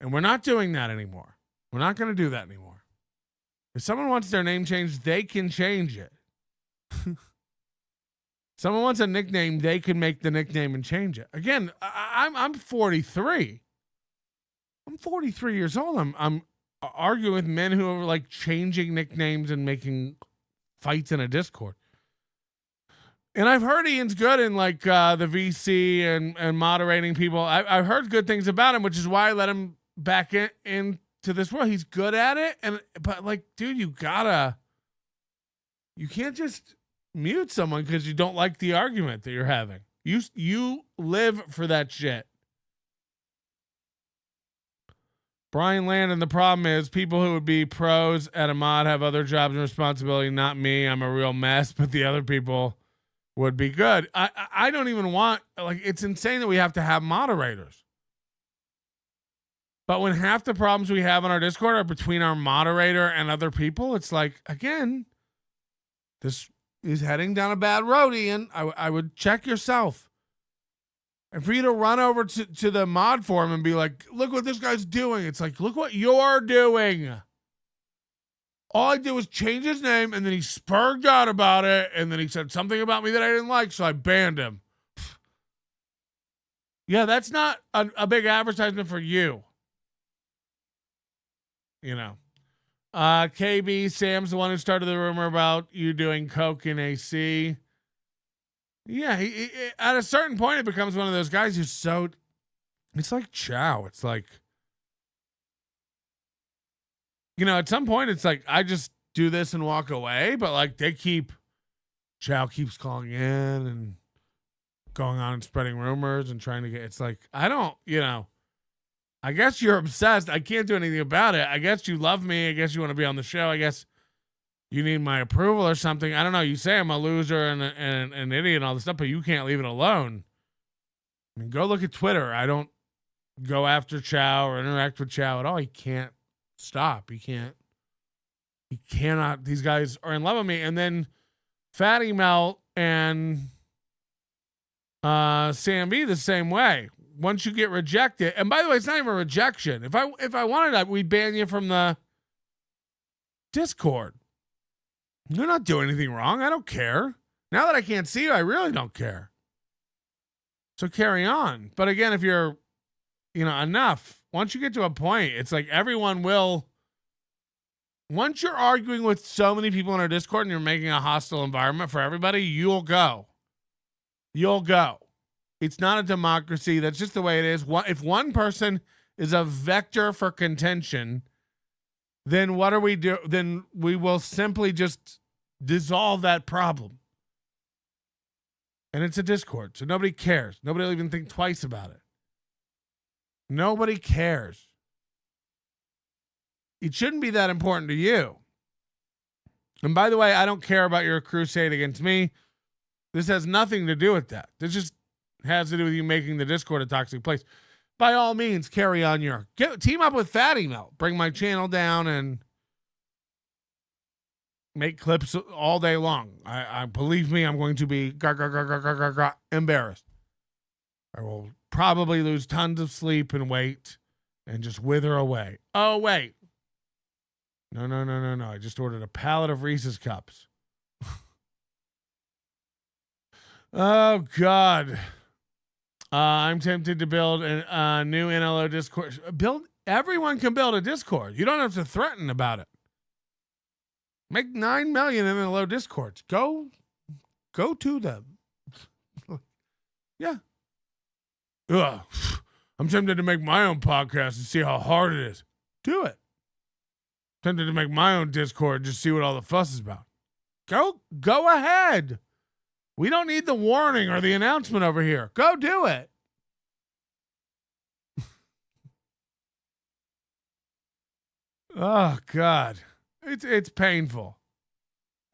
And we're not doing that anymore. We're not going to do that anymore. If someone wants their name changed, they can change it. Someone wants a nickname, they can make the nickname and change it. Again, I'm 43. I'm 43 years old. I'm arguing with men who are like changing nicknames and making fights in a Discord. And I've heard Ian's good in like the VC and moderating people. I've heard good things about him, which is why I let him back into this world. He's good at it. But like, dude, you can't just mute someone because you don't like the argument that you're having. You live for that shit. Brian Landon, the problem is people who would be pros at a mod have other jobs and responsibility, not me. I'm a real mess, but the other people would be good. I don't even want, like, it's insane that we have to have moderators. But when half the problems we have on our Discord are between our moderator and other people, it's like, again, this is heading down a bad road, Ian. I would check yourself. And for you to run over to the mod forum and be like, look what this guy's doing. It's like, look what you're doing. All I did was change his name, and then he spurred out about it, and then he said something about me that I didn't like, so I banned him. Yeah, that's not a big advertisement for you. You know. KB, Sam's the one who started the rumor about you doing coke in AC. Yeah, he at a certain point, it becomes one of those guys who's so... It's like Chow. It's like... You know, at some point, it's like, I just do this and walk away, but like Chow keeps calling in and going on and spreading rumors and trying to get, it's like, I don't, you know, I guess you're obsessed. I can't do anything about it. I guess you love me. I guess you want to be on the show. I guess you need my approval or something. I don't know. You say I'm a loser and an idiot and all this stuff, but you can't leave it alone. I mean, go look at Twitter. I don't go after Chow or interact with Chow at all. He can't stop. He cannot. These guys are in love with me. And then Fatty Melt and Sam B the same way. Once you get rejected, and by the way, it's not even a rejection. If I wanted that, we'd ban you from the Discord. You're not doing anything wrong. I don't care. Now that I can't see you, I really don't care. So carry on. But again, if you're, you know, enough, once you get to a point, it's like everyone will. Once you're arguing with so many people in our Discord and you're making a hostile environment for everybody, you'll go. You'll go. It's not a democracy. That's just the way it is. If one person is a vector for contention, then what do? Then we will simply just dissolve that problem. And it's a Discord, so nobody cares. Nobody will even think twice about it. Nobody cares. It shouldn't be that important to you. And by the way, I don't care about your crusade against me. This has nothing to do with that. This just has to do with you making the Discord a toxic place. By all means, carry on your... team up with Fatty Melt. Bring my channel down and make clips all day long. I believe me, I'm going to be embarrassed. I will probably lose tons of sleep and weight and just wither away. Oh, wait. No. I just ordered a pallet of Reese's Cups. Oh, God. I'm tempted to build a new NLO Discord. Everyone can build a Discord. You don't have to threaten about it. Make 9 million NLO Discords. Go to them. Yeah. Ugh. I'm tempted to make my own podcast and see how hard it is. Do it. Tempted to make my own Discord, just see what all the fuss is about. Go ahead. We don't need the warning or the announcement over here. Go do it. Oh, God. It's painful.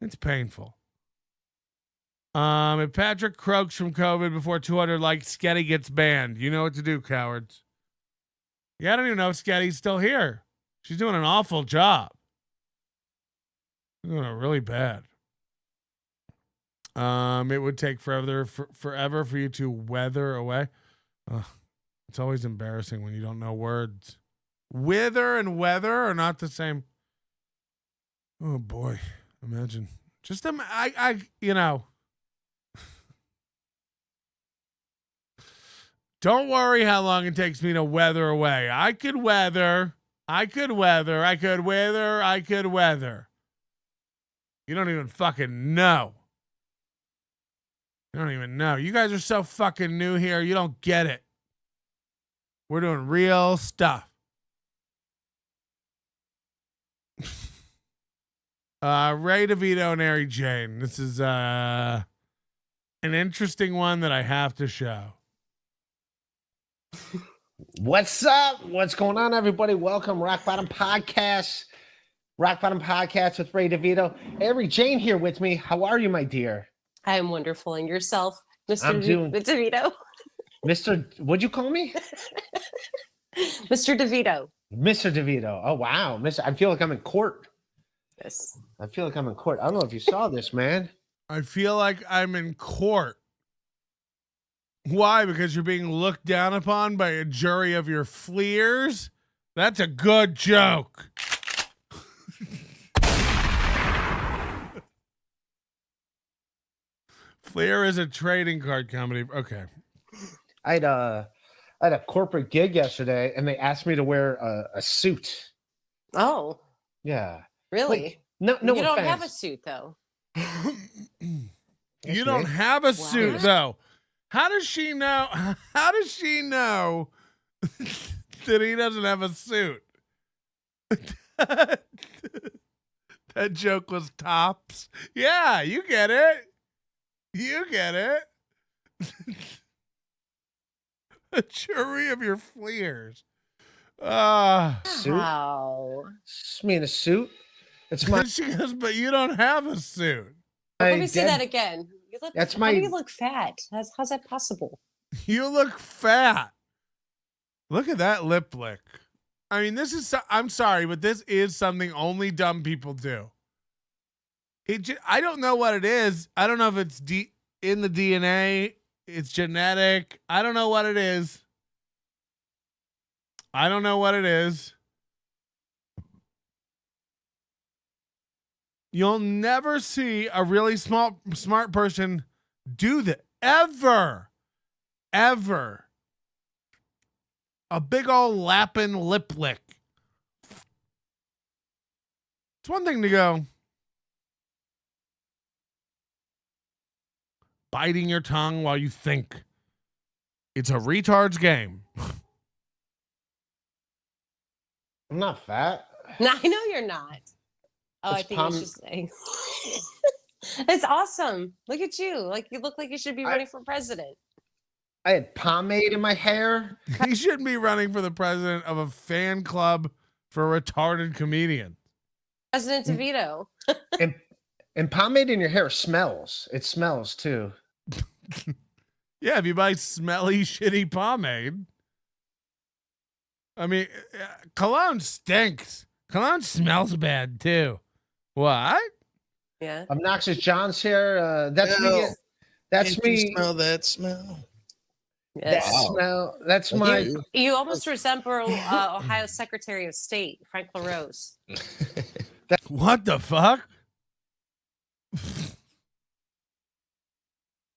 It's painful. If Patrick croaks from COVID before 200 likes, Sketty gets banned. You know what to do, cowards. Yeah, I don't even know if Sketty's still here. She's doing an awful job. She's doing it really bad. It would take forever for you to weather away. It's always embarrassing when you don't know words. Wither and weather are not the same. Oh boy, imagine. Just you know. Don't worry how long it takes me to weather away. I could weather. You don't even fucking know. You don't even know. You guys are so fucking new here. You don't get it. We're doing real stuff. Ray DeVito and Ari Jane. This is an interesting one that I have to show. What's up? What's going on, everybody? Welcome, Rock Bottom Podcast. Rock Bottom Podcast with Ray DeVito. Ari Jane here with me. How are you, my dear? I am wonderful. And yourself, I'm doing DeVito? What'd you call me? Mr. DeVito. Mr. DeVito. Oh, wow. I feel like I'm in court. Yes. I feel like I'm in court. I don't know if you saw this, man. I feel like I'm in court. Why? Because you're being looked down upon by a jury of your fleers? That's a good joke. Fleer is a trading card company. Okay. I had a corporate gig yesterday, and they asked me to wear a suit. Oh. Yeah. Really? Like, no. You don't have a suit, though. You don't have a suit, though. How does she know? How does she know that he doesn't have a suit? That joke was tops. Yeah, you get it. You get it. A jury of your fleers. Suit? Wow. Just me in a suit. It's my. She goes, but you don't have a suit. Let me see that again. That's How do you look fat? How's that possible? You look fat. Look at that lip lick. I mean, I'm sorry, but this is something only dumb people do. I don't know what it is. I don't know if it's in the DNA. It's genetic. I don't know what it is. You'll never see a really smart person do that. Ever. A big old lapping lip lick. It's one thing to go biting your tongue while you think. It's a retard's game. I'm not fat. No, I know you're not. Oh, It's I think you should say. It's awesome. Look at you. Like you look like you should be running for president. I had pomade in my hair. He shouldn't be running for the president of a fan club for a retarded comedian. President DeVito. And pomade in your hair smells. It smells too. Yeah, if you buy smelly, shitty pomade. I mean, cologne stinks. Cologne smells bad too. What? Yeah. Obnoxious John's here. That's me. That's Can't me. you smell that smell? Yes. That smell. That's my. You almost resemble Ohio Secretary of State, Frank LaRose. What the fuck?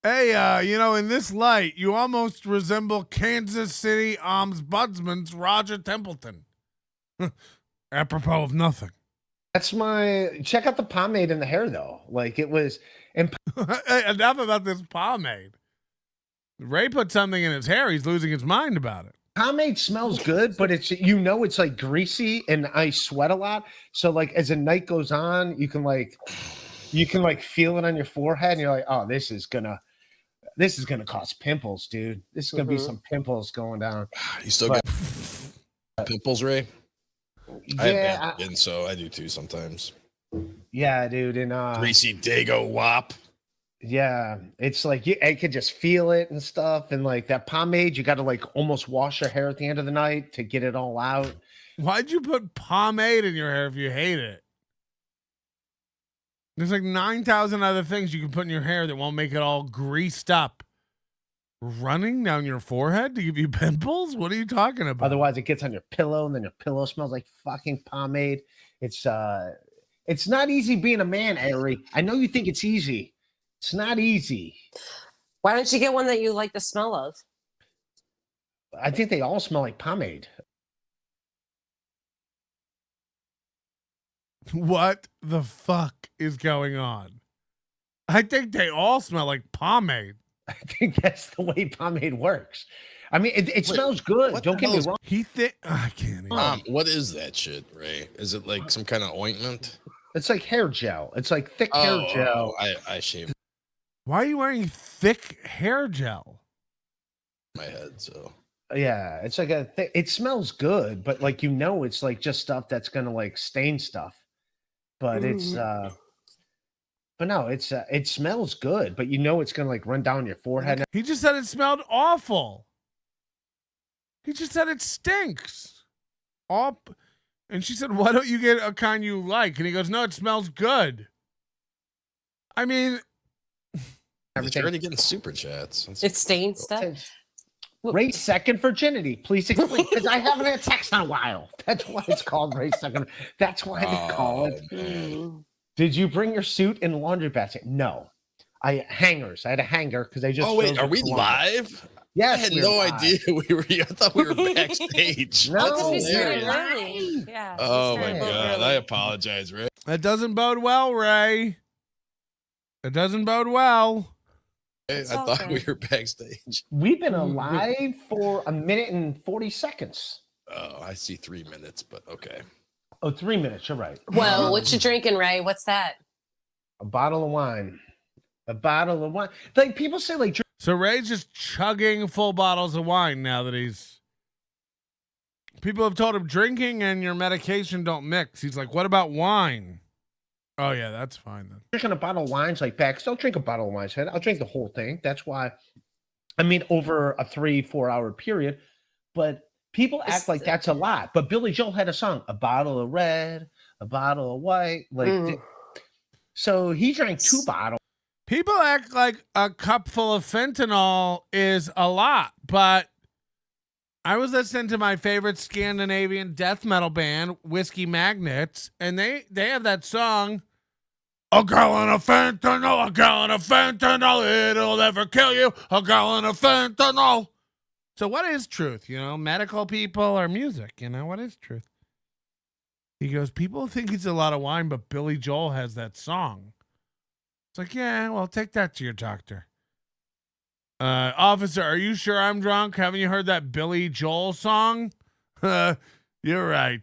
Hey, in this light, you almost resemble Kansas City Ombudsman's Roger Templeton. Apropos of nothing. That's my. Check out the pomade in the hair, though. Like it was. And Hey, enough about this pomade. Ray put something in his hair. He's losing his mind about it. pomade smells good, but it's it's like greasy, and I sweat a lot. So like as the night goes on, you can feel it on your forehead, and you're like, oh, this is gonna cause pimples, dude. This is gonna be some pimples going down. You still get pimples, Ray? Yeah, and so I do too sometimes. Yeah, dude, and greasy Dago wop. Yeah, it's like I could just feel it and stuff, and like that pomade, you got to like almost wash your hair at the end of the night to get it all out. Why'd you put pomade in your hair if you hate it? There's like 9,000 other things you can put in your hair that won't make it all greased up. Running down your forehead to give you pimples? What are you talking about? Otherwise, it gets on your pillow, and then your pillow smells like fucking pomade. It's not easy being a man, Ari. I know you think it's easy. It's not easy. Why don't you get one that you like the smell of? I think they all smell like pomade. What the fuck is going on? I think they all smell like pomade. I think that's the way pomade works. I mean, it smells good. Don't get me wrong. I can't even. What is that shit, Ray? Is it like some kind of ointment? It's like hair gel. It's like thick hair gel. I shave Why are you wearing thick hair gel? my head, so Yeah, it's like it smells good, but like it's like just stuff that's gonna like stain stuff. But but no, it smells good, but it's gonna like run down your forehead. He just said it smelled awful. He just said it stinks. And she said, why don't you get a kind you like? And he goes, no, it smells good. I mean, you're already getting super chats. It's stained stuff. Ray's second virginity. Please explain, because I haven't had sex in a while. That's why it's called Ray's second. That's why they call it. Did you bring your suit in the laundry basket? No. I had a hanger because I just. Oh wait, are we live? Yes, I had no idea we were. I thought we were backstage. No, That's we started hilarious. early. Yeah. Oh we my started god, early. I apologize, Ray. that doesn't bode well, Ray. It doesn't bode well. I thought we were backstage. We've been alive for 1 minute and 40 seconds. Oh, I see 3 minutes, but okay. Oh, 3 minutes. You're right. Well, what you drinking, Ray? What's that? A bottle of wine. A bottle of wine. Like people say, like. So Ray's just chugging full bottles of wine now that people have told him drinking and your medication don't mix. He's like, what about wine? Oh yeah, that's fine then. Drinking a bottle of wine's like Bex. Don't drink a bottle of wine. I'll drink the whole thing. That's why. I mean, over a 3-4 hour period. But people act like that's a lot. But Billy Joel had a song, a bottle of red, a bottle of white. Like, so he drank 2 bottles. People act like a cup full of fentanyl is a lot, but I was listening to my favorite Scandinavian death metal band, Whiskey Magnets, and they have that song, a gallon of fentanyl, it'll never kill you, a gallon of fentanyl. So what is truth? Medical people or music? What is truth? He goes, people think it's a lot of wine, but Billy Joel has that song. It's like, yeah, well, take that to your doctor. Officer, are you sure I'm drunk? Haven't you heard that Billy Joel song? You're right.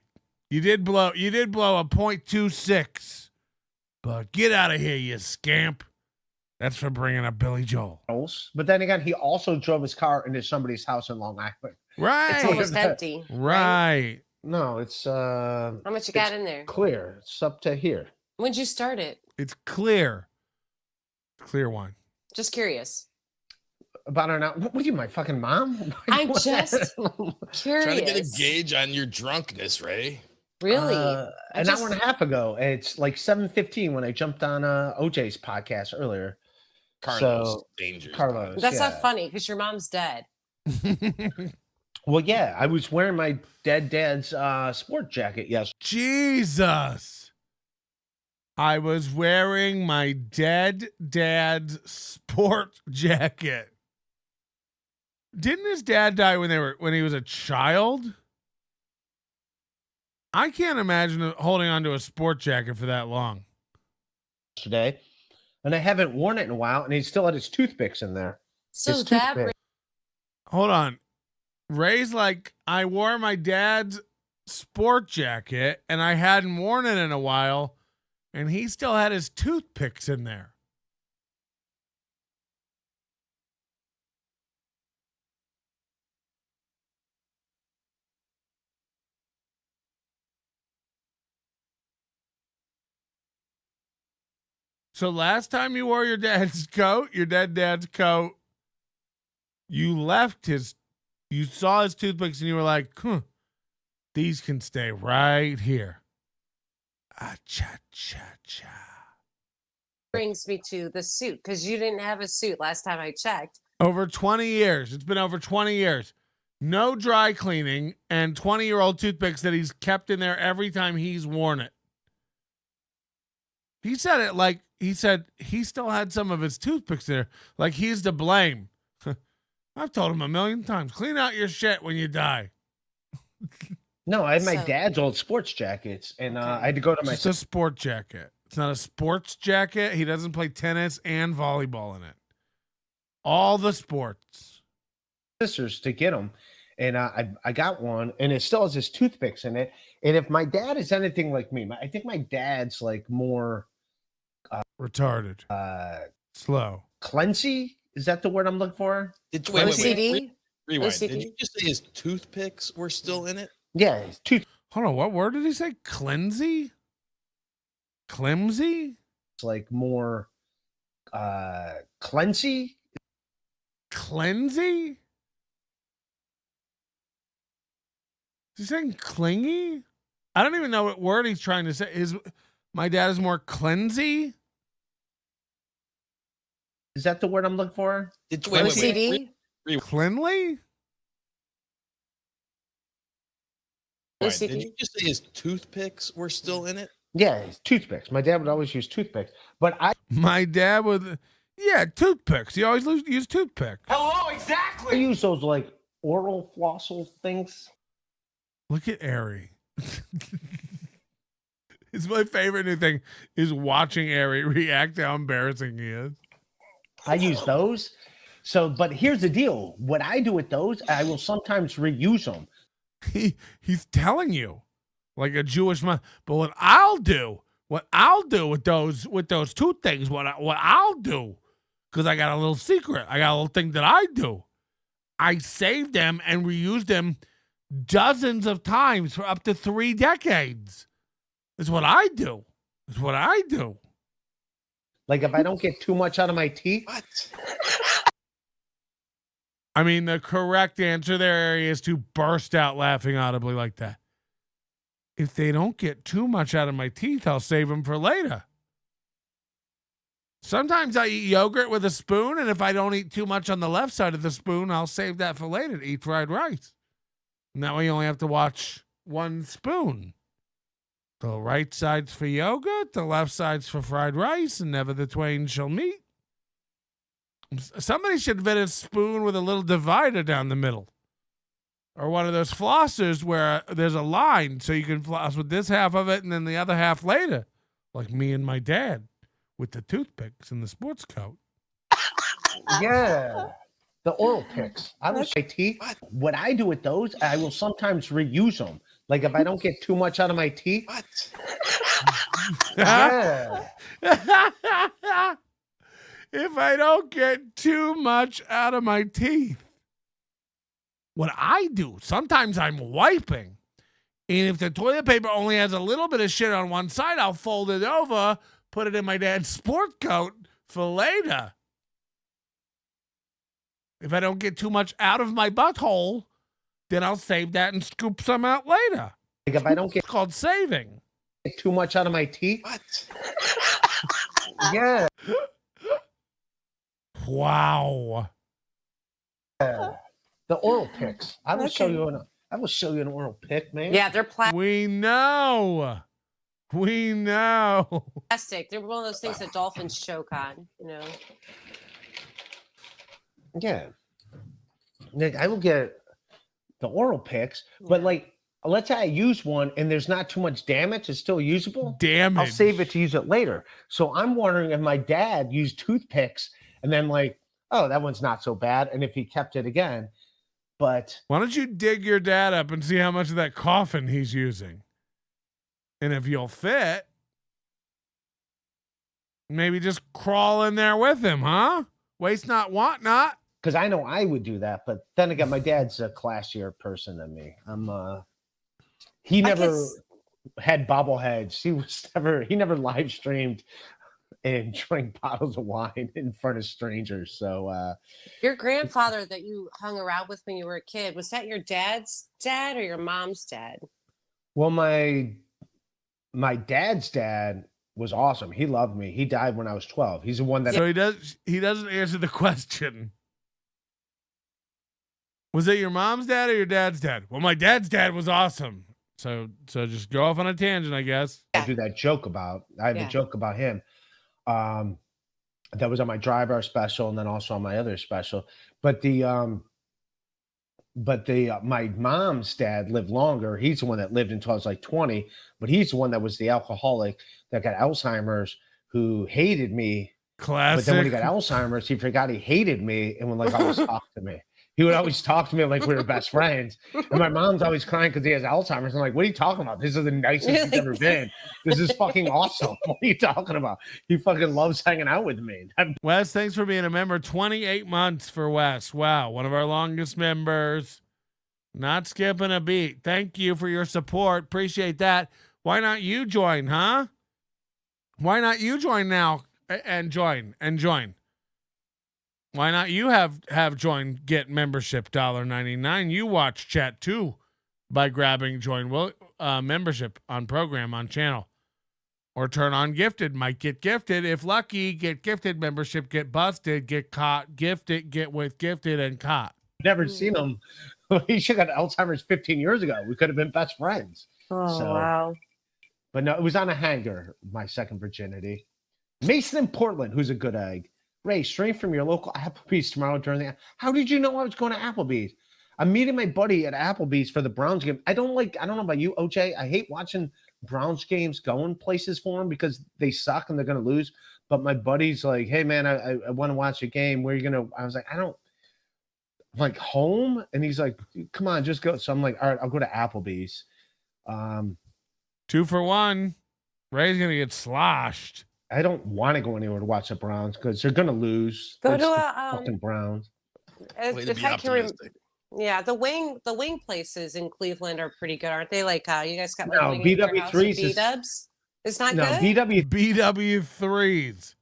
You did blow a .26. But get out of here, you scamp. That's for bringing up Billy Joel. But then again, he also drove his car into somebody's house in Long Island. Right. It's almost empty. Right. No, it's How much you got in there? clear. It's up to here. When'd you start it? It's clear. Clear wine. Just curious. About an hour. What are you, my fucking mom? I'm just curious. Trying to get a gauge on your drunkenness, Ray. Really? An hour and a half ago. It's like 7:15 when I jumped on OJ's podcast earlier. Carlos, dangerous. Carlos. That's yeah. not funny because your mom's dead. Well, yeah, I was wearing my dead dad's sport jacket. Yes. Jesus. I was wearing my dead dad's sport jacket. Didn't his dad die when he was a child? I can't imagine holding on to a sport jacket for that long. Today, and I haven't worn it in a while, and he still had his toothpicks in there. So that Hold on. Ray's like, I wore my dad's sport jacket and I hadn't worn it in a while, and he still had his toothpicks in there. So last time you wore your dad's coat, your dead dad's coat, you saw his toothpicks and you were like, these can stay right here. Cha-cha-cha. brings me to the suit because you didn't have a suit last time I checked. Over 20 years. It's been over 20 years. No dry cleaning and 20-year-old toothpicks that he's kept in there every time he's worn it. He said it like he said he still had some of his toothpicks there, like he's to blame. I've told him a million times, clean out your shit when you die. No, I had my dad's old sports jackets, and I had to go to my. It's a sport jacket. It's not a sports jacket. He doesn't play tennis and volleyball in it. All the sports. Sisters to get them, and I got one, and it still has his toothpicks in it. And if my dad is anything like me, I think my dad's like more retarded, slow, cleansy. Is that the word I'm looking for? OCD? Rewind. OCD? Did you just say his toothpicks were still in it? Yeah, his tooth. Hold on, what word did he say? Cleansy? Clemsy? It's like more cleansy. Cleansy? Is he saying clingy? I don't even know what word he's trying to say. My dad is more cleansy? Is that the word I'm looking for? OCD? Cleanly? Did you just say his toothpicks were still in it? Yeah, his toothpicks. My dad would always use toothpicks, but My dad would, toothpicks. He always used toothpicks. Hello, exactly. I use those like oral flossal things. Look at Ari. It's my favorite new thing is watching Ari react to how embarrassing he is. I use those. So, but here's the deal. What I do with those, I will sometimes reuse them. He's telling you like a Jewish man. But what I'll do with those two things, what I'll do, because I got a little secret. I got a little thing that I do. I save them and reuse them dozens of times for up to 3 decades. That's what I do. That's what I do. Like if I don't get too much out of my teeth. What? I mean, the correct answer there is to burst out laughing audibly like that. If they don't get too much out of my teeth, I'll save them for later. Sometimes I eat yogurt with a spoon, and if I don't eat too much on the left side of the spoon, I'll save that for later to eat fried rice. And that way you only have to watch one spoon. The right side's for yogurt, the left side's for fried rice, and never the twain shall meet. Somebody should invent a spoon with a little divider down the middle. Or one of those flossers where there's a line so you can floss with this half of it and then the other half later. Like me and my dad with the toothpicks and the sports coat. Yeah. The oral picks. I will say teeth. What I do with those, I will sometimes reuse them. Like if I don't get too much out of my teeth. What? Yeah. If I don't get too much out of my teeth. What I do, sometimes I'm wiping. And if the toilet paper only has a little bit of shit on one side, I'll fold it over, put it in my dad's sport coat for later. If I don't get too much out of my butthole, then I'll save that and scoop some out later. Like if I don't get It's called saving. too much out of my teeth. What? Yeah. Wow. The oral picks. I will show you an oral pick, man. Yeah, they're We know. We know. plastic. They're one of those things that dolphins choke on, Yeah. Nick, I will get the oral picks, but like, let's say I use one and there's not too much damage, it's still usable. Damage. I'll save it to use it later. So I'm wondering if my dad used toothpicks and then like, oh, that one's not so bad. And if he kept it again, but why don't you dig your dad up and see how much of that coffin he's using? And if you'll fit, maybe just crawl in there with him, huh? Waste not, want not. because I know I would do that. But then again, my dad's a classier person than me. He never had bobbleheads. He never live streamed and drank bottles of wine in front of strangers. So Your grandfather that you hung around with when you were a kid, was that your dad's dad or your mom's dad? well, my dad's dad was awesome. He loved me. He died when I was 12. He's the one that So he doesn't answer the question. Was it your mom's dad or your dad's dad? Well, my dad's dad was awesome. So just go off on a tangent, I guess. I do that joke about. I have a joke about him. That was on my Dry Bar special and then also on my other special. But my mom's dad lived longer. He's the one that lived until I was like 20, but he's the one that was the alcoholic that got Alzheimer's who hated me. Classic. But then when he got Alzheimer's, he forgot he hated me and would like always talk to me. He would always talk to me like we were best friends. And my mom's always crying because he has Alzheimer's. I'm like, what are you talking about? This is the nicest he's ever been. This is fucking awesome. What are you talking about? He fucking loves hanging out with me. Wes, thanks for being a member. 28 months for Wes. Wow, one of our longest members. Not skipping a beat. Thank you for your support. Appreciate that. Why not you join, huh? Why not you join now and join? Why not you have joined, get membership $1.99? You watch chat too by grabbing join membership on program on channel. Or turn on gifted. Might get gifted. If lucky, get gifted membership, get busted, get caught, gifted, get with gifted and caught. Never seen him. He should have got Alzheimer's 15 years ago. We could have been best friends. Oh, wow. But no, it was on a hanger, my second virginity. Mason in Portland, who's a good egg. Ray, stream from your local Applebee's tomorrow during the... How did you know I was going to Applebee's? I'm meeting my buddy at Applebee's for the Browns game. I don't know about you, OJ. I hate watching Browns games going places for them because they suck and they're going to lose. But my buddy's like, hey, man, I want to watch a game. Where are you going to... I was like, I'm like, home? And he's like, come on, just go. So I'm like, all right, I'll go to Applebee's. 2 for 1. Ray's going to get sloshed. I don't want to go anywhere to watch the Browns because they're going to lose. Go It's to the a fucking Browns. Yeah, the wing places in Cleveland are pretty good, aren't they? Like you guys got No, BW3s B-dubs. It's not no, good. BW3s.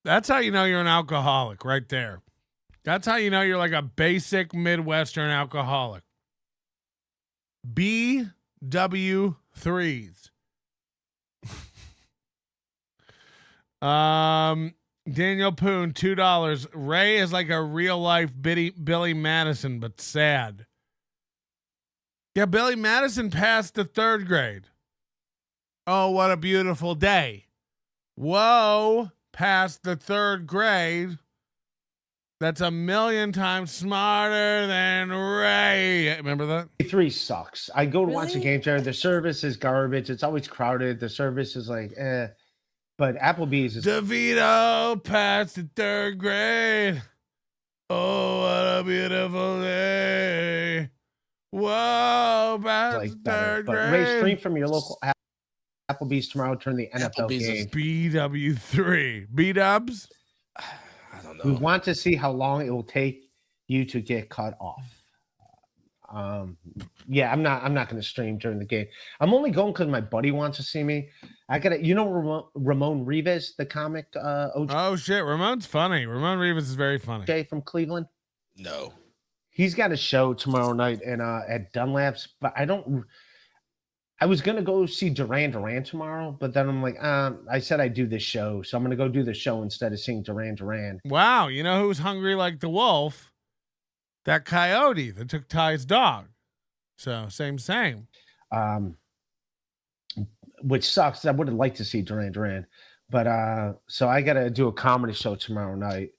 That's how you know you're an alcoholic right there. That's how you know you're like a basic Midwestern alcoholic. BW3s. Daniel Poon, $2. Ray is like a real life Billy Madison, but sad. Yeah, Billy Madison passed the 3rd grade. Oh, what a beautiful day. Whoa, passed the 3rd grade. That's a million times smarter than Ray. Remember that? 3 sucks. I go to watch the game there. The service is garbage. It's always crowded. The service is like, eh. But Applebee's is... DeVito passed the 3rd grade. Oh, what a beautiful day. Whoa, past like the better. 3rd But grade. Ray, stream from your local Applebee's tomorrow during the NFL Applebee's is- game. BW3. B-dubs? I don't know. We want to see how long it will take you to get cut off. Yeah, I'm not going to stream during the game. I'm only going because my buddy wants to see me. I got to, Ramon Rivas, the comic OJ Oh shit, Ramon's funny. Ramon Rivas is very funny. from Cleveland. No. He's got a show tomorrow night at Dunlap's, but I was gonna go see Duran Duran tomorrow, but then I'm like, I said I'd do this show, so I'm gonna go do the show instead of seeing Duran Duran. Wow, you know who's hungry like the wolf? That coyote that took Ty's dog. So same. Which sucks. I would have liked to see Duran Duran, but so I gotta do a comedy show tomorrow night,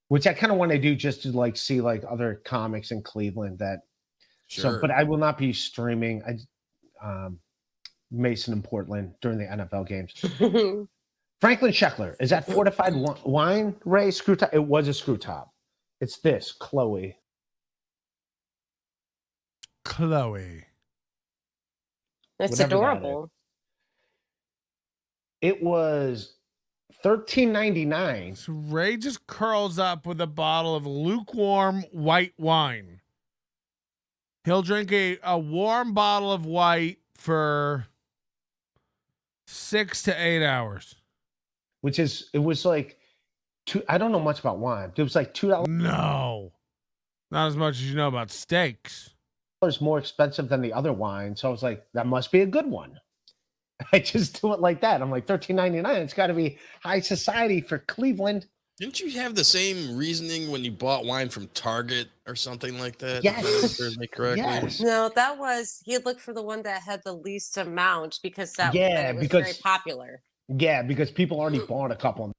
which I kind of want to do just to like see like other comics in Cleveland that. Sure. So, but I will not be streaming. Mason and Portland during the NFL games. Franklin Scheckler, is that fortified wine, Ray? Screw top? It was a screw top. It's this, Chloe. It's Whatever that adorable. It was $13.99. So Ray just curls up with a bottle of lukewarm white wine. He'll drink a warm bottle of white for 6 to 8 hours. It was like I don't know much about wine. It was like $2 No. Not as much as you know about steaks. more expensive than the other wine. So I was like, that must be a good one. I just do it like that. I'm like, $13.99. It's got to be high society for Cleveland. Didn't you have the same reasoning when you bought wine from Target or something like that? Yes. If I heard me correctly. Yes. No, that was he looked for the one that had the least amount because that Yeah, it was because- very popular. Yeah, because people already bought a couple.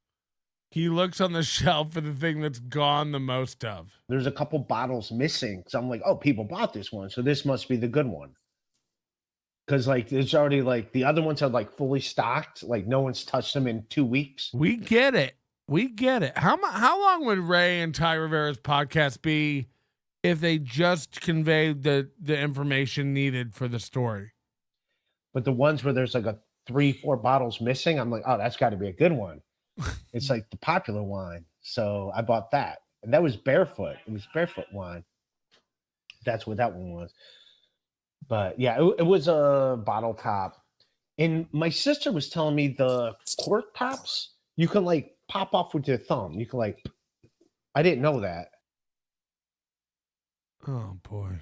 He looks on the shelf for the thing that's gone the most of. There's a couple bottles missing. So I'm like, oh, people bought this one. So this must be the good one. Because like there's already like the other ones are like fully stocked. Like no one's touched them in 2 weeks. We get it. We get it. How long would Ray and Ty Rivera's podcast be if they just conveyed the information needed for the story? But the ones where there's like a 3-4 bottles missing, I'm like, oh, that's got to be a good one. It's like the popular wine. So I bought that. And that was barefoot. It was barefoot wine. That's what that one was. But yeah, it was a bottle top. And my sister was telling me the cork tops, you can like pop off with your thumb. You can like, I didn't know that. Oh, boy.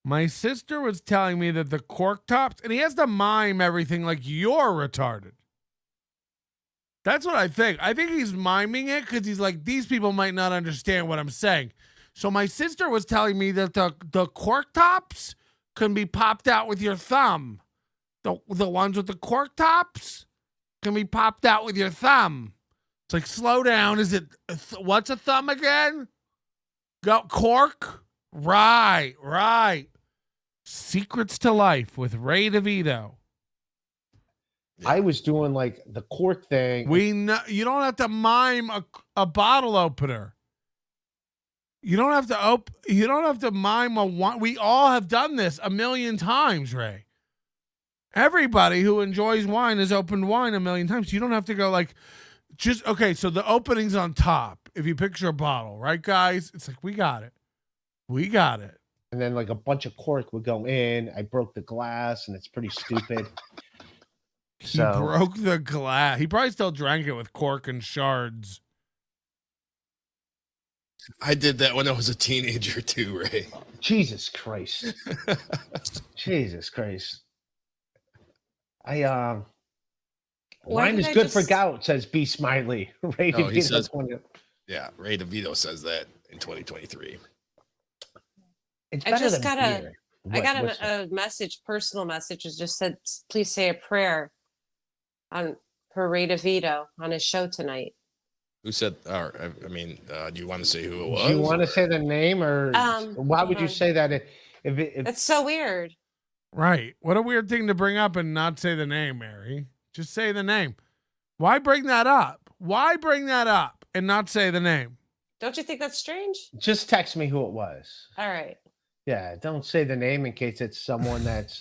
My sister was telling me that the cork tops, and he has to mime everything like you're retarded. That's what I think. I think he's miming it because he's like, these people might not understand what I'm saying. So my sister was telling me that the cork tops can be popped out with your thumb. The ones with the cork tops can be popped out with your thumb. It's like, slow down. Is it, what's a thumb again? Go cork? Right. Secrets to Life with Ray DeVito. I was doing like the cork thing. We know you don't have to mime a bottle opener. You don't have to mime a wine. We all have done this a million times, Ray. Everybody who enjoys wine has opened wine a million times. You don't have to go like just okay, so the opening's on top. If you picture a bottle, right guys? It's like we got it. And then like a bunch of cork would go in. I broke the glass and it's pretty stupid. He broke the glass. He probably still drank it with cork and shards. I did that when I was a teenager too, Ray. Jesus Christ. Jesus Christ. Wine is good for gout, says B. Smiley. Ray No, he DeVito says, 20. yeah, Ray DeVito says that in 2023. It's I better just than got beer. I got What's a message, personal message. It just said, please say a prayer for Ray DeVito on his show tonight. Who said, do you want to say who it was? Do you want to say the name or why would you say that? If It's so weird. Right. What a weird thing to bring up and not say the name, Mary. Just say the name. Why bring that up? Why bring that up and not say the name? Don't you think that's strange? just text me who it was. All right. Yeah, don't say the name in case it's someone that's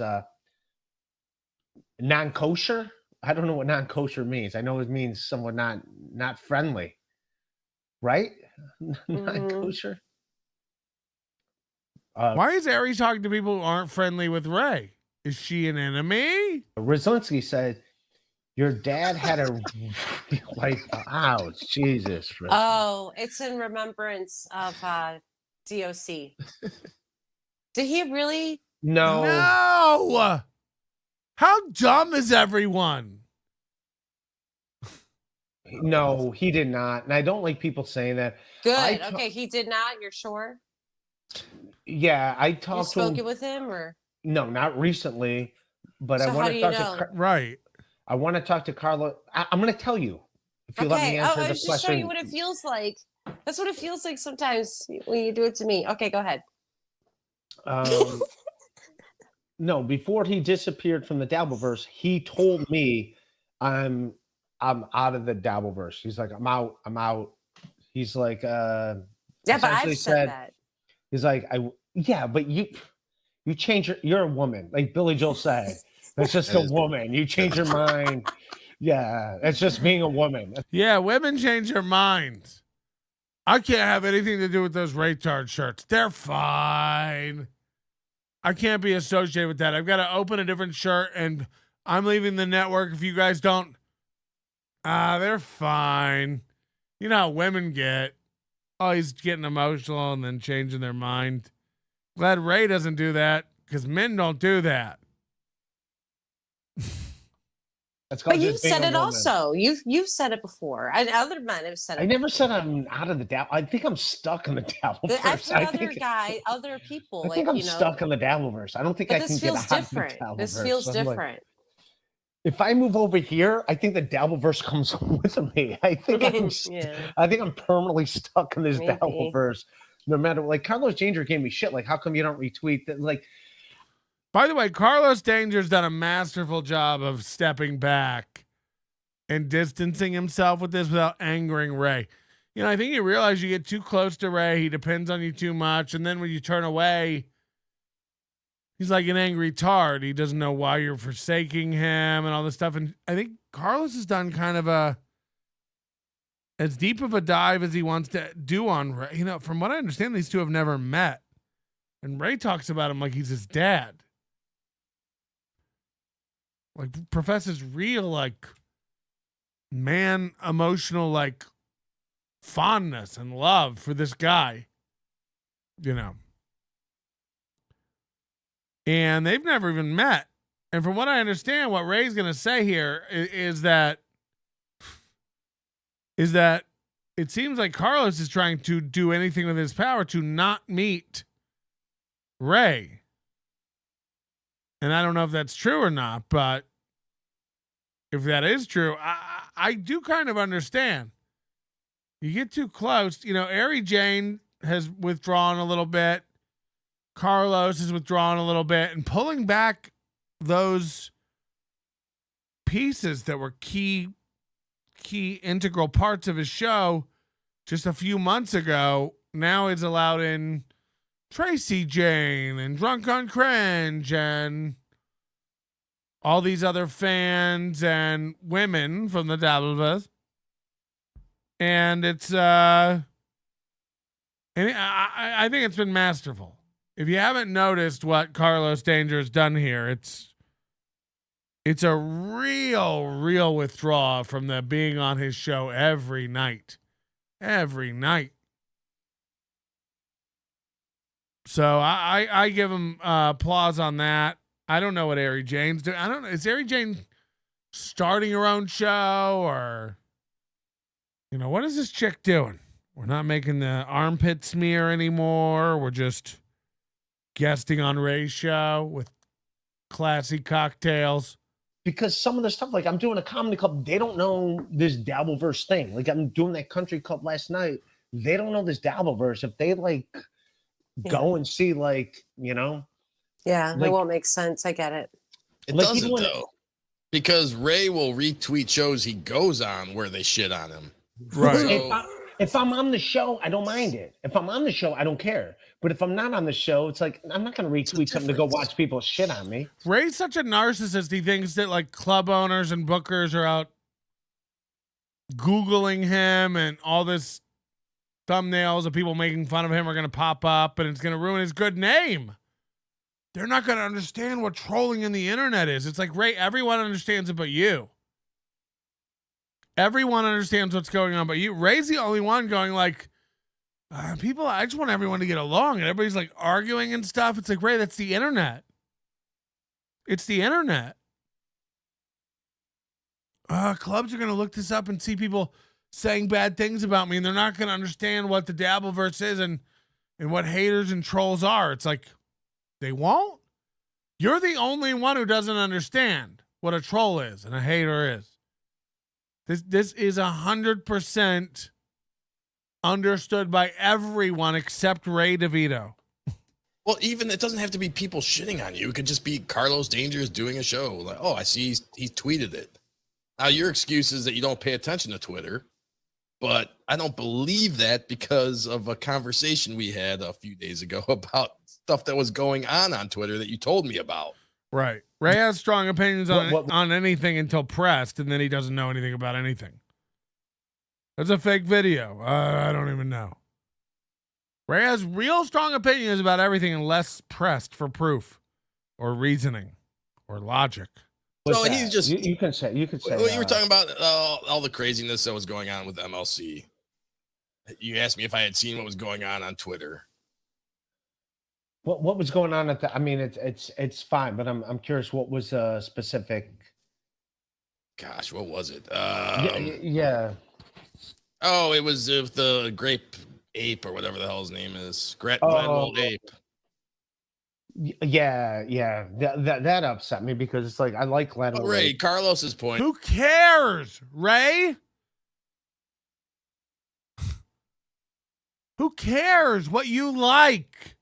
Non-kosher? I don't know what non-kosher means. I know it means someone not friendly, right? Non-kosher. Why is Ari talking to people who aren't friendly with Ray? Is she an enemy? Roslinski said, "Your dad had a like, ouch, Jesus." Roslinski. Oh, it's in remembrance of DOC. Did he really? No. No. How dumb is everyone? No, he did not. And I don't like people saying that. Good. Okay, he did not. You're sure? Yeah, I You talked to spoke him. with him, or No, not recently, but So I how want do to you talk know? to Right. I want to talk to Carla. I'm going to tell you if you let me okay. answer I the was just showing you question. what it feels like. That's what it feels like sometimes when you do it to me. Okay, go ahead. No, before he disappeared from the Dabbleverse, he told me I'm out of the Dabbleverse. He's like, I'm out. He's like, Yeah, but I've essentially said that. He's like, but you change you're a woman, like Billy Joel said. That's just a woman. You change your mind. Yeah, that's just being a woman. Yeah, women change their minds. I can't have anything to do with those retard shirts. They're fine. I can't be associated with that. I've got to open a different shirt and I'm leaving the network if you guys don't. They're fine. You know how women get. Oh, he's getting emotional and then changing their mind. Glad Ray doesn't do that because men don't do that. But you've said it also. You've said it before. And other men have said it. I never said I'm out of the Dabble. I think I'm stuck in the Dabbleverse. I've heard other people. I think I'm stuck in the Dabbleverse. I don't think I can get out of the Dabbleverse. This feels different. If I move over here, I think the Dabbleverse comes with me. I think I'm permanently stuck in this Dabbleverse. No matter, like, Carlos Danger gave me shit. Like, how come you don't retweet that? Like, by the way, Carlos Danger's done a masterful job of stepping back and distancing himself with this without angering Ray. You know, I think you realize you get too close to Ray. He depends on you too much. And then when you turn away, he's like an angry tart. He doesn't know why you're forsaking him and all this stuff. And I think Carlos has done kind of as deep of a dive as he wants to do on Ray. You know, from what I understand, these two have never met. And Ray talks about him like he's his dad. Like, professes real, like, man emotional, like, fondness and love for this guy. You know. And they've never even met. And from what I understand, what Ray's going to say here is that it seems like Carlos is trying to do anything with his power to not meet Ray. And I don't know if that's true or not, but if that is true, I do kind of understand. You get too close. You know, Ari Jane has withdrawn a little bit. Carlos has withdrawn a little bit, and pulling back those pieces that were key integral parts of his show just a few months ago, now it's allowed in Tracy Jane and Drunk on Cringe and all these other fans and women from the Dabbleverse. And it's and I think it's been masterful. If you haven't noticed what Carlos Danger has done here, it's a real withdrawal from the being on his show every night. Every night. So I give him applause on that. I don't know what Ari Jane's doing. I don't know. Is Ari Jane starting her own show, or, you know, what is this chick doing? We're not making the armpit smear anymore. We're just guesting on Ray's show with classy cocktails. Because some of the stuff, like, I'm doing a comedy club, they don't know this Dabbleverse thing. Like, I'm doing that country club last night. They don't know this Dabbleverse. If they, like, go and see, like, you know. Yeah, like, it won't make sense. I get it. It doesn't, though. Because Ray will retweet shows he goes on where they shit on him. Right. So If I'm on the show, I don't mind it. If I'm on the show, I don't care. But if I'm not on the show, it's like I'm not going to retweet something to go watch people shit on me. Ray's such a narcissist. He thinks that like club owners and bookers are out Googling him, and all this thumbnails of people making fun of him are going to pop up, and it's going to ruin his good name. They're not going to understand what trolling in the internet is. It's like, Ray, everyone understands it but you. Everyone understands what's going on but you. Ray's the only one going like, people, I just want everyone to get along. And everybody's like arguing and stuff. It's like, Ray, that's the internet. It's the internet. Clubs are going to look this up and see people saying bad things about me, and they're not going to understand what the Dabbleverse is and what haters and trolls are. It's like, they won't. You're the only one who doesn't understand what a troll is and a hater is. This is 100% understood by everyone except Ray DeVito. Well, even it doesn't have to be people shitting on you. It could just be Carlos Dangerous doing a show. Like, oh, I see he tweeted it. Now, your excuse is that you don't pay attention to Twitter, but I don't believe that because of a conversation we had a few days ago about stuff that was going on Twitter that you told me about. Right. Ray has strong opinions on anything until pressed, and then he doesn't know anything about anything. That's a fake video. I don't even know. Ray has real strong opinions about everything unless pressed for proof or reasoning or logic. So he's just you can say well, you were talking about all the craziness that was going on with MLC. You asked me if I had seen what was going on Twitter. What was going on at the? I mean, it's fine, but I'm curious. What was specific? Gosh, what was it? Yeah. Oh, it was the grape ape or whatever the hell his name is. Gladwell ape. Yeah. That upset me because it's like I like Gladwell. Oh, Ray, Carlos's point. Who cares, Ray? Who cares what you like?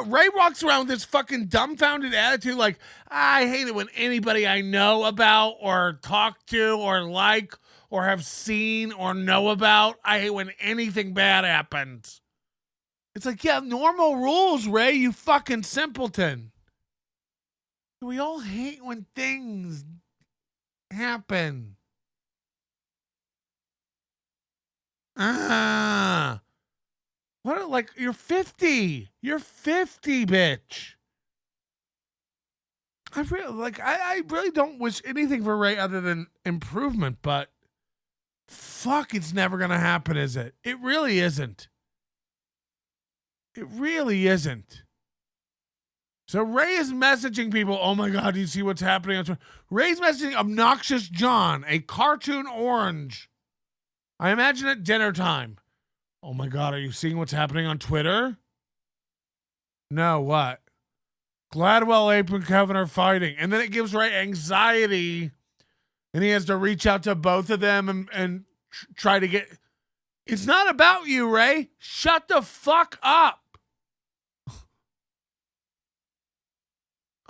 Ray walks around with this fucking dumbfounded attitude like, I hate it when anybody I know about or talk to or like or have seen or know about, I hate when anything bad happens. It's like, yeah, normal rules, Ray, you fucking simpleton. We all hate when things happen. What, like, you're 50. You're 50, bitch. I really don't wish anything for Ray other than improvement, but fuck, it's never going to happen, is it? It really isn't. It really isn't. So Ray is messaging people, oh my God, do you see what's happening on Twitter? Ray's messaging Obnoxious John, a cartoon orange. I imagine at dinner time. Oh my God, are you seeing what's happening on Twitter? No, what? Gladwell, Ape, and Kevin are fighting. And then it gives Ray anxiety. And he has to reach out to both of them and try to get... It's not about you, Ray. Shut the fuck up.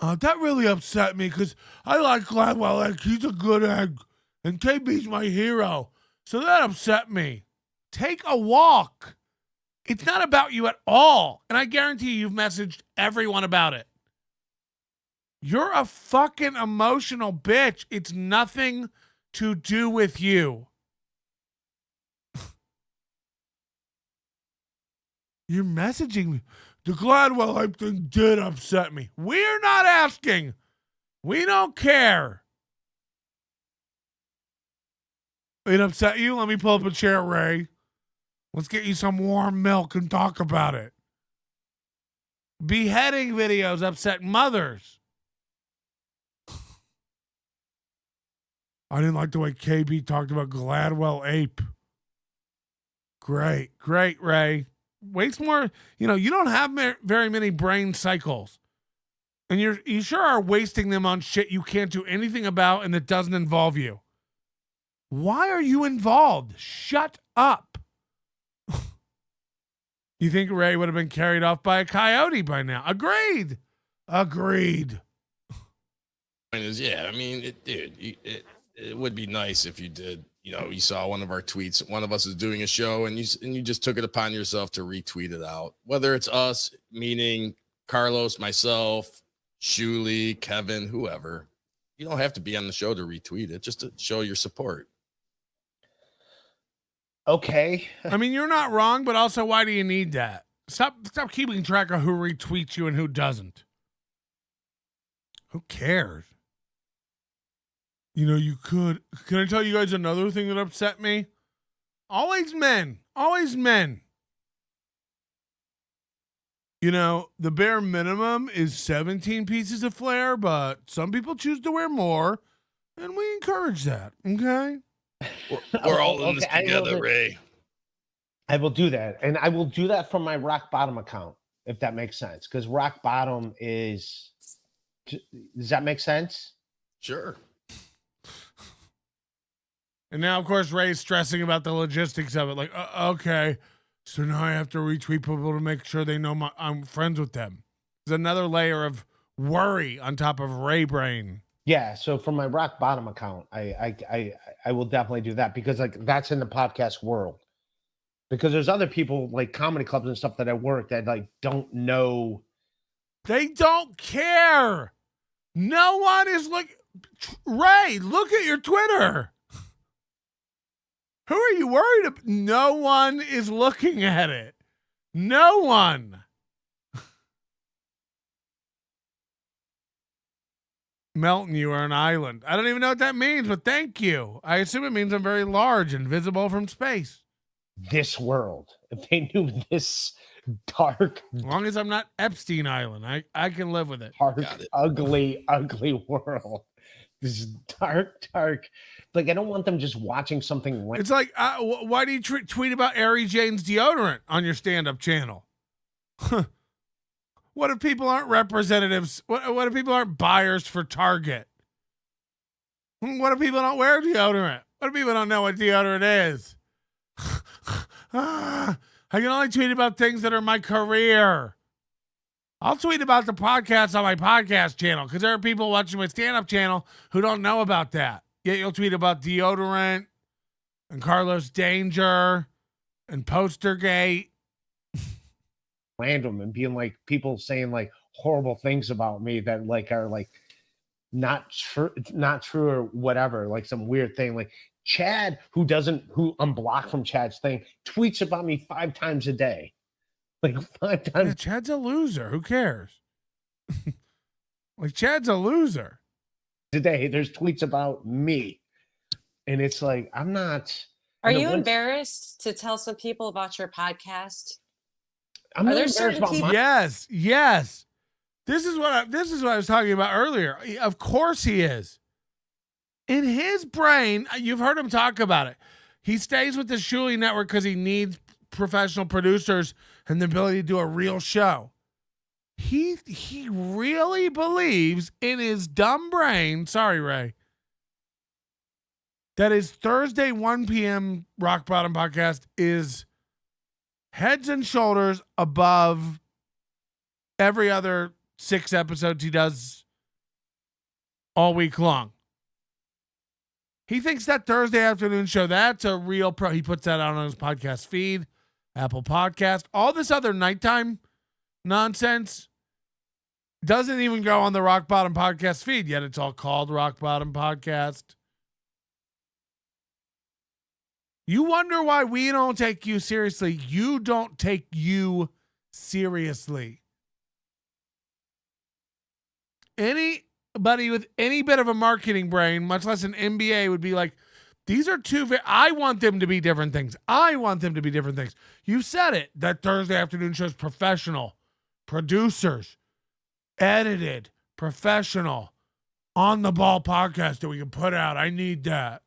That really upset me because I like Gladwell. Like, he's a good egg. And KB's my hero. So that upset me. Take a walk. It's not about you at all. And I guarantee you've messaged everyone about it. You're a fucking emotional bitch. It's nothing to do with you. You're messaging me. The Gladwell hype thing did upset me. We're not asking. We don't care. It upset you? Let me pull up a chair, Ray. Let's get you some warm milk and talk about it. Beheading videos upset mothers. I didn't like the way KB talked about Gladwell Ape. Great, Ray. Waste more, you don't have very many brain cycles. And you sure are wasting them on shit you can't do anything about and that doesn't involve you. Why are you involved? Shut up. You think Ray would have been carried off by a coyote by now? Agreed. Point is, yeah, I mean, it would be nice if you did you saw one of our tweets. One of us is doing a show, and you just took it upon yourself to retweet it out. Whether it's us, meaning Carlos, myself, Shuli, Kevin, whoever. You don't have to be on the show to retweet it, just to show your support. Okay. I mean, you're not wrong, but also, why do you need that? Stop keeping track of who retweets you and who doesn't. Who cares? You could. Can I tell you guys another thing that upset me? Always men. Always men. The bare minimum is 17 pieces of flair, but some people choose to wear more, and we encourage that, okay? We're all in this together, Ray. I will do that. And I will do that from my Rock Bottom account, if that makes sense. Because Rock Bottom is... Does that make sense? Sure. And now, of course, Ray's stressing about the logistics of it. Like, okay, so now I have to retweet people to make sure they know I'm friends with them. There's another layer of worry on top of Ray brain. Yeah, so from my Rock Bottom account, I will definitely do that because that's in the podcast world. Because there's other people like comedy clubs and stuff that I work that don't know. They don't care. No one is Ray, look at your Twitter. Who are you worried about? No one is looking at it. No one. Melton, you are an island. I don't even know what that means, but thank you. I assume it means I'm very large and visible from space. This world. If they knew this dark. As long as I'm not Epstein Island, I can live with it. Dark, ugly world. This dark. I don't want them just watching something. It's like, why do you tweet about Ari Jane's deodorant on your stand-up channel? What if people aren't representatives? What if people aren't buyers for Target? What if people don't wear deodorant? What if people don't know what deodorant is? I can only tweet about things that are my career. I'll tweet about the podcast on my podcast channel because there are people watching my stand-up channel who don't know about that. Yet you'll tweet about deodorant and Carlos Danger and Postergate. Random and being people saying horrible things about me that are not true or whatever, some weird thing. Chad, who I'm blocked from Chad's thing, tweets about me 5 times a day. 5 times. Yeah, Chad's a loser. Who cares? Chad's a loser. Today, there's tweets about me. And it's I'm not. Are you embarrassed to tell some people about your podcast? I'm not embarrassed about people. Yes. This is what I was talking about earlier. Of course he is. In his brain, you've heard him talk about it. He stays with the Shuli Network because he needs professional producers and the ability to do a real show. He really believes in his dumb brain, sorry, Ray, that his Thursday 1 p.m. Rock Bottom podcast is heads and shoulders above every other 6 episodes he does all week long. He thinks that Thursday afternoon show, that's a real pro. He puts that out on his podcast feed, Apple Podcast. All this other nighttime nonsense doesn't even go on the Rock Bottom Podcast feed, yet it's all called Rock Bottom Podcast. You wonder why we don't take you seriously. You don't take you seriously. Anybody with any bit of a marketing brain, much less an MBA, would be like, these are I want them to be different things. You said it. That Thursday afternoon show's professional. Producers. Edited. Professional. On the ball podcast that we can put out. I need that.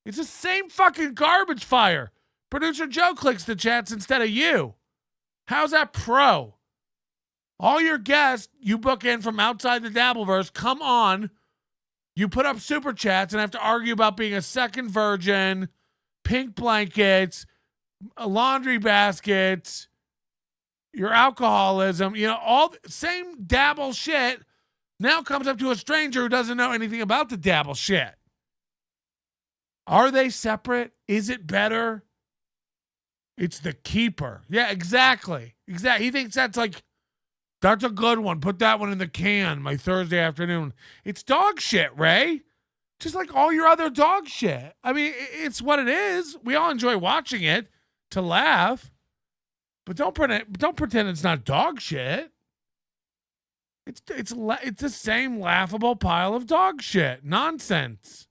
It's the same fucking garbage fire. Producer Joe clicks the chats instead of you. How's that pro? All your guests you book in from outside the Dabbleverse come on. You put up super chats and have to argue about being a second virgin, pink blankets, laundry baskets, your alcoholism, all the same dabble shit now comes up to a stranger who doesn't know anything about the dabble shit. Are they separate? Is it better? It's the keeper. Yeah, exactly. Exactly. He thinks that's a good one. Put that one in the can, my Thursday afternoon. It's dog shit, Ray. Just like all your other dog shit. I mean, it's what it is. We all enjoy watching it to laugh. But don't pretend it's not dog shit. It's the same laughable pile of dog shit. Nonsense.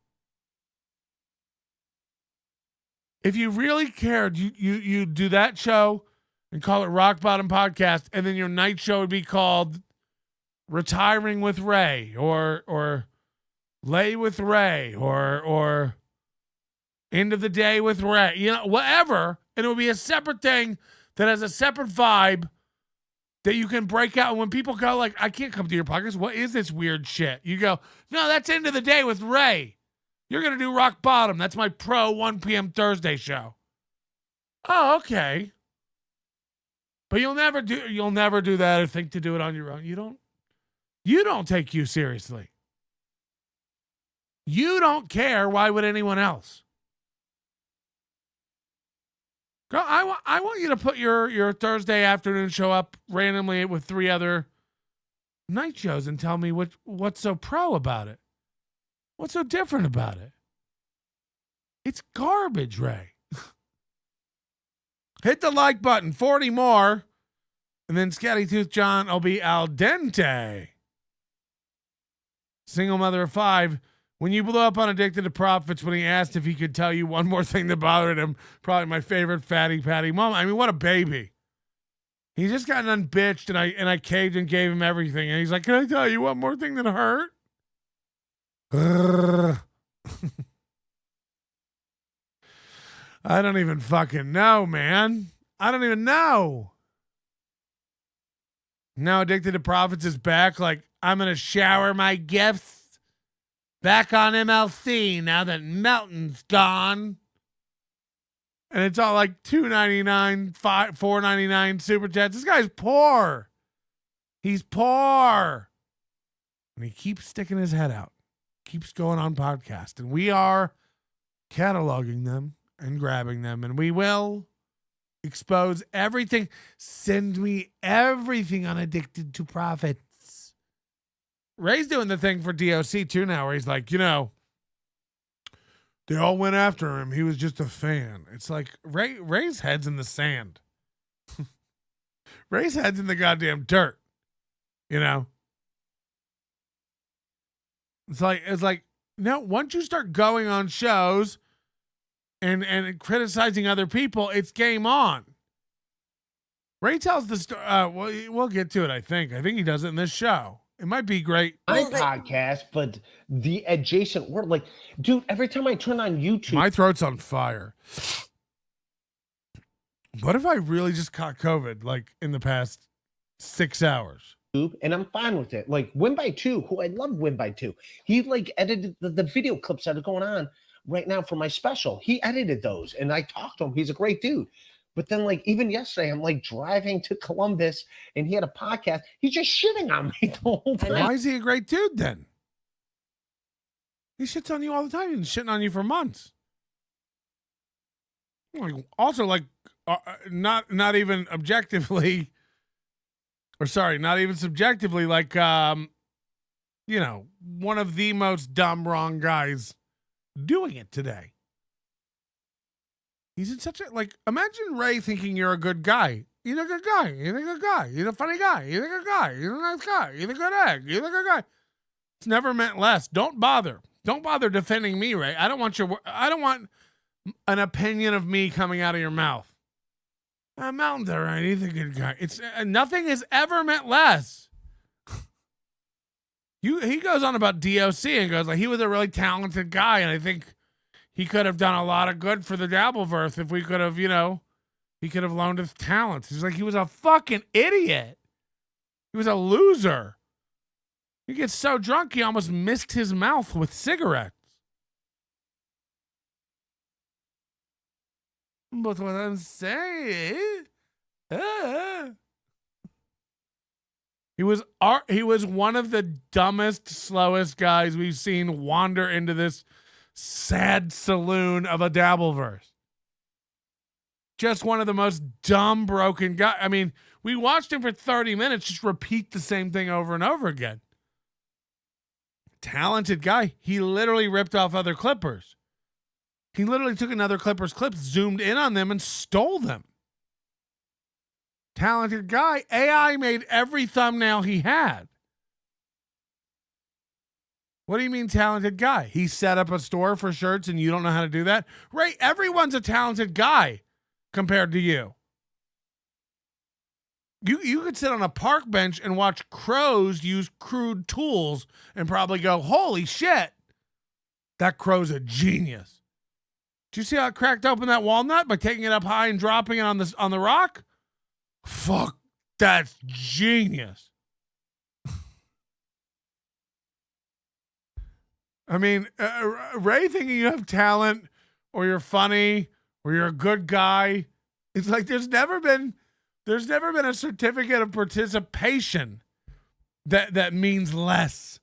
If you really cared, you do that show and call it Rock Bottom Podcast, and then your night show would be called Retiring with Ray or Lay with Ray or End of the Day with Ray. You know, whatever. And it would be a separate thing that has a separate vibe that you can break out. And when people go like, I can't come to your podcast. What is this weird shit? You go, no, that's End of the Day with Ray. You're going to do Rock Bottom. That's my pro 1 p.m. Thursday show. Oh, okay. But you'll never do that or think to do it on your own. You don't take you seriously. You don't care. Why would anyone else? Girl, I want you to put your Thursday afternoon show up randomly with 3 other night shows and tell me what's so pro about it. What's so different about it? It's garbage, Ray. Hit the like button. 40 more. And then Scatty Tooth John will be al dente. Single mother of 5. When you blew up on Addicted to Profits when he asked if he could tell you one more thing that bothered him, probably my favorite fatty patty moment. I mean, what a baby. He just got unbitched, and I caved and gave him everything. And he's like, can I tell you one more thing that hurt? I don't even fucking know, man. I don't even know. Now Addicted to Profits is back. Like, I'm going to shower my gifts back on MLC now that Melton's gone. And it's all like $2.99, $4.99 super chats. This guy's poor. He's poor. And he keeps sticking his head out. Keeps going on podcast. And we are cataloging them and grabbing them. And we will expose everything. Send me everything on Addicted to Profits. Ray's doing the thing for DOC too now where he's like, you know, they all went after him. He was just a fan. It's like Ray's head's in the sand. Ray's head's in the goddamn dirt. You know? It's like no, once you start going on shows and criticizing other people, it's game on. Ray tells the story. We'll get to it, I think. I think he does it in this show. It might be great. My podcast, but the adjacent world. Like, dude, every time I turn on YouTube. My throat's on fire. What if I really just caught COVID, like, in the past 6 hours? And I'm fine with it. Like, Win by Two, who I love Win by Two. He, like, edited the video clips that are going on right now for my special. He edited those, and I talked to him. He's a great dude. But then, like, even yesterday, I'm, like, driving to Columbus, and he had a podcast. He's just shitting on me the whole time. Why is he a great dude, then? He shits on you all the time. He's shitting on you for months. Like, also, like, not even objectively, or sorry, not even subjectively, like, you know, one of the most dumb, wrong guys doing it today. He's in such a, like, imagine Ray thinking you're a good guy. You're a good guy. You're a good guy. You're a funny guy. You're a good guy. You're a nice guy. You're a good egg. You're a good guy. It's never meant less. Don't bother. Don't bother defending me, Ray. I don't want an opinion of me coming out of your mouth. Melton's all right. He's a good guy. It's nothing has ever meant less. He goes on about DOC and goes like he was a really talented guy, and I think he could have done a lot of good for the Dabbleverse if we could have, you know, he could have loaned his talents. He's like, he was a fucking idiot. He was a loser. He gets so drunk he almost missed his mouth with cigarettes. But what I'm saying, he was one of the dumbest, slowest guys we've seen wander into this sad saloon of a Dabbleverse. Just one of the most dumb, broken guys. I mean, we watched him for 30 minutes just repeat the same thing over and over again. Talented guy. He literally ripped off other Clippers. He literally took another Clippers clip, zoomed in on them, and stole them. Talented guy. AI made every thumbnail he had. What do you mean talented guy? He set up a store for shirts and you don't know how to do that? Right? Everyone's a talented guy compared to you. You could sit on a park bench and watch crows use crude tools and probably go, holy shit, that crow's a genius. Do you see how it cracked open that walnut by taking it up high and dropping it on the rock? Fuck, that's genius. I mean, Ray thinking you have talent or you're funny or you're a good guy. It's like there's never been a certificate of participation that means less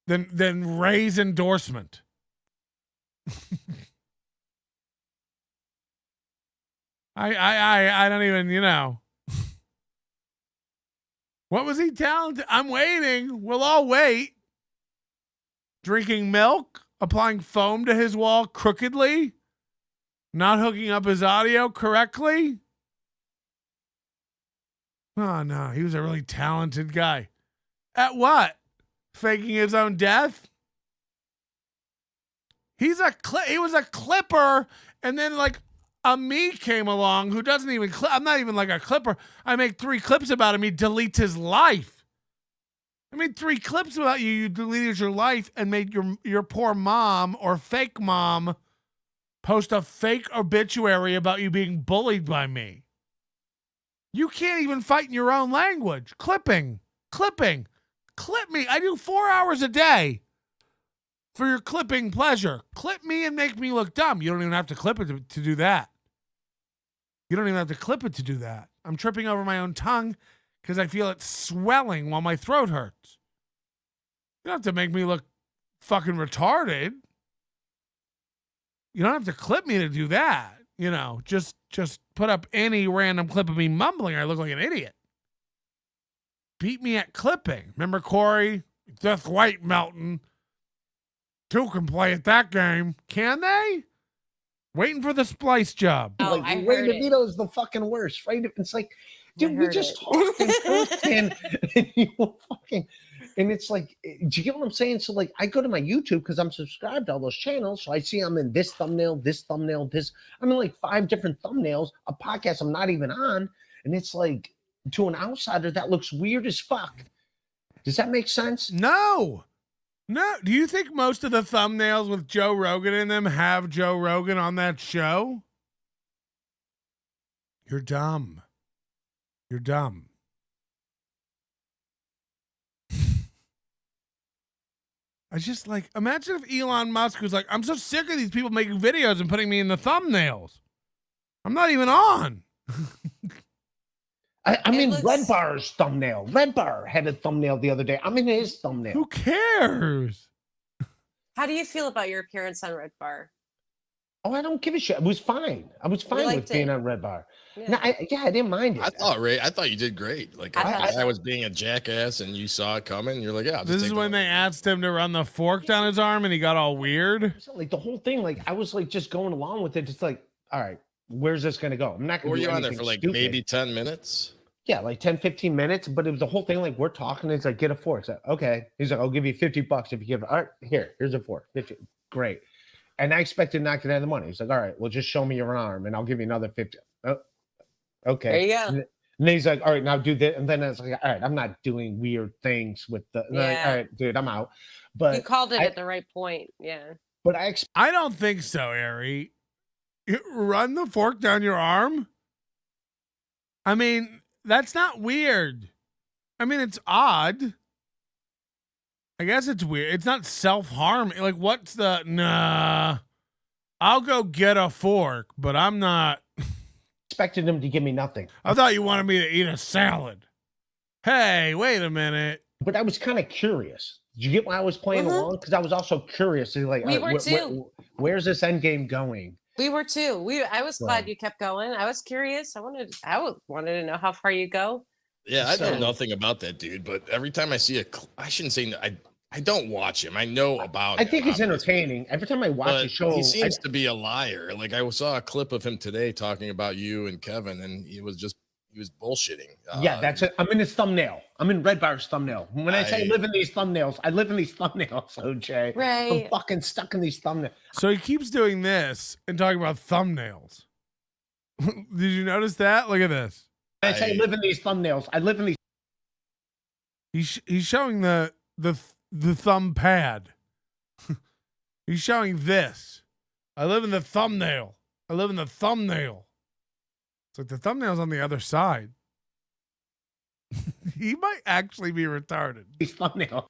than Ray's endorsement. I don't even, you know. What was he talented? I'm waiting. We'll all wait. Drinking milk, applying foam to his wall crookedly, not hooking up his audio correctly. Oh, no, he was a really talented guy. At what? Faking his own death? He was a clipper, and then like a me came along who doesn't even I'm not even like a clipper. I make 3 clips about him. He deletes his life. I made 3 clips about you. You deleted your life and made your poor mom or fake mom post a fake obituary about you being bullied by me. You can't even fight in your own language. Clipping. Clip me. I do 4 hours a day for your clipping pleasure. Clip me and make me look dumb. You don't even have to clip it to do that. You don't even have to clip it to do that. I'm tripping over my own tongue because I feel it swelling while my throat hurts. You don't have to make me look fucking retarded. You don't have to clip me to do that. You know, just put up any random clip of me mumbling. I look like an idiot. Beat me at clipping. Remember Corey? Death White Melton. 2 can play at that game. Can they? Waiting for the splice job. Oh, like, I Ray heard it. DeVito is the fucking worst, right? It's like, dude, we just talked in person, and you were fucking, and it's like, do you get what I'm saying? So like, I go to my YouTube because I'm subscribed to all those channels, so I see I'm in this thumbnail, this. I'm in like 5 different thumbnails, a podcast I'm not even on, and it's like, to an outsider, that looks weird as fuck. Does that make sense? No. Do you think most of the thumbnails with Joe Rogan in them have Joe Rogan on that show? You're dumb. You're dumb. I just like, imagine if Elon Musk was like, I'm so sick of these people making videos and putting me in the thumbnails. I'm not even on. I mean, Red Bar's thumbnail. Red Bar had a thumbnail the other day. I'm in his thumbnail. Who cares? How do you feel about your appearance on Red Bar? Oh, I don't give a shit. It was fine. I was fine with being on Red Bar. Yeah. No, I didn't mind it. I thought you did great. Like I was being a jackass, and you saw it coming. And you're like, yeah. This is when they asked him to run the fork down his arm, and he got all weird. Like the whole thing, like I was like just going along with it. Just like, all right, where's this gonna go? I'm not gonna. Were do you on there anything for like stupid. maybe 10 minutes? Yeah, like 10, 15 minutes. But it was the whole thing. Like we're talking. It's like, get a fork. It's like, okay. He's like, I'll give you $50 if you give it. All right, here's a fork. 50. Great. And I expected not to have the money. He's like, all right, well, just show me your arm and I'll give you another 50. Oh, okay. There you go. And then he's like, all right, now do this. And then I was like, all right, I'm not doing weird things with the, like, all right, dude, I'm out. But you called it at the right point. Yeah. But I don't think so, Ari. Run the fork down your arm? I mean, that's not weird. I mean, it's odd. I guess it's weird. It's not self-harm. Like, what's the... Nah. I'll go get a fork, but I'm not... expected him to give me nothing. I thought you wanted me to eat a salad. Hey, wait a minute. But I was kind of curious. Did you get why I was playing along? Because I was also curious. Like, We were too. Where's this end game going? We were too. I was glad you kept going. I was curious. I wanted to know how far you go. Yeah, I know nothing about that dude, but every time I see I shouldn't say I don't watch him. I know about him. I think he's entertaining. Every time I watch a show, he seems to be a liar. Like I saw a clip of him today talking about you and Kevin, and he was bullshitting. Yeah, that's it. I'm in his thumbnail. I'm in Red Bar's thumbnail. When I say live in these thumbnails, I live in these thumbnails, OJ. Right. I'm fucking stuck in these thumbnails. So he keeps doing this and talking about thumbnails. Did you notice that? Look at this. When I say live in these thumbnails, I live in these. He's showing the thumb pad. He's showing this. I live in the thumbnail. I live in the thumbnail. It's like the thumbnail's on the other side. He might actually be retarded. These thumbnail.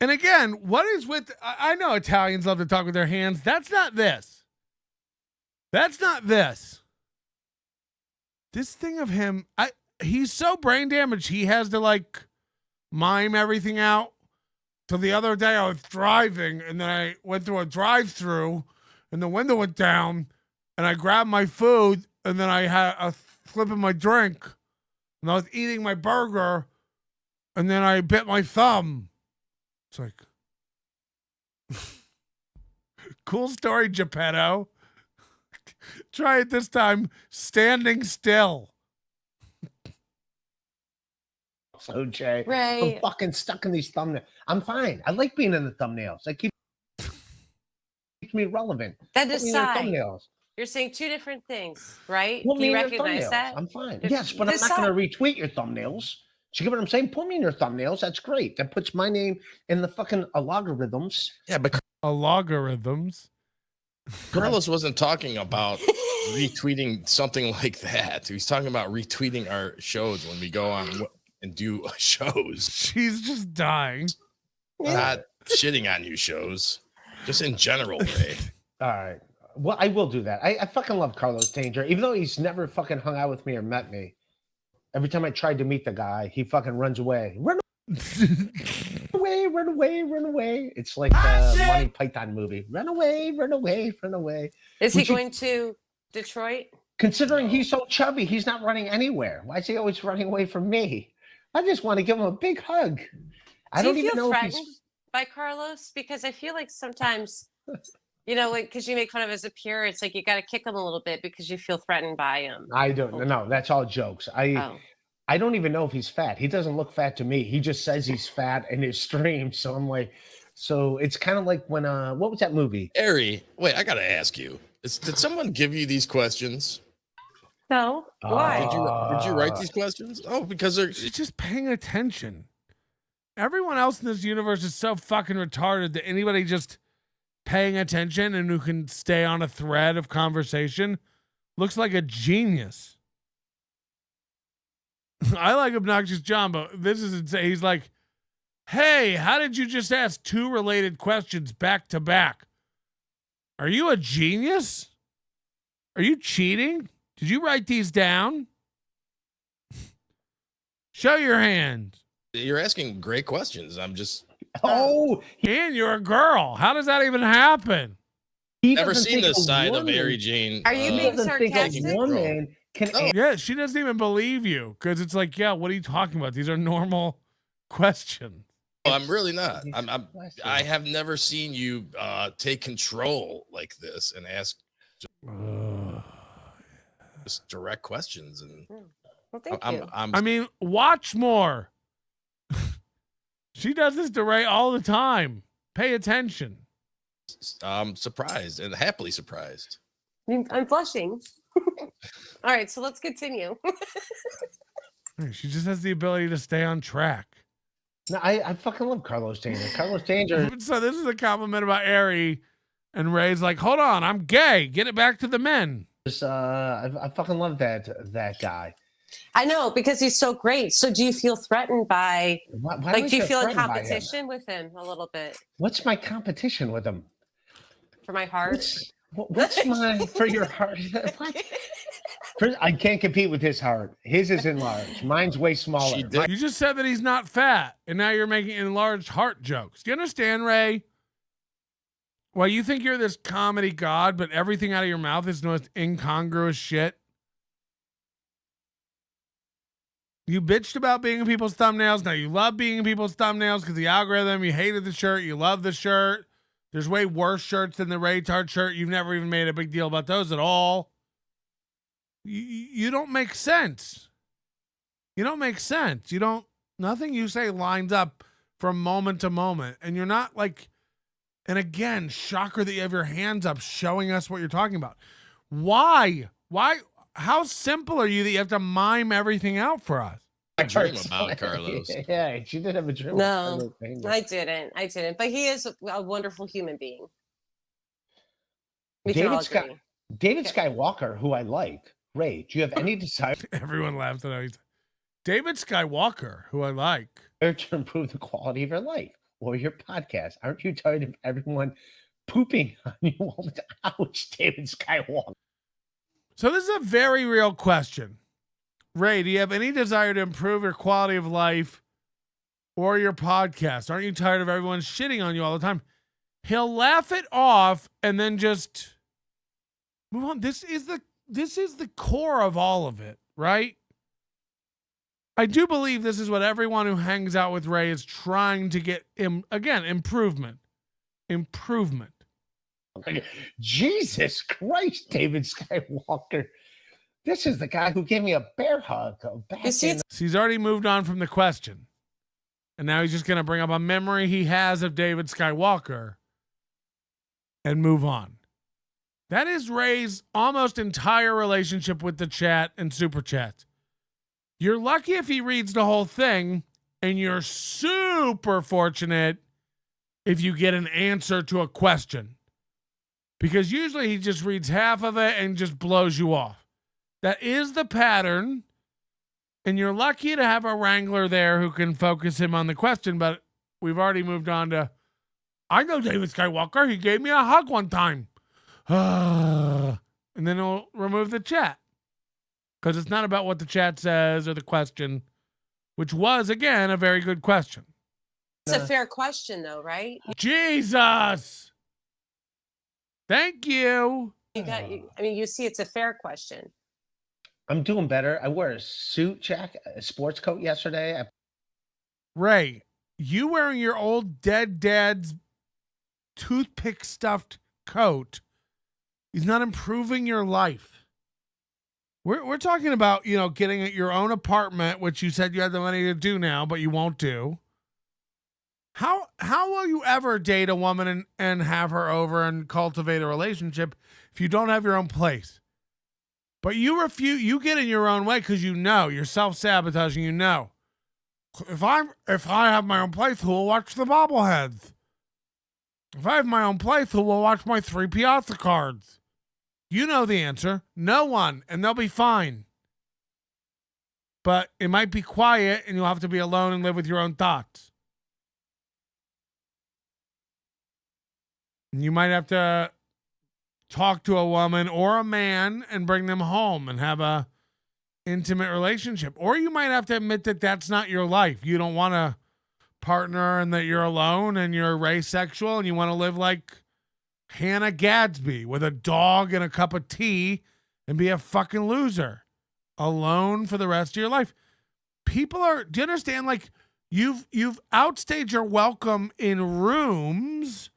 And again, what is with... I know Italians love to talk with their hands. That's not this. That's not this. This thing of him... he's so brain damaged, he has to, like, mime everything out. So the other day I was driving, and then I went through a drive-thru, and the window went down, and I grabbed my food, and then I had a flip of my drink, and I was eating my burger, and then I bit my thumb. It's like, cool story, Geppetto. Try it this time, standing still. OJ. Right. I'm fucking stuck in these thumbnails. I'm fine. I like being in the thumbnails. It keeps me relevant. That Put me in the aside, thumbnails. you're saying two different things, right? Put Do me you in your recognize thumbnails. that? I'm fine. If- Yes, but I'm not going to retweet your thumbnails. Do you get what I'm saying? Put me in your thumbnails. That's great. That puts my name in the fucking algorithms. Yeah, but Logarithms. Carlos wasn't talking about retweeting something like that. He's talking about retweeting our shows when we go on and do shows. She's just dying. Not shitting on you shows, just in general, Ray. All right. Well, I will do that. I fucking love Carlos Danger, even though he's never fucking hung out with me or met me. Every time I tried to meet the guy, he fucking runs away. Run away, run away, run away. It's like the Monty Python movie. Run away, run away, run away. Is he going to Detroit? Considering he's so chubby, he's not running anywhere. Why is he always running away from me? I just want to give him a big hug. I don't even know if he's by Carlos, because I feel like sometimes, you know, like because you make fun of his appearance, like you got to kick him a little bit because you feel threatened by him. I don't know. That's all jokes. I don't even know if he's fat. He doesn't look fat to me. He just says he's fat in his stream. So I'm like, so it's kind of like when what was that movie? Ari, wait, I gotta ask you. Did someone give you these questions? No. Why? Did you write these questions? Oh, because she's just paying attention. Everyone else in this universe is so fucking retarded that anybody just paying attention and who can stay on a thread of conversation looks like a genius. I like Obnoxious John, but this is insane. He's like, hey, how did you just ask two related questions back to back? Are you a genius? Are you cheating? Did you write these down? Show your hands. You're asking great questions. I'm just. Oh, and you're a girl. How does that even happen? Never seen this side of Mary Jane. Are you being sarcastic? Yeah, she doesn't even believe you because it's like, yeah, what are you talking about? These are normal questions. Well, I'm really not. I have never seen you take control like this and ask just direct questions. And well, thank you. I mean, watch more. She does this to Ray all the time. Pay attention. I'm surprised and happily surprised. I'm blushing. All right, so let's continue. She just has the ability to stay on track. No, I fucking love Carlos Danger. Carlos Danger. So this is a compliment about Ari, and Ray's like, hold on, I'm gay. Get it back to the men. I fucking love that guy. I know, because he's so great. So do you feel threatened by, why do you feel in threatened by him? competition with him a little bit? What's my competition with him? For my heart? What's my, for your heart? What? Chris, I can't compete with his heart. His is enlarged. Mine's way smaller. You just said that he's not fat, and now you're making enlarged heart jokes. Do you understand, Ray? Well, you think you're this comedy god, but everything out of your mouth is the most incongruous shit. You bitched about being in people's thumbnails. Now you love being in people's thumbnails because the algorithm. You hated the shirt. You love the shirt. There's way worse shirts than the Ray Tart shirt. You've never even made a big deal about those at all. You don't make sense. You don't make sense. Nothing you say lines up from moment to moment. And you're not like, and again, shocker that you have your hands up showing us what you're talking about. Why? How simple are you that you have to mime everything out for us? I dream about Carlos. Yeah, she did have a dream. No, I didn't. But he is a wonderful human being. We can all agree. David Skywalker, who I like. Ray, do you have any desire? Everyone laughs at how he's David Skywalker, who I like. To improve the quality of your life or your podcast? Aren't you tired of everyone pooping on you all the time? Ouch, David Skywalker. So this is a very real question. Ray, do you have any desire to improve your quality of life or your podcast? Aren't you tired of everyone shitting on you all the time? He'll laugh it off and then just move on. This is the core of all of it, right? I do believe this is what everyone who hangs out with Ray is trying to get again, improvement. Jesus Christ, David Skywalker. This is the guy who gave me a bear hug. He's already moved on from the question. And now he's just going to bring up a memory he has of David Skywalker and move on. That is Ray's almost entire relationship with the chat and super chat. You're lucky if he reads the whole thing, and you're super fortunate if you get an answer to a question. Because usually he just reads half of it and just blows you off. That is the pattern. And you're lucky to have a wrangler there who can focus him on the question. But we've already moved on to, I know David Skywalker. He gave me a hug one time. And then he'll remove the chat. Because it's not about what the chat says or the question, which was, again, a very good question. It's a fair question, though, right? Jesus! Thank you. You see, it's a fair question. I'm doing better. I wore a suit, Jack, a sports coat yesterday. Ray, you wearing your old dead dad's toothpick stuffed coat is not improving your life. We're talking about, getting your own apartment, which you said you had the money to do now, but you won't do. How will you ever date a woman and have her over and cultivate a relationship if you don't have your own place? But you get in your own way because you're self-sabotaging, If I have my own place, who will watch the bobbleheads? If I have my own place, who will watch my 3 Piazza cards? You know the answer. No one, and they'll be fine. But it might be quiet and you'll have to be alone and live with your own thoughts. You might have to talk to a woman or a man and bring them home and have a intimate relationship. Or you might have to admit that that's not your life. You don't want a partner and that you're alone and you're asexual and you want to live like Hannah Gadsby with a dog and a cup of tea and be a fucking loser alone for the rest of your life. Do you understand? Like you've outstayed your welcome in rooms.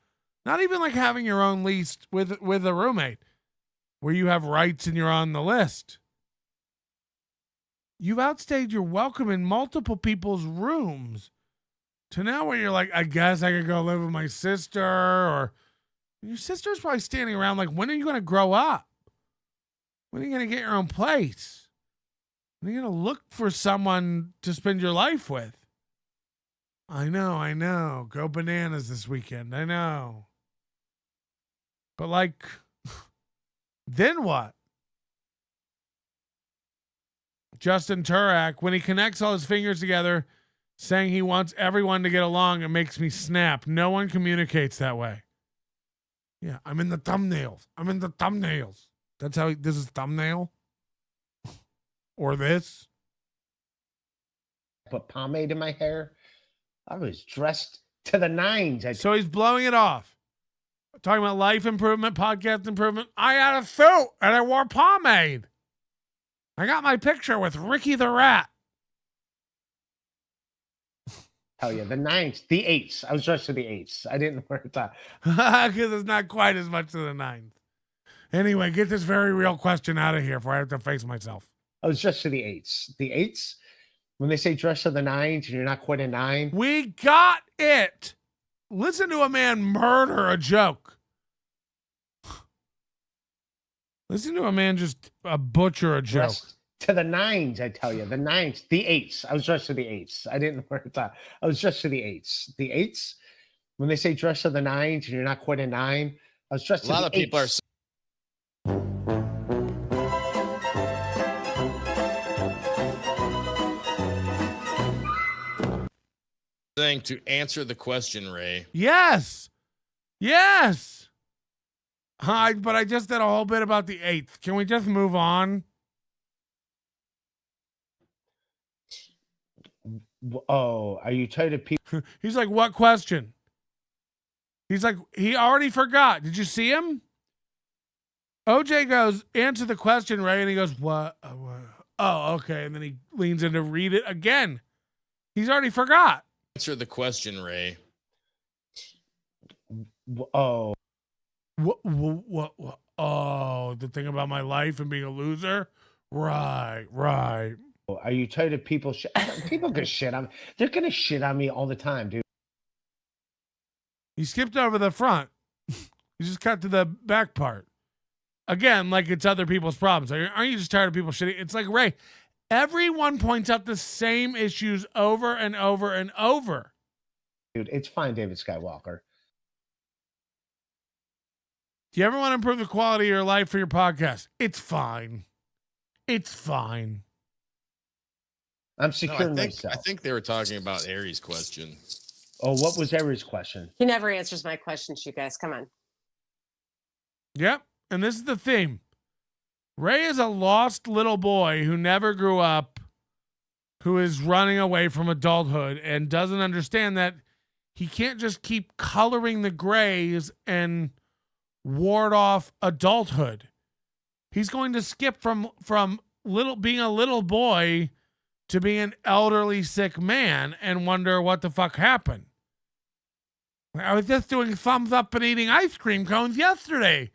Not even like having your own lease with a roommate where you have rights and you're on the list. You've outstayed your welcome in multiple people's rooms to now where you're like, I guess I could go live with my sister, or your sister's probably standing around like, when are you going to grow up? When are you going to get your own place? When are you going to look for someone to spend your life with? I know. Go bananas this weekend. I know. But like, then what? Justin Turak, when he connects all his fingers together, saying he wants everyone to get along, it makes me snap. No one communicates that way. Yeah, I'm in the thumbnails. That's how this is thumbnail. or this. Put pomade in my hair. I was dressed to the nines. So he's blowing it off. Talking about life improvement, podcast improvement. I had a suit and I wore pomade. I got my picture with Ricky the Rat. Hell yeah, the nines, the eights. I was dressed to the eights. I didn't wear it. Because it's not quite as much to the nines. Anyway, get this very real question out of here before I have to face myself. I was dressed to the eights. The eights, when they say dress to the nines and you're not quite a nine. We got it. Listen to a man murder a joke. Listen to a man just butcher a joke. Dressed to the nines, I tell you. The nines, the eights. I was dressed to the eights. I didn't wear it. I was dressed to the eights. The eights, when they say dress to the nines and you're not quite a nine. I was dressed to the eights. A lot of people are saying to answer the question, Ray. Yes. Yes. Hi, but I just did a whole bit about the 8th. Can we just move on? Oh, are you tired of people? He's like, what question? He's like, he already forgot. Did you see him? OJ goes, answer the question, Ray. And he goes, what? Oh, okay. And then he leans in to read it again. He's already forgot. Answer the question, Ray. Oh. What? Oh, the thing about my life and being a loser? Right. Are you tired of people? People can shit on me. They're going to shit on me all the time, dude. He skipped over the front. He just cut to the back part. Again, like it's other people's problems. Aren't you just tired of people shitting? It's like, Ray, everyone points out the same issues over and over and over. Dude, it's fine, David Skywalker. Do you ever want to improve the quality of your life for your podcast? It's fine. It's fine. I'm securing myself. I think they were talking about Aries' question. Oh, what was Aries' question? He never answers my questions, you guys. Come on. Yep. And this is the theme. Ray is a lost little boy who never grew up, who is running away from adulthood and doesn't understand that he can't just keep coloring the grays and ward off adulthood. He's going to skip from being a little boy to being an elderly sick man and wonder what the fuck happened. I was just doing thumbs up and eating ice cream cones yesterday,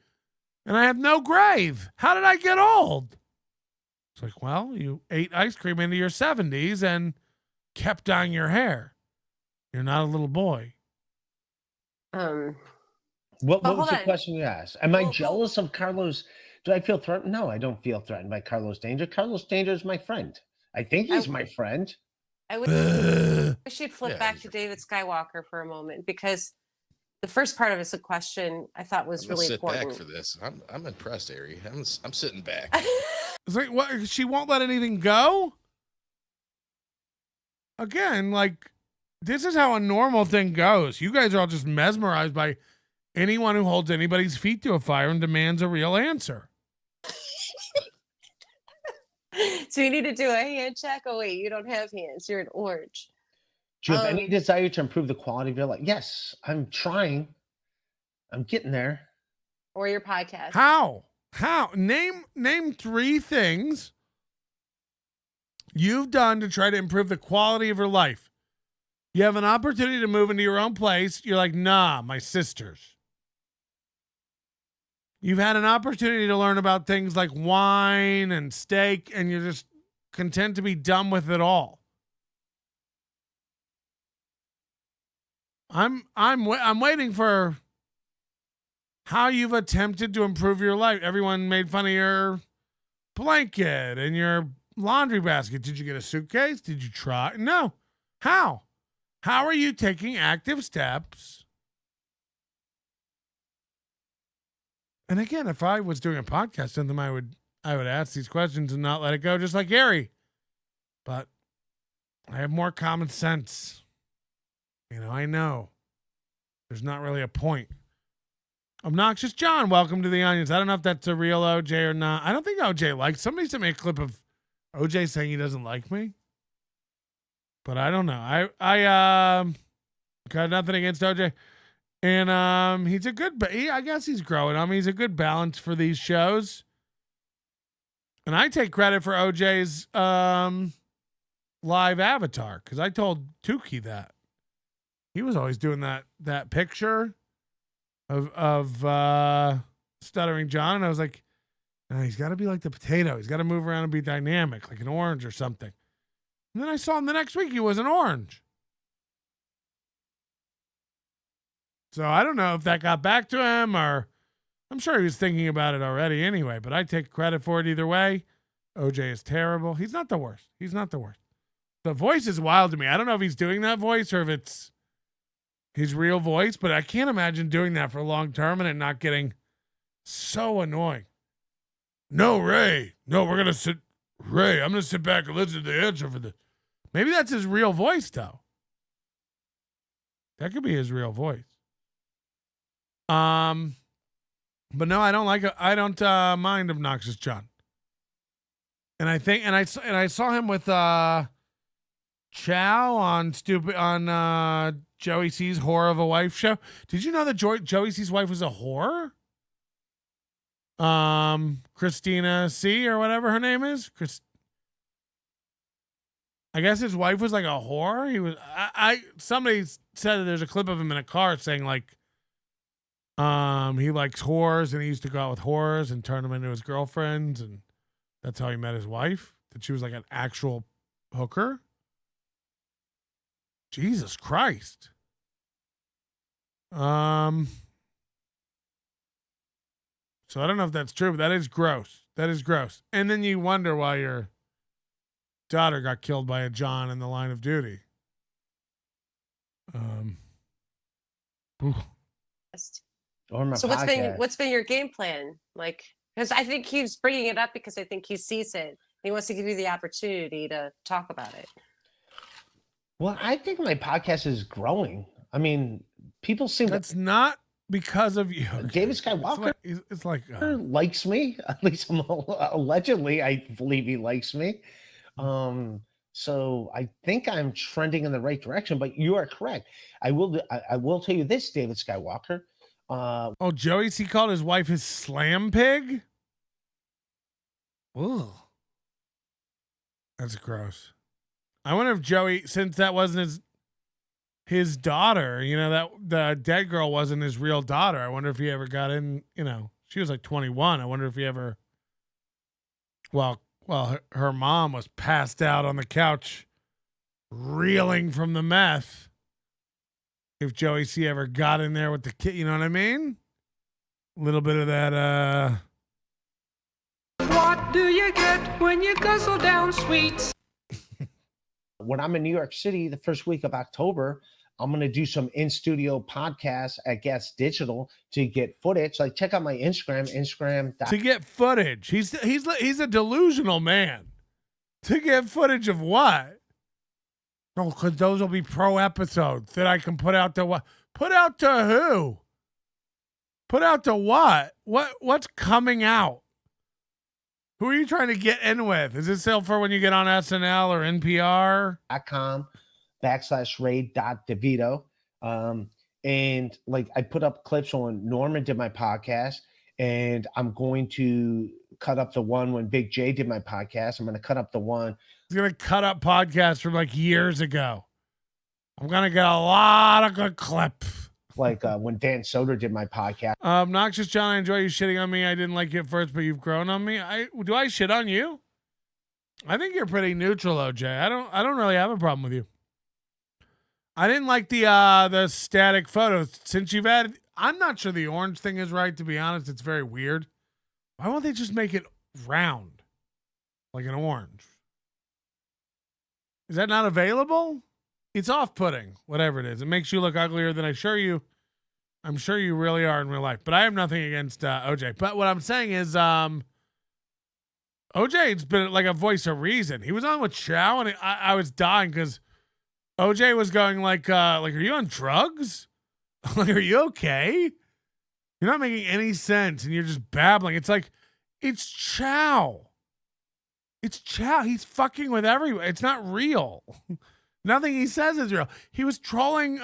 and I have no grave. How did I get old? It's like, well, you ate ice cream into your 70s and kept dyeing your hair. You're not a little boy. What was the question you asked? Am I jealous of Carlos? Do I feel threatened? No, I don't feel threatened by Carlos Danger. Carlos Danger is my friend. I think he's my friend. I wish you'd flip back to David Skywalker for a moment, because the first part of his question I thought was really important. Back for this. I'm impressed, Ari. I'm sitting back. It's like, what? She won't let anything go? Again, like, this is how a normal thing goes. You guys are all just mesmerized by anyone who holds anybody's feet to a fire and demands a real answer. So you need to do a hand check? Oh, wait, you don't have hands. You're an orange. Do you have any desire to improve the quality of your life? Yes, I'm trying. I'm getting there. Or your podcast. How? Name 3 things you've done to try to improve the quality of your life. You have an opportunity to move into your own place. You're like, nah, my sister's. You've had an opportunity to learn about things like wine and steak, and you're just content to be done with it all. I'm waiting for how you've attempted to improve your life. Everyone made fun of your blanket and your laundry basket. Did you get a suitcase? Did you try? No. How? How are you taking active steps? And again, if I was doing a podcast with them, I would ask these questions and not let it go, just like Gary. But I have more common sense. I know there's not really a point. Obnoxious John, welcome to the Onions. I don't know if that's a real OJ or not. I don't think OJ likes. Somebody sent me a clip of OJ saying he doesn't like me, but I don't know. I got nothing against OJ, and he's a good. I guess he's growing. I mean, he's a good balance for these shows, and I take credit for OJ's live avatar because I told Tukey that he was always doing that picture of Stuttering John, and I was like, no, he's got to be like the potato. He's got to move around and be dynamic, like an orange or something. And then I saw him the next week. He was an orange. So I don't know if that got back to him, or I'm sure he was thinking about it already anyway, but I take credit for it either way. OJ is terrible. He's not the worst. He's not the worst. The voice is wild to me. I don't know if he's doing that voice or if it's his real voice, but I can't imagine doing that for long term and it not getting so annoying. No, Ray. No, we're going to sit. Ray, I'm going to sit back and listen to the answer for this. Maybe that's his real voice, though. That could be his real voice. But no, I don't like it. I don't mind Obnoxious John. And I think, and I saw him with Chow on Joey C's Whore of a Wife show. Did you know that Joey C's wife was a whore? Christina C or whatever her name is. I guess his wife was like a whore. He was. Somebody said that there's a clip of him in a car saying like, he likes whores and he used to go out with whores and turn them into his girlfriends, and that's how he met his wife. That she was like an actual hooker. Jesus Christ. So I don't know if that's true, but that is gross. That is gross. And then you wonder why your daughter got killed by a John in the line of duty. So what's been your game plan? Like, because I think he's bringing it up because I think he sees it. He wants to give you the opportunity to talk about it. Well, I think my podcast is growing. I mean, people seem that's not because of you. David Skywalker it's like likes me. At least allegedly, I believe he likes me. So I think I'm trending in the right direction. But you are correct. I will tell you this, David Skywalker. Joey C called his wife his slam pig. Ugh, that's gross. I wonder if Joey, since that wasn't his daughter, that the dead girl wasn't his real daughter. I wonder if he ever got in. She was like 21. I wonder if he ever. Well, her mom was passed out on the couch, reeling from the meth. If Joey C ever got in there with the kid, you know what I mean? A little bit of that. What do you get when you guzzle down sweets? When I'm in New York City the first week of October, I'm going to do some in-studio podcasts at Guest Digital to get footage. Like, check out my Instagram. To get footage. He's a delusional man. To get footage of what? No, because those will be pro episodes that I can put out to what? Put out to who? Put out to what? What's coming out? Who are you trying to get in with? Is this still for when you get on SNL or NPR.com/Ray.DeVito. And like I put up clips when Norman did my podcast, and I'm going to cut up the one when Big J did my podcast. I'm going to cut up the one. He's going to cut up podcasts from like years ago. I'm going to get a lot of good clips. Like when Dan Soder did my podcast. Obnoxious John, I enjoy you shitting on me. I didn't like you at first, but you've grown on me. Do I shit on you? I think you're pretty neutral, OJ. I don't really have a problem with you. I didn't like the static photos. Since you've added, I'm not sure the orange thing is right, to be honest. It's very weird. Why won't they just make it round? Like an orange. Is that not available? It's off-putting, whatever it is. It makes you look uglier than I'm sure you really are in real life. But I have nothing against OJ. But what I'm saying is OJ's been like a voice of reason. He was on with Chow, and I was dying because OJ was going like, are you on drugs? Like, are you okay? You're not making any sense, and you're just babbling. It's like, it's Chow. It's Chow. He's fucking with everyone. It's not real. Nothing he says is real. He was trolling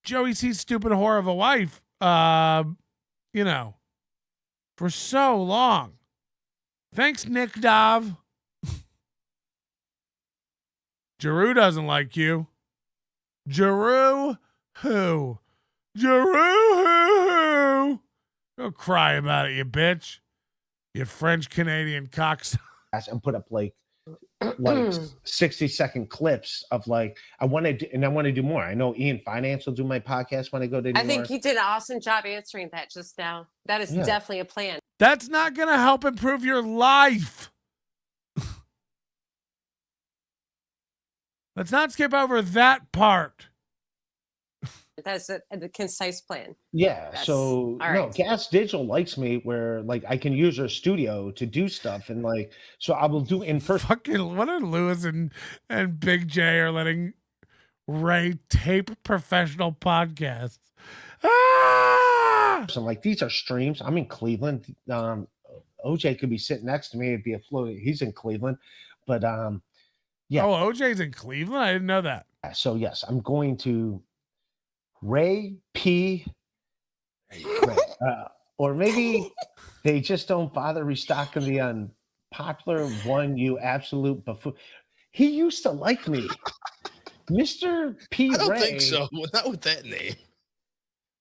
Joey C's stupid whore of a wife, for so long. Thanks, Nick Dov. Jeru doesn't like you. Jeru who? Jeru who? Go cry about it, you bitch. You French Canadian cocks. And put up like 60-second clips of like I want to do more. I know Ian Finance will do my podcast when I go to New I think York. you did an awesome job answering that just now. That is definitely a plan. That's not going to help improve your life. Let's not skip over that part. That's a concise plan. Yeah. Yes. So All no, right. Gas Digital likes me where like I can use her studio to do stuff and like so I will do in first. Fucking what are Lewis and Big J are letting Ray tape professional podcasts. So like these are streams. I'm in Cleveland. OJ could be sitting next to me. It'd be a flow. He's in Cleveland, but yeah. Oh, OJ's in Cleveland. I didn't know that. So yes, I'm going to Ray P. Ray, or maybe they just don't bother restocking the unpopular one. You absolute buffoon. He used to like me, Mr. P. I don't Ray. think so. Not with that name.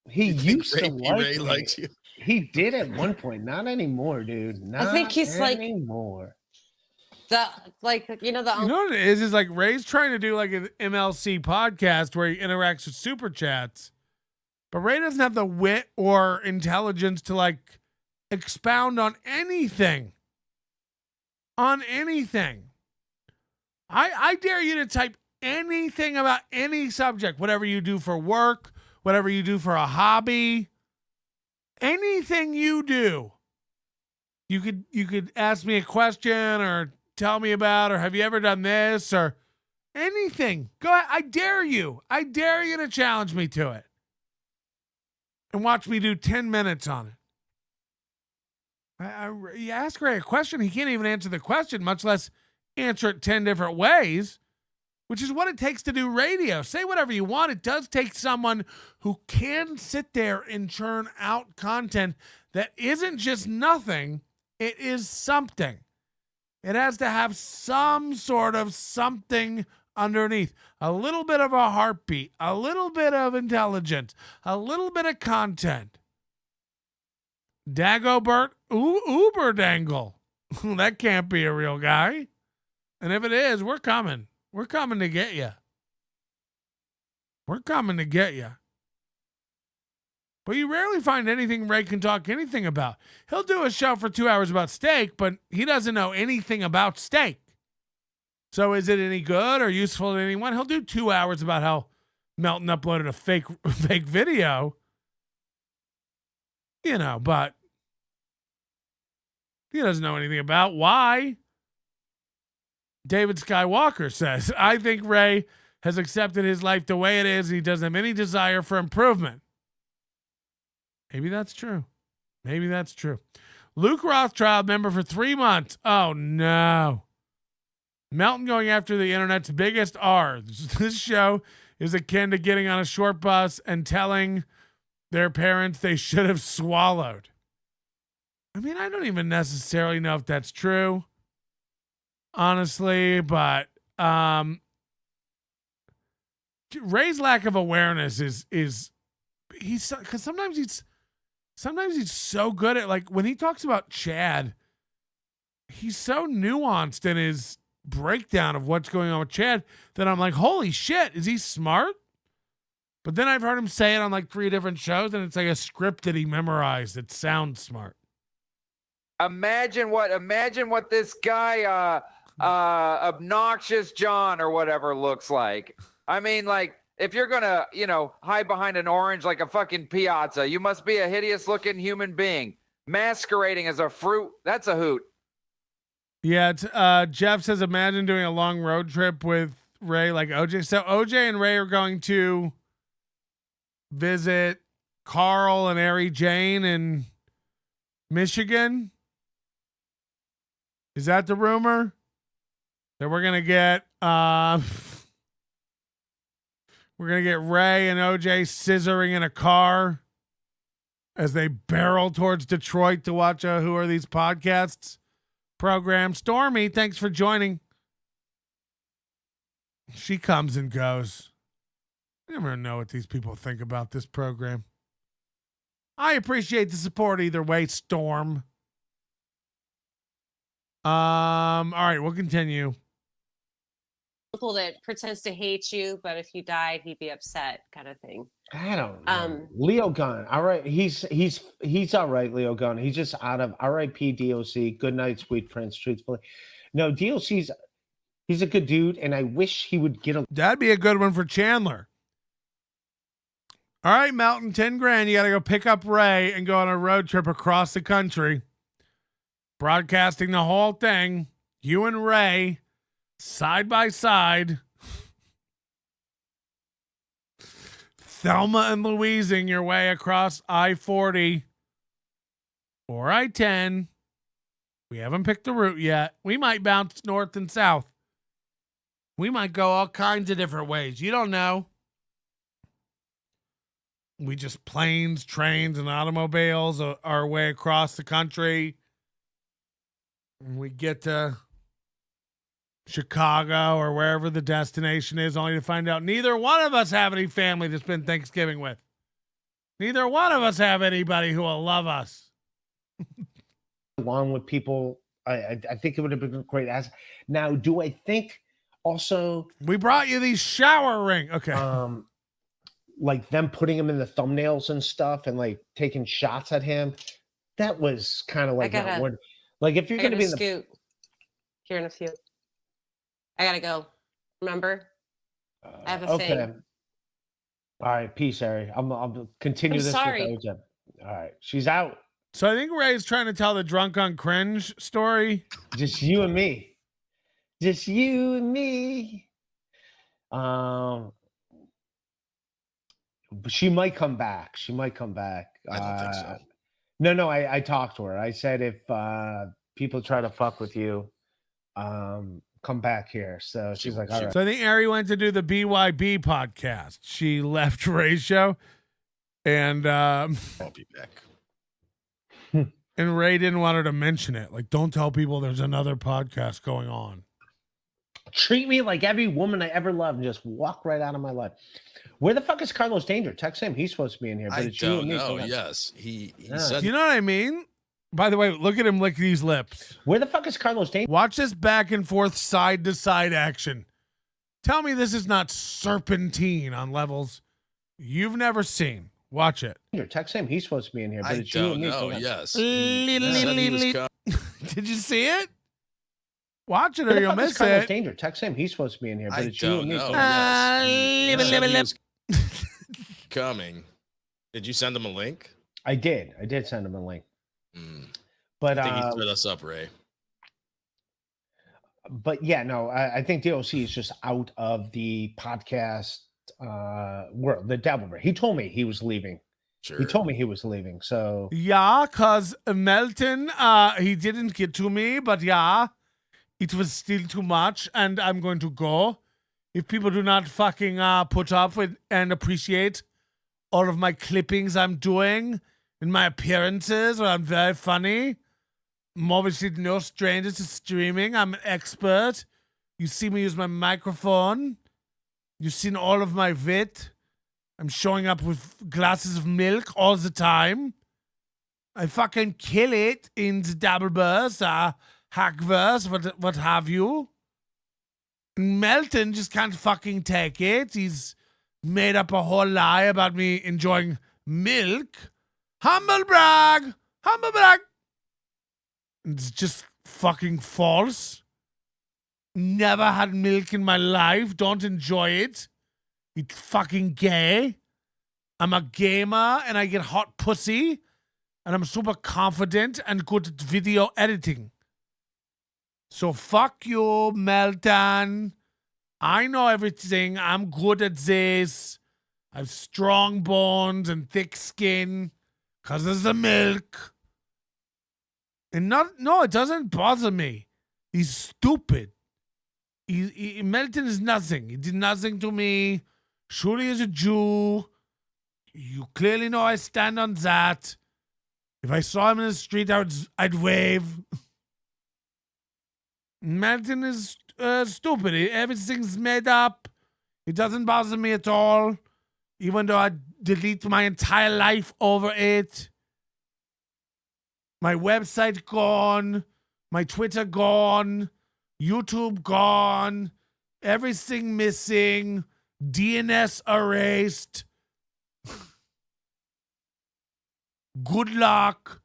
He used to Ray like Ray me. likes you. He did at one point. Not anymore, dude. Not I think he's anymore. You know what it is like Ray's trying to do like an MLC podcast where he interacts with super chats, but Ray doesn't have the wit or intelligence to like expound on anything. I dare you to type anything about any subject, whatever you do for work, whatever you do for a hobby, anything you do. You could ask me a question or tell me about, or have you ever done this or anything. Go ahead. I dare you to challenge me to it and watch me do 10 minutes on it. You ask Ray a question, he can't even answer the question, much less answer it 10 different ways, which is what it takes to do radio. Say whatever you want. It does take someone who can sit there and churn out content that isn't just nothing. It is something. It has to have some sort of something underneath. A little bit of a heartbeat, a little bit of intelligence, a little bit of content. Dagobert Uber Dangle. That can't be a real guy. And if it is, we're coming. We're coming to get you. We're coming to get you. But you rarely find anything Ray can talk anything about. He'll do a show for 2 hours about steak, but he doesn't know anything about steak. So is it any good or useful to anyone? He'll do 2 hours about how Melton uploaded a fake video. But he doesn't know anything about why. David Skywalker says, I think Ray has accepted his life the way it is. And he doesn't have any desire for improvement. Maybe that's true. Luke Rothschild, member for 3 months. Oh, no. Melton going after the internet's biggest R. This show is akin to getting on a short bus and telling their parents they should have swallowed. I mean, I don't even necessarily know if that's true, honestly, but Ray's lack of awareness is because sometimes he's so good at, like, when he talks about Chad, he's so nuanced in his breakdown of what's going on with Chad that I'm like, holy shit, is he smart? But then I've heard him say it on like 3 different shows, and it's like a script that he memorized that sounds smart. Imagine what this guy, obnoxious John or whatever looks like. I mean, like, if you're gonna, hide behind an orange like a fucking piazza, you must be a hideous looking human being masquerading as a fruit. That's a hoot. Yeah, it's, Jeff says, imagine doing a long road trip with Ray like OJ. So OJ and Ray are going to visit Carl and Ari Jane in Michigan. Is that the rumor? That we're gonna get Ray and OJ scissoring in a car as they barrel towards Detroit to watch Who Are These Podcasts program. Stormy, thanks for joining. She comes and goes. I never know what these people think about this program. I appreciate the support either way, Storm. All right, we'll continue. Uncle that pretends to hate you, but if you died, he'd be upset, kind of thing. I don't know. Leo Gunn. All right. He's all right, Leo Gunn. He's just out of RIP DOC. Good night, sweet prince, truthfully. No, DOC's he's a good dude, and I wish he would get a that'd be a good one for Chandler. All right, Melton, 10 grand. You got to go pick up Ray and go on a road trip across the country. Broadcasting the whole thing. You and Ray, side by side. Thelma and Louising your way across I-40 or I-10. We haven't picked the route yet. We might bounce north and south. We might go all kinds of different ways. You don't know. We just planes, trains, and automobiles our way across the country. And we get to Chicago or wherever the destination is, only to find out neither one of us have any family to spend Thanksgiving with. Neither one of us have anybody who will love us. along with people. I think it would have been a great asset. Now, do I think also we brought you these shower ring? Okay. Like them putting him in the thumbnails and stuff and like taking shots at him. That was kind of like not word. Like if you're going to be in the scoot here in a few. I gotta go. Remember, I have a thing. All right, peace, Harry. I'll continue this. Sorry. With all right, she's out. So I think Ray's trying to tell the drunk on cringe story. Just you and me. Just you and me. She might come back. She might come back. I don't think so. No. I talked to her. I said if people try to fuck with you, come back here. So she's like, all right. So I think Ari went to do the BYB podcast. She left Ray's show, and I'll be back. And Ray didn't want her to mention it. Like, don't tell people there's another podcast going on. Treat me like every woman I ever loved and just walk right out of my life. Where the fuck is Carlos Danger? Text him. He's supposed to be in here. But I it's you and me. don't know. Yes, he said. You know what I mean? By the way, look at him lick these lips. Where the fuck is Carlos Danger? Watch this back and forth, side to side action. Tell me this is not serpentine on levels you've never seen. Watch it. Text him. He's supposed to be in here. But I it's you and me. don't know. Yes. Did you see it? Watch it or Where the you'll fuck is miss Carlos it. Danger? Text him. He's supposed to be in here. But I it's you and me. don't know. Yes. Coming. Did you send him a link? I did. I did send him a link. But I think he set us up, Ray. But yeah, no, I think DOC is just out of the podcast world, the devil. He told me he was leaving. Sure. He told me he was leaving. So yeah, cause Melton, he didn't get to me, but yeah, it was still too much, and I'm going to go. If people do not fucking put up with and appreciate all of my clippings I'm doing and my appearances, where I'm very funny, I'm obviously no stranger to streaming. I'm an expert. You see me use my microphone. You've seen all of my wit. I'm showing up with glasses of milk all the time. I fucking kill it in the double burst, hackverse, what have you. Melton just can't fucking take it. He's made up a whole lie about me enjoying milk. Humble brag. Humble brag. It's just fucking false. Never had milk in my life. Don't enjoy it. It's fucking gay. I'm a gamer and I get hot pussy. And I'm super confident and good at video editing. So fuck you, Melton. I know everything. I'm good at this. I have strong bones and thick skin because of the milk. And no, it doesn't bother me. He's stupid. Melton is nothing. He did nothing to me. Shuli is a Jew. You clearly know I stand on that. If I saw him in the street, I'd wave. Melton is stupid. Everything's made up. It doesn't bother me at all, even though I delete my entire life over it. My website gone. My Twitter gone. YouTube gone. Everything missing. DNS erased. Good luck.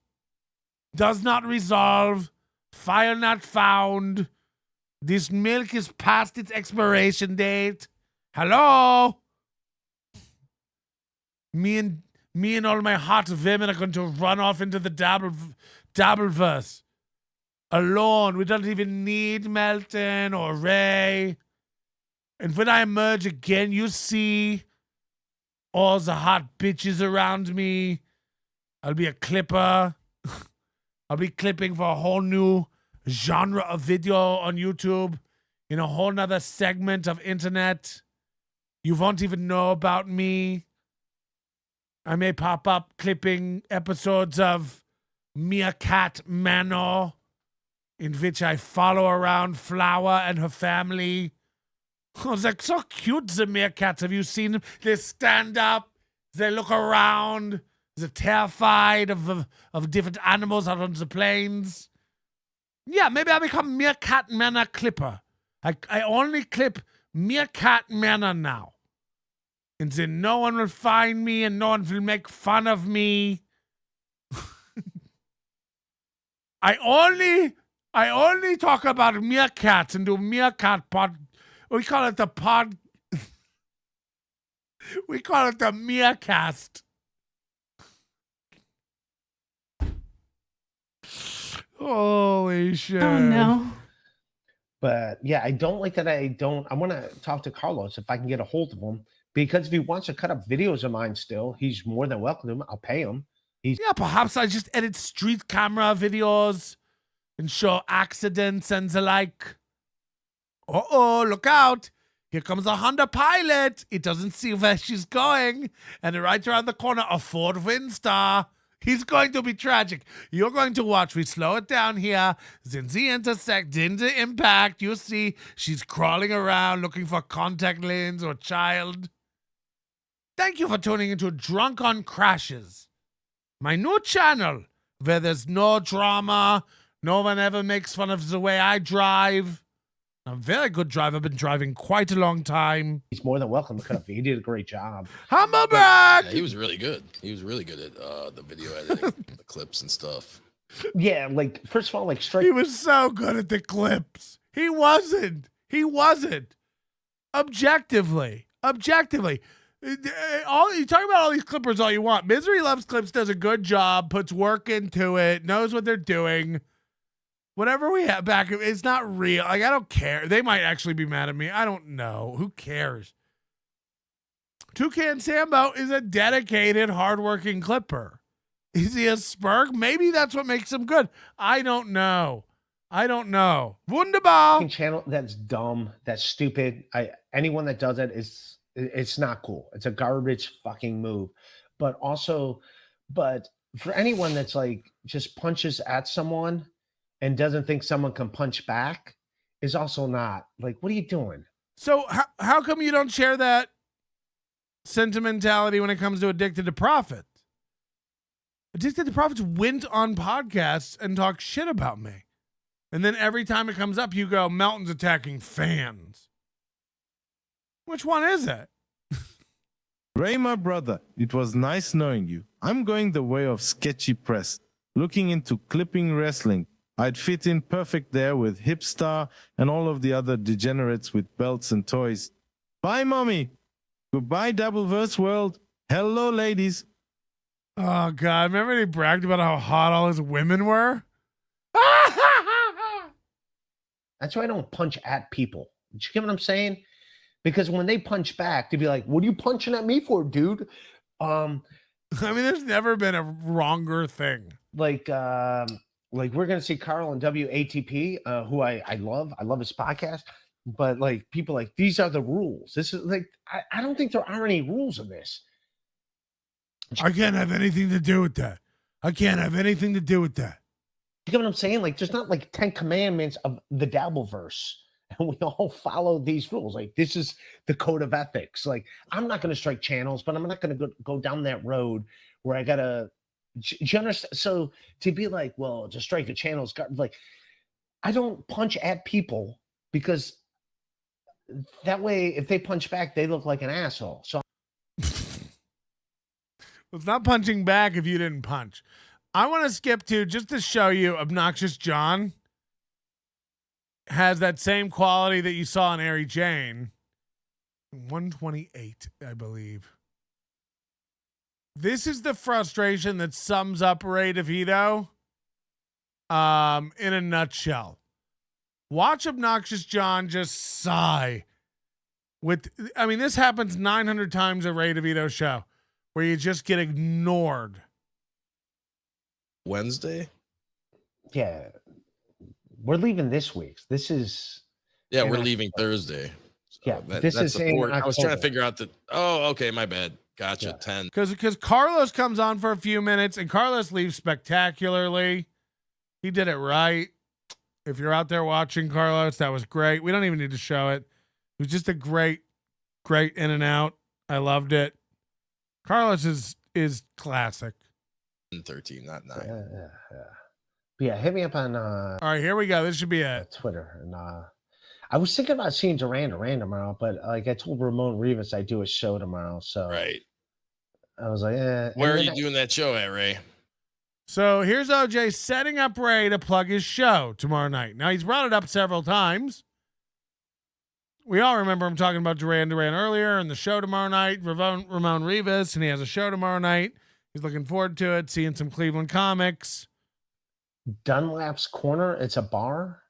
Does not resolve. File not found. This milk is past its expiration date. Hello? Me and all my hot women are going to run off into the Dabbleverse. Alone. We don't even need Melton or Ray. And when I emerge again, you see all the hot bitches around me. I'll be a clipper. I'll be clipping for a whole new genre of video on YouTube in a whole nother segment of internet. You won't even know about me. I may pop up clipping episodes of Meerkat Manor, in which I follow around Flower and her family. Oh, they're so cute, the meerkats. Have you seen them? They stand up. They look around. They're terrified of different animals out on the plains. Yeah, maybe I'll become Meerkat Manor Clipper. I only clip Meerkat Manor now. And then no one will find me and no one will make fun of me. I only talk about meerkats and do meerkat pod. We call it the pod. We call it the meercast. Holy shit. Oh no. But yeah, I don't like that. I want to talk to Carlos if I can get a hold of him, because if he wants to cut up videos of mine still, he's more than welcome to. I'll pay him. Yeah, perhaps I just edit street camera videos and show accidents and the like. Uh-oh, look out. Here comes a Honda Pilot. It doesn't see where she's going. And right around the corner, a Ford Windstar. He's going to be tragic. You're going to watch. We slow it down here. Then the intersect, then the impact. You see she's crawling around looking for contact lens or child. Thank you for tuning into Drunk on Crashes, my new channel where there's no drama. No one ever makes fun of the way I drive. I'm a very good driver. I've been driving quite a long time. He's more than welcome to cut up. He did a great job. Humbleback! Yeah, he was really good. He was really good at the video editing, the clips and stuff. Yeah, like, first of all, like, straight. He was so good at the clips. He wasn't. Objectively. You talk about all these clippers all you want. Misery Loves Clips does a good job, puts work into it, knows what they're doing. Whatever we have back, it's not real. Like, I don't care. They might actually be mad at me. I don't know. Who cares? Toucan Sambo is a dedicated, hardworking clipper. Is he a spurg? Maybe that's what makes him good. I don't know. Wunderbar. Channel that's dumb. That's stupid. Anyone that does it it's not cool. It's a garbage fucking move. But for anyone that's like just punches at someone and doesn't think someone can punch back is also not. Like, what are you doing? So how come you don't share that sentimentality when it comes to Addicted to Profit? Addicted to Profits went on podcasts and talked shit about me. And then every time it comes up, you go, Melton's attacking fans. Which one is it? Ray, my brother, it was nice knowing you. I'm going the way of sketchy press, looking into clipping wrestling. I'd fit in perfect there with Hipstar and all of the other degenerates with belts and toys. Bye, mommy. Goodbye, Doubleverse world. Hello, ladies. Oh, God. Remember he bragged about how hot all his women were? That's why I don't punch at people. You get what I'm saying? Because when they punch back, they'd be like, what are you punching at me for, dude? I mean, there's never been a wronger thing. Like, Like we're gonna see Carl and WATP, who I love. I love his podcast. But like people like these are the rules. This is like I don't think there are any rules in this. I can't have anything to do with that. I can't have anything to do with that. You get what I'm saying? Like there's not like 10 commandments of the Dabbleverse. And we all follow these rules. Like this is the code of ethics. Like I'm not going to strike channels, but I'm not going to go down that road where I got to. Do you understand? So to be like, well, to strike a channel's got like, I don't punch at people because that way, if they punch back, they look like an asshole. So it's not punching back if you didn't punch. I want to skip to just to show you Obnoxious John has that same quality that you saw in Ari Jane. 128, I believe. This is the frustration that sums up Ray DeVito in a nutshell. Watch Obnoxious John just sigh. This happens 900 times a Ray DeVito show where you just get ignored. Wednesday? Yeah. We're leaving this week. This is. Yeah, we're leaving Thursday. So yeah, that's the fourth. I was trying to figure out that. Oh, okay, my bad. Gotcha. 10. Because Carlos comes on for a few minutes and Carlos leaves spectacularly. He did it right. If you're out there watching Carlos, that was great. We don't even need to show it. It was just a great in and out. I loved it. Carlos is classic. 13, not 9. Yeah, hit me up on all right, here we go. This should be it. Twitter. And I was thinking about seeing Duran tomorrow, but like I told Ramon Rivas I do a show tomorrow. So right. I was like, eh. Where are you doing that show at, Ray? So here's OJ setting up Ray to plug his show tomorrow night. Now, he's brought it up several times. We all remember him talking about Duran earlier and the show tomorrow night, Ramon Rivas, and he has a show tomorrow night. He's looking forward to it, seeing some Cleveland comics. Dunlap's Corner. It's a bar.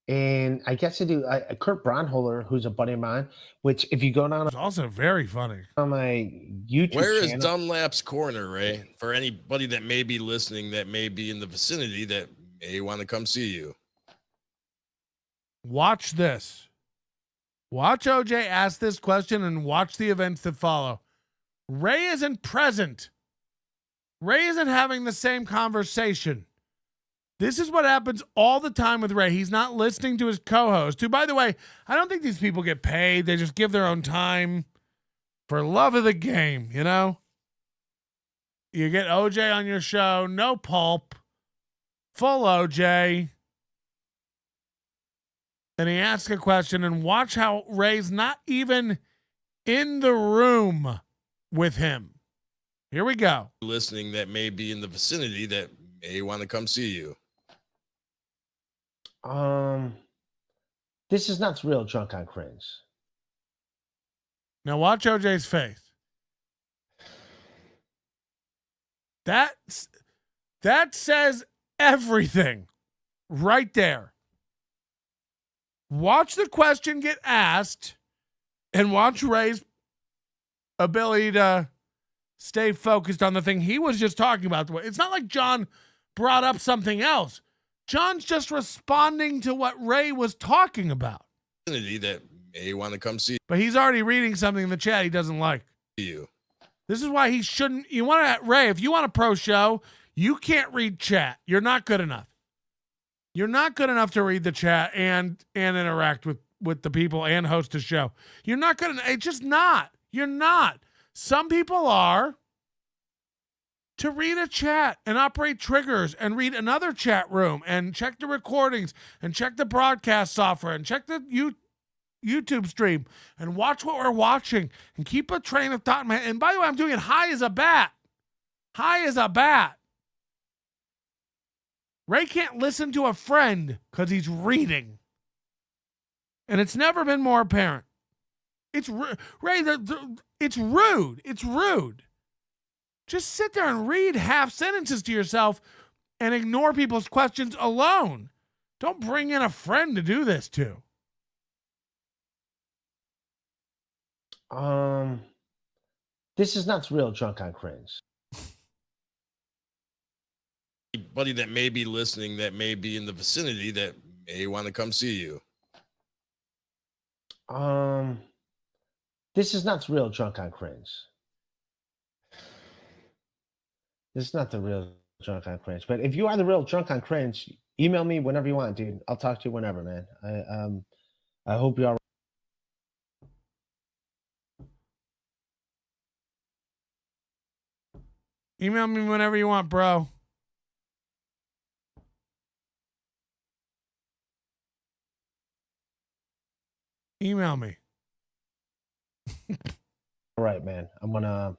And I guess I do Kurt Braunholer, who's a buddy of mine, which if you go down. It's also very funny. On my YouTube Where channel. is Dunlap's Corner, Ray? For anybody that may be listening that may be in the vicinity that may want to come see you. Watch this. Watch OJ ask this question and watch the events that follow. Ray isn't present. Ray isn't having the same conversation. This is what happens all the time with Ray. He's not listening to his co-host, who, by the way, I don't think these people get paid. They just give their own time for love of the game, you know? You get OJ on your show, no pulp, full OJ. And he asks a question, and watch how Ray's not even in the room with him. Here we go. Listening that may be in the vicinity that may want to come see you. This is not real drunk on cringe. Now watch OJ's face. That says everything right there. Watch the question get asked and watch Ray's ability to stay focused on the thing he was just talking about. It's not like John brought up something else. John's just responding to what Ray was talking about. That may want to come see But he's already reading something in the chat he doesn't like. you. This is why he shouldn't. You want to, Ray, if you want a pro show, you can't read chat. You're not good enough. You're not good enough to read the chat and interact with the people and host a show. You're not good enough. It's just not. You're not. Some people are. To read a chat and operate triggers and read another chat room and check the recordings and check the broadcast software and check the YouTube stream and watch what we're watching and keep a train of thought in my head. And by the way, I'm doing it high as a bat. High as a bat. Ray can't listen to a friend because he's reading. And it's never been more apparent. It's Ray, it's rude. It's rude. Just sit there and read half sentences to yourself and ignore people's questions alone. Don't bring in a friend to do this to. This is not real drunk on cringe. anybody that may be listening that may be in the vicinity that may want to come see you? This is not the real Drunk on Cringe. This is not the real Drunk on Cringe. But if you are the real Drunk on Cringe, email me whenever you want, dude. I'll talk to you whenever, man. I hope you're all right. Email me whenever you want, bro. Email me. All right, man. I'm gonna.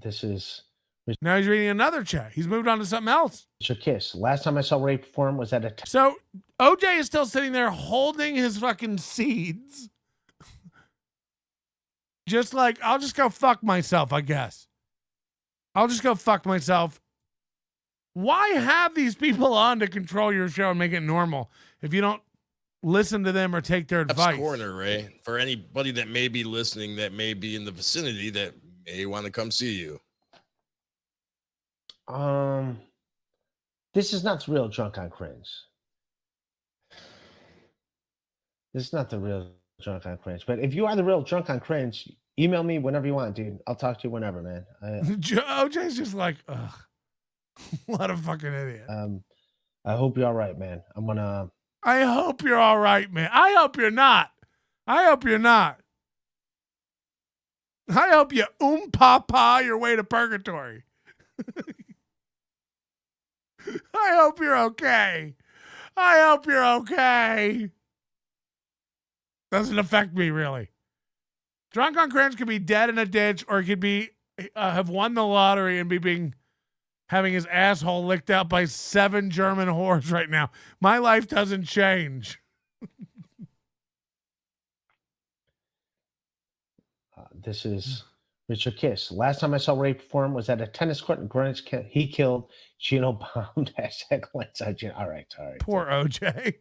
This is. Now he's reading another chat. He's moved on to something else. Richard Kiss. Last time I saw Ray perform was at a. So OJ is still sitting there holding his fucking seeds. Just like, I'll just go fuck myself, I guess. I'll just go fuck myself. Why have these people on to control your show and make it normal if you don't listen to them or take their advice? Corner, Ray. For anybody that may be listening that may be in the vicinity that may want to come see you. This is not the real Drunk on Cringe. This is not the real Drunk on Cringe. But if you are the real Drunk on Cringe, email me whenever you want, dude. I'll talk to you whenever, man. OJ's just like, ugh. What a fucking idiot. I hope you're all right, man. I hope you're all right, man. I hope you're not. I hope you're not. I hope you papa your way to purgatory. I hope you're okay. I hope you're okay. Doesn't affect me, really. Drunk on Cringe could be dead in a ditch, or it could be have won the lottery and be having his asshole licked out by 7 German whores right now. My life doesn't change. This is Richard Kiss. Last time I saw Ray perform was at a tennis court in Greenwich. He killed Gino bombed. Hashtag lights out. All right. Poor OJ.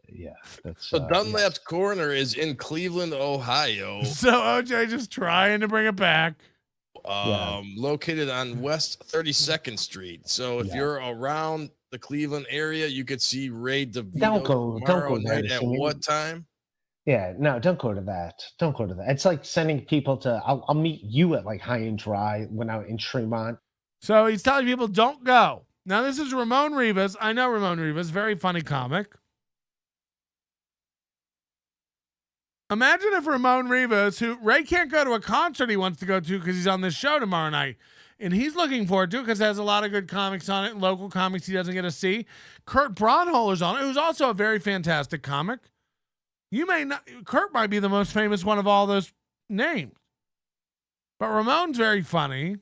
Yeah, that's so Dunlap's Corner is in Cleveland, Ohio. So OJ just trying to bring it back. Located on West 32nd Street. So if you're around the Cleveland area, you could see Ray DeVito don't go night at what time? Yeah, no, don't go to that. Don't go to that. It's like sending people to. I'll meet you at like High and Dry when I'm in Tremont. So he's telling people don't go. Now this is Ramon Rivas. I know Ramon Rivas, very funny comic. Imagine if Ramon Rivas, who Ray can't go to a concert he wants to go to because he's on this show tomorrow night, and he's looking forward to it because it has a lot of good comics on it, local comics he doesn't get to see. Kurt Braunholer's on it, who's also a very fantastic comic. You may not, Kurt might be the most famous one of all those names. But Ramon's very funny.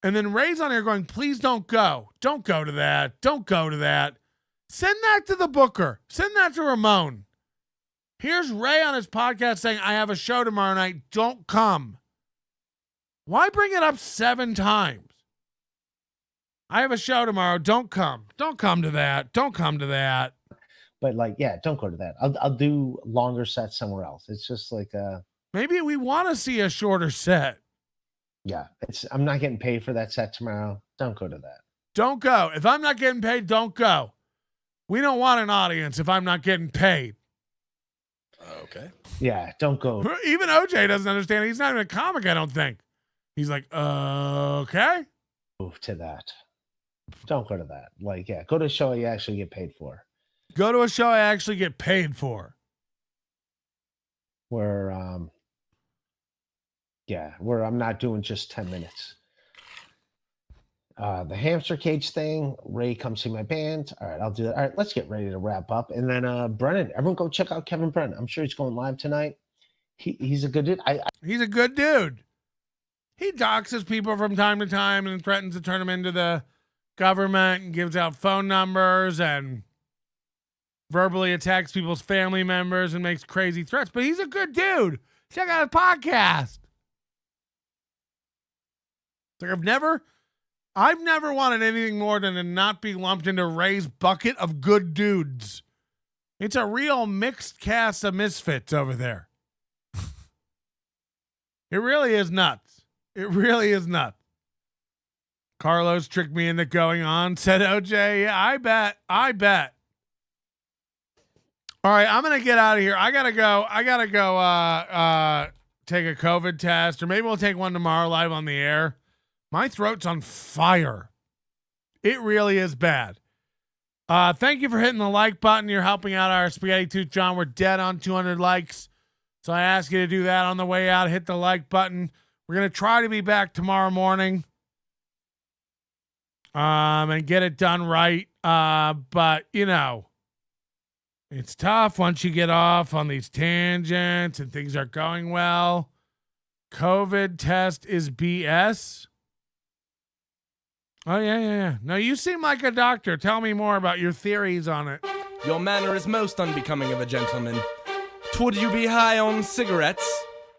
And then Ray's on here going, please don't go. Don't go to that. Don't go to that. Send that to the booker. Send that to Ramon. Here's Ray on his podcast saying, I have a show tomorrow night. Don't come. Why bring it up 7 times? I have a show tomorrow. Don't come. Don't come to that. Don't come to that. But like, yeah, don't go to that. I'll do longer sets somewhere else. It's just like maybe we want to see a shorter set. Yeah, I'm not getting paid for that set tomorrow. Don't go to that. Don't go. If I'm not getting paid, don't go. We don't want an audience if I'm not getting paid. Okay. Yeah, don't go. Even OJ doesn't understand. He's not even a comic, I don't think. He's like, okay. Move to that. Don't go to that. Like, yeah, go to a show you actually get paid for. Go to a show I actually get paid for. Where I'm not doing just 10 minutes. The hamster cage thing, Ray, come see my band. All right, I'll do that. All right, let's get ready to wrap up. And then Brennan, everyone go check out Kevin Brennan. I'm sure he's going live tonight. He's a good dude. He's a good dude. He doxes people from time to time and threatens to turn them into the government and gives out phone numbers and verbally attacks people's family members and makes crazy threats. But he's a good dude. Check out his podcast. It's like I've never wanted anything more than to not be lumped into Ray's bucket of good dudes. It's a real mixed cast of misfits over there. It really is nuts. It really is nuts. Carlos tricked me into going on, said OJ. Yeah, I bet. All right, I'm going to get out of here. I got to go take a COVID test, or maybe we'll take one tomorrow live on the air. My throat's on fire. It really is bad. Thank you for hitting the like button. You're helping out our Spaghetti Tooth John. We're dead on 200 likes. So I ask you to do that on the way out. Hit the like button. We're going to try to be back tomorrow morning and get it done right. But, you know, it's tough once you get off on these tangents and things aren't going well. COVID test is BS. Oh, yeah. No, you seem like a doctor. Tell me more about your theories on it. Your manner is most unbecoming of a gentleman. Would you be high on cigarettes?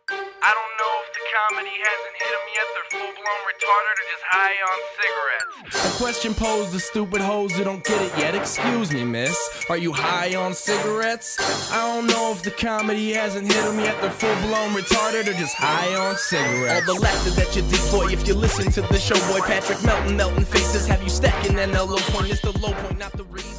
I don't know if the comedy hasn't hit them yet. They're full-blown retarded or just high on cigarettes. A question posed to stupid hoes who don't get it yet. Excuse me, miss. Are you high on cigarettes? I don't know if the comedy hasn't hit them yet. They're full-blown retarded or just high on cigarettes. All the laughter that you deploy if you listen to the show, boy. Patrick Melton faces have you stacking, and the low point is the low point, not the reason.